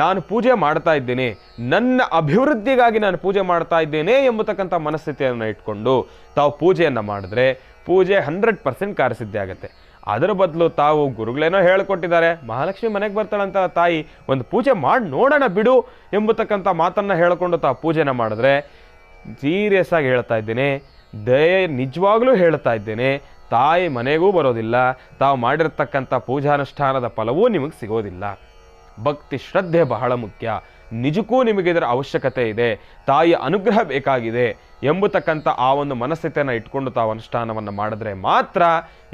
[SPEAKER 2] ನಾನು ಪೂಜೆ ಮಾಡ್ತಾ ಇದ್ದೇನೆ, ನನ್ನ ಅಭಿವೃದ್ಧಿಗಾಗಿ ನಾನು ಪೂಜೆ ಮಾಡ್ತಾ ಇದ್ದೇನೆ ಎಂಬತಕ್ಕಂಥ ಮನಸ್ಥಿತಿಯನ್ನು ಇಟ್ಕೊಂಡು ತಾವು ಪೂಜೆಯನ್ನು ಮಾಡಿದ್ರೆ ಪೂಜೆ 100% ಕಾರ್ಯಸಿದ್ಧಿ ಆಗುತ್ತೆ. ಅದರ ಬದಲು ತಾವು ಗುರುಗಳೇನೋ ಹೇಳಿಕೊಟ್ಟಿದ್ದಾರೆ, ಮಹಾಲಕ್ಷ್ಮಿ ಮನೆಗೆ ಬರ್ತಾಳಂತ ತಾಯಿ ಒಂದು ಪೂಜೆ ಮಾಡಿ ನೋಡೋಣ ಬಿಡು ಎಂಬತಕ್ಕಂಥ ಮಾತನ್ನು ಹೇಳಿಕೊಂಡು ತಾವು ಪೂಜೆನ ಮಾಡಿದ್ರೆ, ಸೀರಿಯಸ್ ಆಗಿ ಹೇಳ್ತಾ ಇದ್ದೇನೆ, ನಿಜವಾಗ್ಲೂ ಹೇಳ್ತಾ ಇದ್ದೇನೆ, ತಾಯಿ ಮನೆಗೂ ಬರೋದಿಲ್ಲ, ತಾವು ಮಾಡಿರ್ತಕ್ಕಂಥ ಪೂಜಾನುಷ್ಠಾನದ ಫಲವೂ ನಿಮಗೆ ಸಿಗೋದಿಲ್ಲ. ಭಕ್ತಿ ಶ್ರದ್ಧೆ ಬಹಳ ಮುಖ್ಯ, ನಿಜಕ್ಕೂ ನಿಮಗೆ ಇದರ ಅವಶ್ಯಕತೆ ಇದೆ, ತಾಯಿಯ ಅನುಗ್ರಹ ಬೇಕಾಗಿದೆ ಎಂಬತಕ್ಕಂಥ ಆ ಒಂದು ಮನಸ್ಥಿತಿಯನ್ನು ಇಟ್ಕೊಂಡು ತಾವು ಅನುಷ್ಠಾನವನ್ನು ಮಾಡಿದ್ರೆ ಮಾತ್ರ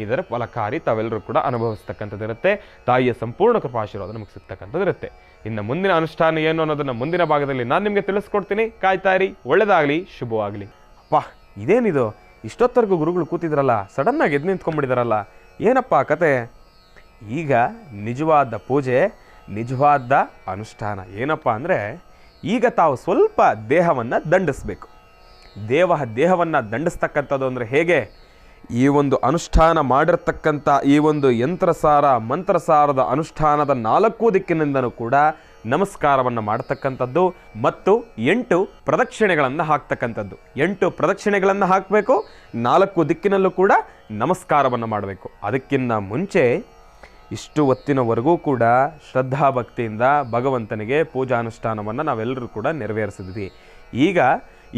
[SPEAKER 2] ಇದರ ಫಲಕಾರಿ ತಾವೆಲ್ಲರೂ ಕೂಡ ಅನುಭವಿಸ್ತಕ್ಕಂಥದ್ದಿರುತ್ತೆ. ತಾಯಿಯ ಸಂಪೂರ್ಣ ಕೃಪಾಶೀರ್ವಾದ ನಮಗೆ ಸಿಗ್ತಕ್ಕಂಥದ್ದಿರುತ್ತೆ. ಇನ್ನು ಮುಂದಿನ ಅನುಷ್ಠಾನ ಏನು ಅನ್ನೋದನ್ನು ಮುಂದಿನ ಭಾಗದಲ್ಲಿ ನಾನು ನಿಮಗೆ ತಿಳಿಸ್ಕೊಡ್ತೀನಿ. ಕಾಯ್ತಾ ಇರಿ. ಒಳ್ಳೆಯದಾಗಲಿ, ಶುಭವಾಗಲಿ. ಅಪ್ಪ ಇದೇನಿದು, ಇಷ್ಟೊತ್ತರೆಗೂ ಗುರುಗಳು ಕೂತಿದ್ರಲ್ಲ, ಸಡನ್ನಾಗಿ ಎದ್ದು ನಿಂತ್ಕೊಂಡ್ಬಿಟ್ಟಿದಾರಲ್ಲ, ಏನಪ್ಪ ಕತೆ? ಈಗ ನಿಜವಾದ ಪೂಜೆ, ನಿಜವಾದ ಅನುಷ್ಠಾನ ಏನಪ್ಪ ಅಂದರೆ, ಈಗ ತಾವು ಸ್ವಲ್ಪ ದೇಹವನ್ನು ದಂಡಿಸ್ಬೇಕು. ದೇಹವನ್ನು ದಂಡಿಸ್ತಕ್ಕಂಥದ್ದು ಅಂದರೆ ಹೇಗೆ? ಈ ಒಂದು ಅನುಷ್ಠಾನ ಮಾಡಿರ್ತಕ್ಕಂಥ ಈ ಒಂದು ಯಂತ್ರಸಾರ ಮಂತ್ರಸಾರದ ಅನುಷ್ಠಾನದ 4 ದಿಕ್ಕಿನಿಂದನೂ ಕೂಡ ನಮಸ್ಕಾರವನ್ನು ಮಾಡ್ತಕ್ಕಂಥದ್ದು ಮತ್ತು 8 ಪ್ರದಕ್ಷಿಣೆಗಳನ್ನು ಹಾಕ್ತಕ್ಕಂಥದ್ದು. 8 ಪ್ರದಕ್ಷಿಣೆಗಳನ್ನು ಹಾಕಬೇಕು, 4 ದಿಕ್ಕಿನಲ್ಲೂ ಕೂಡ ನಮಸ್ಕಾರವನ್ನು ಮಾಡಬೇಕು. ಅದಕ್ಕಿಂತ ಮುಂಚೆ ಇಷ್ಟು ಹೊತ್ತಿನವರೆಗೂ ಕೂಡ ಶ್ರದ್ಧಾಭಕ್ತಿಯಿಂದ ಭಗವಂತನಿಗೆ ಪೂಜಾನುಷ್ಠಾನವನ್ನು ನಾವೆಲ್ಲರೂ ಕೂಡ ನೆರವೇರಿಸಿದ್ವಿ. ಈಗ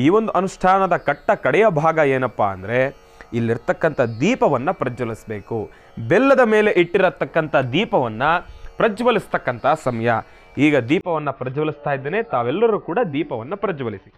[SPEAKER 2] ಈ ಒಂದು ಅನುಷ್ಠಾನದ ಕಡೆಯ ಭಾಗ ಏನಪ್ಪ ಅಂದರೆ, ಇಲ್ಲಿರ್ತಕ್ಕಂಥ ದೀಪವನ್ನು ಪ್ರಜ್ವಲಿಸಬೇಕು. ಬೆಲ್ಲದ ಮೇಲೆ ಇಟ್ಟಿರತಕ್ಕಂಥ ದೀಪವನ್ನು ಪ್ರಜ್ವಲಿಸ್ತಕ್ಕಂಥ ಸಮಯ. ಈಗ ದೀಪವನ್ನು ಪ್ರಜ್ವಲಿಸ್ತಾ ಇದ್ದೇನೆ, ತಾವೆಲ್ಲರೂ ಕೂಡ ದೀಪವನ್ನು ಪ್ರಜ್ವಲಿಸಿ.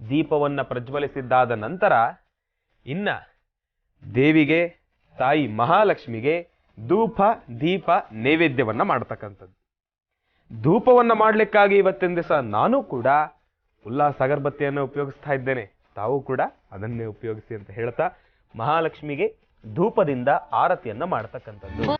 [SPEAKER 2] ದೀಪವನ್ನು ಪ್ರಜ್ವಲಿಸಿದ್ದಾದ ನಂತರ ಇನ್ನ ದೇವಿಗೆ, ತಾಯಿ ಮಹಾಲಕ್ಷ್ಮಿಗೆ ಧೂಪ ದೀಪ ನೈವೇದ್ಯವನ್ನ ಮಾಡತಕ್ಕಂಥದ್ದು. ಧೂಪವನ್ನು ಮಾಡಲಿಕ್ಕಾಗಿ ಇವತ್ತಿನ ದಿವಸ ನಾನು ಕೂಡ ಉಲ್ಲಾಸ ಅಗರಬತ್ತಿಯನ್ನು ಉಪಯೋಗಿಸ್ತಾ ಇದ್ದೇನೆ, ತಾವು ಕೂಡ ಅದನ್ನೇ ಉಪಯೋಗಿಸಿ ಅಂತ ಹೇಳ್ತಾ ಮಹಾಲಕ್ಷ್ಮಿಗೆ ಧೂಪದಿಂದ ಆರತಿಯನ್ನ ಮಾಡತಕ್ಕಂಥದ್ದು.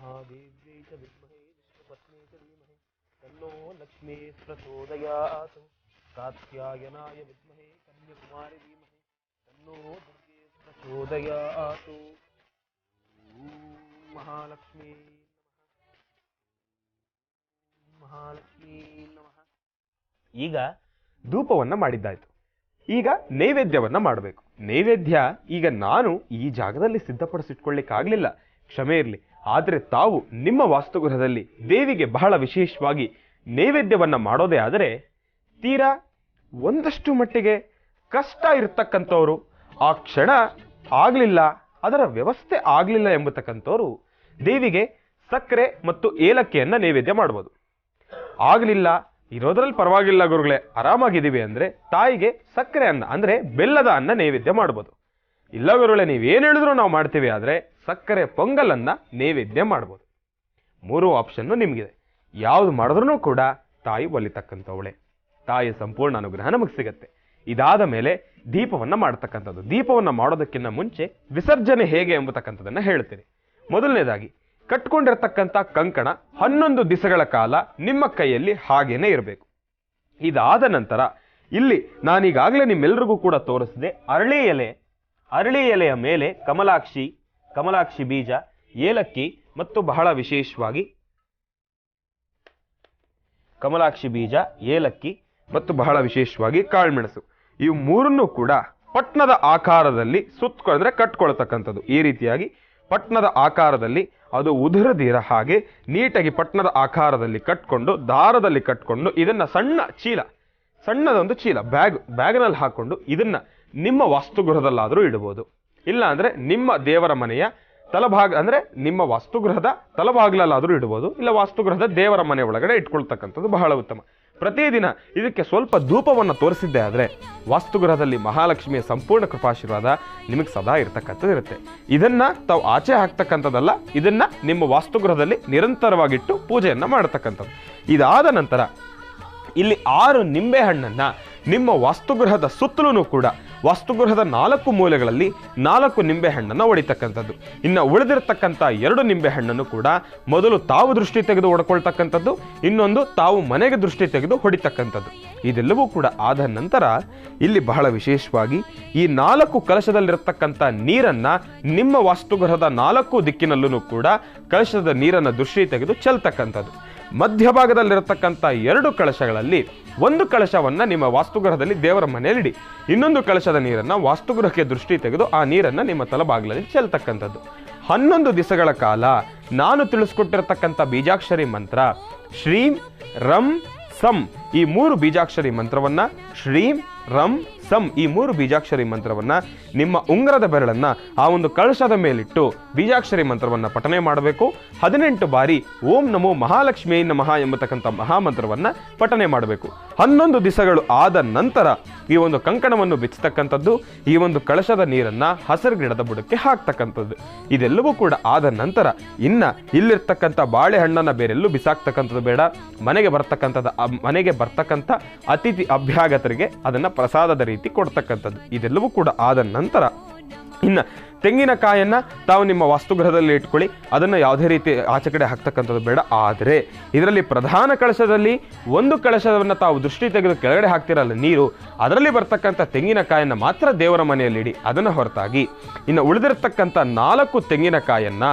[SPEAKER 2] महादेव्यै च विद्महे विष्णुपत्न्यै च धीमहि तन्नो लक्ष्मी प्रचोदयात् कात्यायनाय विद्महे कन्याकुमारी धीमहि तन्नो दुर्गे प्रचोदयात् महालक्ष्मी नमः. ಈಗ ಧೂಪವನ್ನ ಮಾಡಿದ್ದಾಯ್ತು. ಈಗ ನೈವೇದ್ಯವನ್ನ ಮಾಡಬೇಕು. ನೈವೇದ್ಯ ಈಗ ನಾನು ಈ ಜಾಗದಲ್ಲಿ ಸಿದ್ಧಪಡಿಸಿಟ್ಕೊಳ್ಳಿಕ್ಕಾಗಲಿಲ್ಲ, ಕ್ಷಮೆ ಇರಲಿ. ಆದರೆ ತಾವು ನಿಮ್ಮ ವಾಸ್ತುಗೃಹದಲ್ಲಿ ದೇವಿಗೆ ಬಹಳ ವಿಶೇಷವಾಗಿ ನೈವೇದ್ಯವನ್ನ ಮಾಡೋದೇ ಆದರೆ ತೀರಾ ಒಂದಷ್ಟು ಮಟ್ಟಿಗೆ ಕಷ್ಟ ಇರತಕ್ಕಂಥವ್ರು, ಆ ಕ್ಷಣ ಆಗಲಿಲ್ಲ, ಅದರ ವ್ಯವಸ್ಥೆ ಆಗಲಿಲ್ಲ ಎಂಬತಕ್ಕಂಥವ್ರು ದೇವಿಗೆ ಸಕ್ಕರೆ ಮತ್ತು ಏಲಕ್ಕಿಯನ್ನ ನೈವೇದ್ಯ ಮಾಡ್ಬೋದು. ಆಗಲಿಲ್ಲ, ಇರೋದ್ರಲ್ಲಿ ಪರವಾಗಿಲ್ಲ ಗುರುಗಳೇ, ಆರಾಮಾಗಿದ್ದೀವಿ ಅಂದರೆ ತಾಯಿಗೆ ಸಕ್ಕರೆ ಅನ್ನ ಅಂದರೆ ಬೆಲ್ಲದ ಅನ್ನ ನೈವೇದ್ಯ ಮಾಡ್ಬೋದು. ಇಲ್ಲ ಗುರುಗಳೇ ನೀವೇನು ಹೇಳಿದ್ರು ನಾವು ಮಾಡ್ತೀವಿ, ಆದರೆ ಸಕ್ಕರೆ ಪೊಂಗಲನ್ನು ನೈವೇದ್ಯ ಮಾಡ್ಬೋದು. 3 ಆಪ್ಷನ್ನು ನಿಮಗಿದೆ. ಯಾವುದು ಮಾಡಿದ್ರೂ ಕೂಡ ತಾಯಿ ಒಲಿತಕ್ಕಂಥವಳೆ, ತಾಯಿಯ ಸಂಪೂರ್ಣ ಅನುಗ್ರಹ ನಮಗೆ ಸಿಗತ್ತೆ. ಇದಾದ ಮೇಲೆ ದೀಪವನ್ನು ಮಾಡತಕ್ಕಂಥದ್ದು. ದೀಪವನ್ನು ಮಾಡೋದಕ್ಕಿಂತ ಮುಂಚೆ ವಿಸರ್ಜನೆ ಹೇಗೆ ಎಂಬತಕ್ಕಂಥದ್ದನ್ನು ಹೇಳ್ತೀನಿ. ಮೊದಲನೇದಾಗಿ ಕಟ್ಕೊಂಡಿರ್ತಕ್ಕಂಥ ಕಂಕಣ 11 ದಿವಸಗಳ ಕಾಲ ನಿಮ್ಮ ಕೈಯಲ್ಲಿ ಹಾಗೇನೆ ಇರಬೇಕು. ಇದಾದ ನಂತರ ಇಲ್ಲಿ ನಾನೀಗಾಗಲೇ ನಿಮ್ಮೆಲ್ಲರಿಗೂ ಕೂಡ ತೋರಿಸಿದೆ ಅರಳಿ ಎಲೆಯ ಮೇಲೆ ಕಮಲಾಕ್ಷಿ ಬೀಜ, ಏಲಕ್ಕಿ ಮತ್ತು ಬಹಳ ವಿಶೇಷವಾಗಿ ಕಾಳುಮೆಣಸು, ಇವು 3 ಕೂಡ ಪಟ್ನದ ಆಕಾರದಲ್ಲಿ ಅಂದ್ರೆ ಕಟ್ಕೊಳ್ತಕ್ಕಂಥದ್ದು. ಈ ರೀತಿಯಾಗಿ ಪಟ್ನದ ಆಕಾರದಲ್ಲಿ ಅದು ಉದುರದಿರ ಹಾಗೆ ನೀಟಾಗಿ ಪಟ್ನದ ಆಕಾರದಲ್ಲಿ ಕಟ್ಕೊಂಡು, ದಾರದಲ್ಲಿ ಕಟ್ಕೊಂಡು, ಇದನ್ನ ಸಣ್ಣದೊಂದು ಚೀಲ ಬ್ಯಾಗ್ನಲ್ಲಿ ಹಾಕೊಂಡು ಇದನ್ನ ನಿಮ್ಮ ವಾಸ್ತುಗೃಹದಲ್ಲಾದರೂ ಇಡಬಹುದು. ಇಲ್ಲ ಅಂದ್ರೆ ನಿಮ್ಮ ದೇವರ ಮನೆಯ ತಲಭಾಗ ಅಂದ್ರೆ ನಿಮ್ಮ ವಾಸ್ತುಗೃಹದ ತಲಭಾಗಲಲ್ಲಾದರೂ ಇಡಬಹುದು. ಇಲ್ಲ ವಾಸ್ತುಗೃಹದ ದೇವರ ಮನೆ ಒಳಗಡೆ ಇಟ್ಕೊಳ್ತಕ್ಕಂಥದ್ದು ಬಹಳ ಉತ್ತಮ. ಪ್ರತಿದಿನ ಇದಕ್ಕೆ ಸ್ವಲ್ಪ ಧೂಪವನ್ನು ತೋರಿಸಿದ್ದೆ ಆದರೆ ವಾಸ್ತುಗೃಹದಲ್ಲಿ ಮಹಾಲಕ್ಷ್ಮಿಯ ಸಂಪೂರ್ಣ ಕೃಪಾಶೀರ್ವಾದ ನಿಮಗೆ ಸದಾ ಇರತಕ್ಕಂಥದ್ದು ಇರುತ್ತೆ. ಇದನ್ನ ತಾವು ಆಚೆ ಹಾಕ್ತಕ್ಕಂಥದ್ದಲ್ಲ, ಇದನ್ನ ನಿಮ್ಮ ವಾಸ್ತುಗೃಹದಲ್ಲಿ ನಿರಂತರವಾಗಿಟ್ಟು ಪೂಜೆಯನ್ನ ಮಾಡತಕ್ಕಂಥದ್ದು. ಇದಾದ ನಂತರ ಇಲ್ಲಿ 6 ನಿಂಬೆ ಹಣ್ಣನ್ನ ನಿಮ್ಮ ವಾಸ್ತುಗೃಹದ ಸುತ್ತಲೂ ಕೂಡ ವಾಸ್ತುಗೃಹದ 4 ಮೂಲೆಗಳಲ್ಲಿ 4 ನಿಂಬೆ ಹಣ್ಣನ್ನು ಹೊಡಿತಕ್ಕಂಥದ್ದು. ಇನ್ನು ಉಳಿದಿರತಕ್ಕಂಥ 2 ನಿಂಬೆ ಹಣ್ಣನ್ನು ಕೂಡ ಮೊದಲು ತಾವು ದೃಷ್ಟಿ ತೆಗೆದು ಹೊಡ್ಕೊಳ್ತಕ್ಕಂಥದ್ದು, ಇನ್ನೊಂದು ತಾವು ಮನೆಗೆ ದೃಷ್ಟಿ ತೆಗೆದು ಹೊಡಿತಕ್ಕಂಥದ್ದು. ಇದೆಲ್ಲವೂ ಕೂಡ ಆದ ನಂತರ ಇಲ್ಲಿ ಬಹಳ ವಿಶೇಷವಾಗಿ ಈ 4 ಕಲಶದಲ್ಲಿರತಕ್ಕಂಥ ನೀರನ್ನ ನಿಮ್ಮ ವಾಸ್ತುಗೃಹದ 4 ದಿಕ್ಕಿನಲ್ಲೂ ಕೂಡ ಕಲಶದ ನೀರನ್ನು ದೃಷ್ಟಿ ತೆಗೆದು ಚೆಲ್ತಕ್ಕಂಥದ್ದು. ಮಧ್ಯಭಾಗದಲ್ಲಿರತಕ್ಕಂಥ 2 ಕಳಶಗಳಲ್ಲಿ ಒಂದು ಕಳಶವನ್ನ ನಿಮ್ಮ ವಾಸ್ತುಗೃಹದಲ್ಲಿ ದೇವರ ಮನೆಯಲ್ಲಿಡಿ, ಇನ್ನೊಂದು ಕಳಶದ ನೀರನ್ನ ವಾಸ್ತುಗೃಹಕ್ಕೆ ದೃಷ್ಟಿ ತೆಗೆದು ಆ ನೀರನ್ನ ನಿಮ್ಮ ತಲಭಾಗದಲ್ಲಿ ಚೆಲ್ತಕ್ಕಂಥದ್ದು. 11 ದಿವಸಗಳ ಕಾಲ ನಾನು ತಿಳಿಸ್ಕೊಟ್ಟಿರತಕ್ಕಂಥ ಬೀಜಾಕ್ಷರಿ ಮಂತ್ರ ಶ್ರೀಂ ರಂ ಸಂ ಈ 3 ಬೀಜಾಕ್ಷರಿ ಮಂತ್ರವನ್ನ ಶ್ರೀಂ ರಂ ಸಂ ಈ 3 ಬೀಜಾಕ್ಷರಿ ಮಂತ್ರವನ್ನ ನಿಮ್ಮ ಉಂಗುರದ ಬೆರಳನ್ನ ಆ ಒಂದು ಕಳಶದ ಮೇಲಿಟ್ಟು ಬೀಜಾಕ್ಷರಿ ಮಂತ್ರವನ್ನ ಪಠನೆ ಮಾಡಬೇಕು. 18 ಬಾರಿ ಓಂ ನಮೋ ಮಹಾಲಕ್ಷ್ಮೀ ನಮಃ ಎಂಬತಕ್ಕಂಥ ಮಹಾಮಂತ್ರವನ್ನ ಪಠನೆ ಮಾಡಬೇಕು. 11 ದಿವಸಗಳು ಆದ ನಂತರ ಈ ಒಂದು ಕಂಕಣವನ್ನು ಬಿಚ್ಚತಕ್ಕಂಥದ್ದು, ಈ ಒಂದು ಕಳಶದ ನೀರನ್ನ ಹಸಿರು ಗಿಡದ ಬುಡಕ್ಕೆ ಹಾಕ್ತಕ್ಕಂಥದ್ದು. ಇದೆಲ್ಲವೂ ಕೂಡ ಆದ ನಂತರ ಇಲ್ಲಿರ್ತಕ್ಕಂಥ ಬಾಳೆಹಣ್ಣನ್ನ ಬೇರೆಲ್ಲೂ ಬಿಸಾಕ್ತಕ್ಕಂಥದ್ದು ಬೇಡ. ಮನೆಗೆ ಬರ್ತಕ್ಕಂಥ ಅತಿಥಿ ಅಭ್ಯಾಗತರಿಗೆ ಅದನ್ನ ಪ್ರಸಾದದ ರೀತಿ ಕೊಡ್ತಕ್ಕಂಥದ್ದು. ಇದೆಲ್ಲವೂ ಕೂಡ ಆದ ನಂತರ ತೆಂಗಿನಕಾಯನ್ನ ತಾವು ನಿಮ್ಮ ವಾಸ್ತುಗೃಹದಲ್ಲಿ ಇಟ್ಕೊಳ್ಳಿ, ಅದನ್ನು ಯಾವುದೇ ರೀತಿ ಆಚೆ ಕಡೆ ಹಾಕ್ತಕ್ಕಂಥದ್ದು ಬೇಡ. ಆದರೆ ಇದರಲ್ಲಿ ಪ್ರಧಾನ ಕಳಶದಲ್ಲಿ ಒಂದು ಕಳಶವನ್ನು ತಾವು ದೃಷ್ಟಿ ತೆಗೆದು ಕೆಳಗಡೆ ಹಾಕ್ತಿರಲ್ಲ ನೀರು, ಅದರಲ್ಲಿ ಬರ್ತಕ್ಕಂಥ ತೆಂಗಿನಕಾಯನ್ನ ಮಾತ್ರ ದೇವರ ಮನೆಯಲ್ಲಿ ಇಡಿ. ಅದನ್ನು ಹೊರತಾಗಿ ಉಳಿದಿರತಕ್ಕಂಥ 4 ತೆಂಗಿನಕಾಯನ್ನ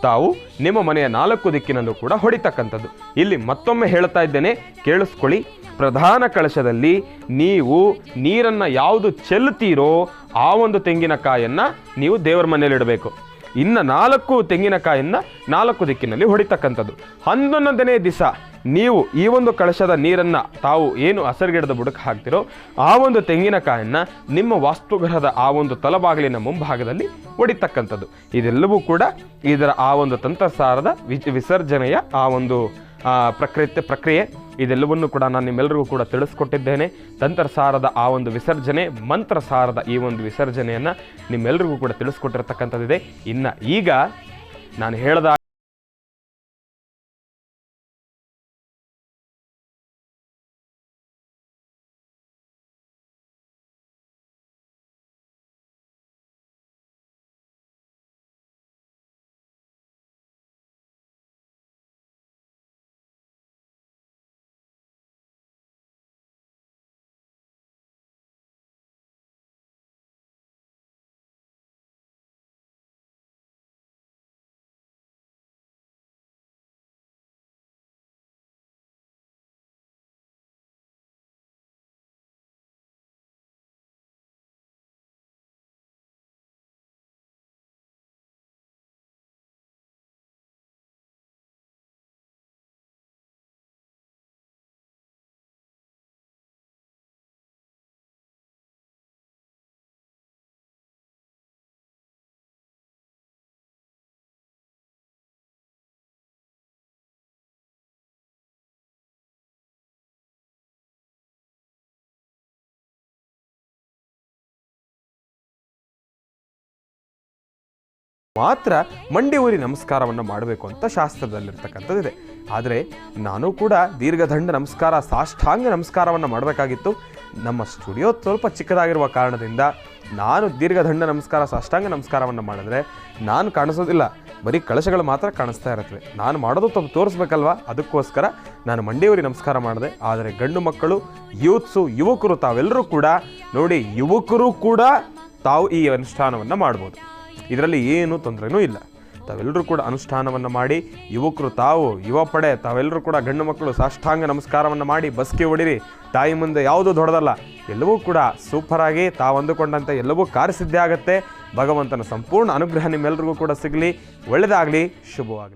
[SPEAKER 2] ತಾವು ನಿಮ್ಮ ಮನೆಯ 4 ದಿಕ್ಕಿನಲ್ಲೂ ಕೂಡ ಹೊಡಿತಕ್ಕಂಥದ್ದು. ಇಲ್ಲಿ ಮತ್ತೊಮ್ಮೆ ಹೇಳ್ತಾ ಇದ್ದೇನೆ, ಕೇಳಿಸ್ಕೊಳ್ಳಿ. ಪ್ರಧಾನ ಕಳಶದಲ್ಲಿ ನೀವು ನೀರನ್ನ ಯಾವುದು ಚೆಲ್ತೀರೋ ಆ ಒಂದು ತೆಂಗಿನಕಾಯನ್ನ ನೀವು ದೇವರ ಮನೆಯಲ್ಲಿ ಇಡಬೇಕು. ಇನ್ನು 4 ತೆಂಗಿನಕಾಯನ್ನ 4 ದಿಕ್ಕಿನಲ್ಲಿ ಹೊಡಿತಕ್ಕಂಥದ್ದು. 11ನೇ ದಿವಸ ನೀವು ಈ ಒಂದು ಕಳಶದ ನೀರನ್ನ ತಾವು ಏನು ಹಸರುಗಿಡದ ಬುಡಕ್ಕೆ ಹಾಕ್ತಿರೋ ಆ ಒಂದು ತೆಂಗಿನಕಾಯನ್ನ ನಿಮ್ಮ ವಾಸ್ತುಗೃಹದ ಆ ಒಂದು ತಲಬಾಗಿಲಿನ ಮುಂಭಾಗದಲ್ಲಿ ಹೊಡಿತಕ್ಕಂಥದ್ದು. ಇದೆಲ್ಲವೂ ಕೂಡ ಇದರ ಆ ಒಂದು ತಂತ್ರಸಾರದ ವಿಸರ್ಜನೆಯ ಆ ಒಂದು ಪ್ರಕ್ರಿಯೆ ಇದೆಲ್ಲವನ್ನು ಕೂಡ ನಾನು ನಿಮ್ಮೆಲ್ಲರಿಗೂ ಕೂಡ ತಿಳಿಸ್ಕೊಟ್ಟಿದ್ದೇನೆ. ತಂತ್ರಸಾರದ ಆ ಒಂದು ವಿಸರ್ಜನೆ, ಮಂತ್ರಸಾರದ ಈ ಒಂದು ವಿಸರ್ಜನೆಯನ್ನು ನಿಮ್ಮೆಲ್ಲರಿಗೂ ಕೂಡ ತಿಳಿಸ್ಕೊಟ್ಟಿರ್ತಕ್ಕಂಥದ್ದಿದೆ. ಈಗ ನಾನು ಹೇಳ್ದ ಮಾತ್ರ ಮಂಡಿ ಊರಿ ನಮಸ್ಕಾರವನ್ನು ಮಾಡಬೇಕು ಅಂತ ಶಾಸ್ತ್ರದಲ್ಲಿರ್ತಕ್ಕಂಥದ್ದಿದೆ. ಆದರೆ ನಾನು ಕೂಡ ದೀರ್ಘದಂಡ ನಮಸ್ಕಾರ, ಸಾಷ್ಟಾಂಗ ನಮಸ್ಕಾರವನ್ನು ಮಾಡಬೇಕಾಗಿತ್ತು. ನಮ್ಮ ಸ್ಟುಡಿಯೋ ಸ್ವಲ್ಪ ಚಿಕ್ಕದಾಗಿರುವ ಕಾರಣದಿಂದ ನಾನು ದೀರ್ಘದಂಡ ನಮಸ್ಕಾರ, ಸಾಷ್ಟಾಂಗ ನಮಸ್ಕಾರವನ್ನು ಮಾಡಿದ್ರೆ ನಾನು ಕಾಣಿಸೋದಿಲ್ಲ, ಬರೀ ಕಳಶಗಳು ಮಾತ್ರ ಕಾಣಿಸ್ತಾ ಇರುತ್ತವೆ. ನಾನು ಮಾಡೋದು ತೋರಿಸ್ಬೇಕಲ್ವ, ಅದಕ್ಕೋಸ್ಕರ ನಾನು ಮಂಡಿಯೂರಿ ನಮಸ್ಕಾರ ಮಾಡಿದೆ. ಆದರೆ ಗಂಡು ಮಕ್ಕಳು, ಯುವಕರು ತಾವೆಲ್ಲರೂ ಕೂಡ ನೋಡಿ, ಯುವಕರು ಕೂಡ ತಾವು ಈ ಅನುಷ್ಠಾನವನ್ನು ಮಾಡ್ಬೋದು. ಇದರಲ್ಲಿ ಏನು ತೊಂದರೆನೂ ಇಲ್ಲ. ತಾವೆಲ್ಲರೂ ಕೂಡ ಅನುಷ್ಠಾನವನ್ನು ಮಾಡಿ, ಯುವಕರು ತಾವು, ಯುವ ಪಡೆ ತಾವೆಲ್ಲರೂ ಕೂಡ ಗಂಡು ಮಕ್ಕಳು ಸಾಷ್ಟಾಂಗ ನಮಸ್ಕಾರವನ್ನು ಮಾಡಿ ಬಸ್ಗೆ ಹೊಡಿರಿ. ತಾಯಿ ಮುಂದೆ ಯಾವುದೂ ದೊಡ್ಡದಲ್ಲ, ಎಲ್ಲವೂ ಕೂಡ ಸೂಪರಾಗಿ ತಾವು ಅಂದುಕೊಂಡಂತೆ ಎಲ್ಲವೂ ಕಾರ್ಯಸಿದ್ಧಿ ಆಗುತ್ತೆ. ಭಗವಂತನ ಸಂಪೂರ್ಣ ಅನುಗ್ರಹ ನಿಮ್ಮೆಲ್ಲರಿಗೂ ಕೂಡ ಸಿಗಲಿ, ಒಳ್ಳೆಯದಾಗಲಿ, ಶುಭವಾಗಲಿ.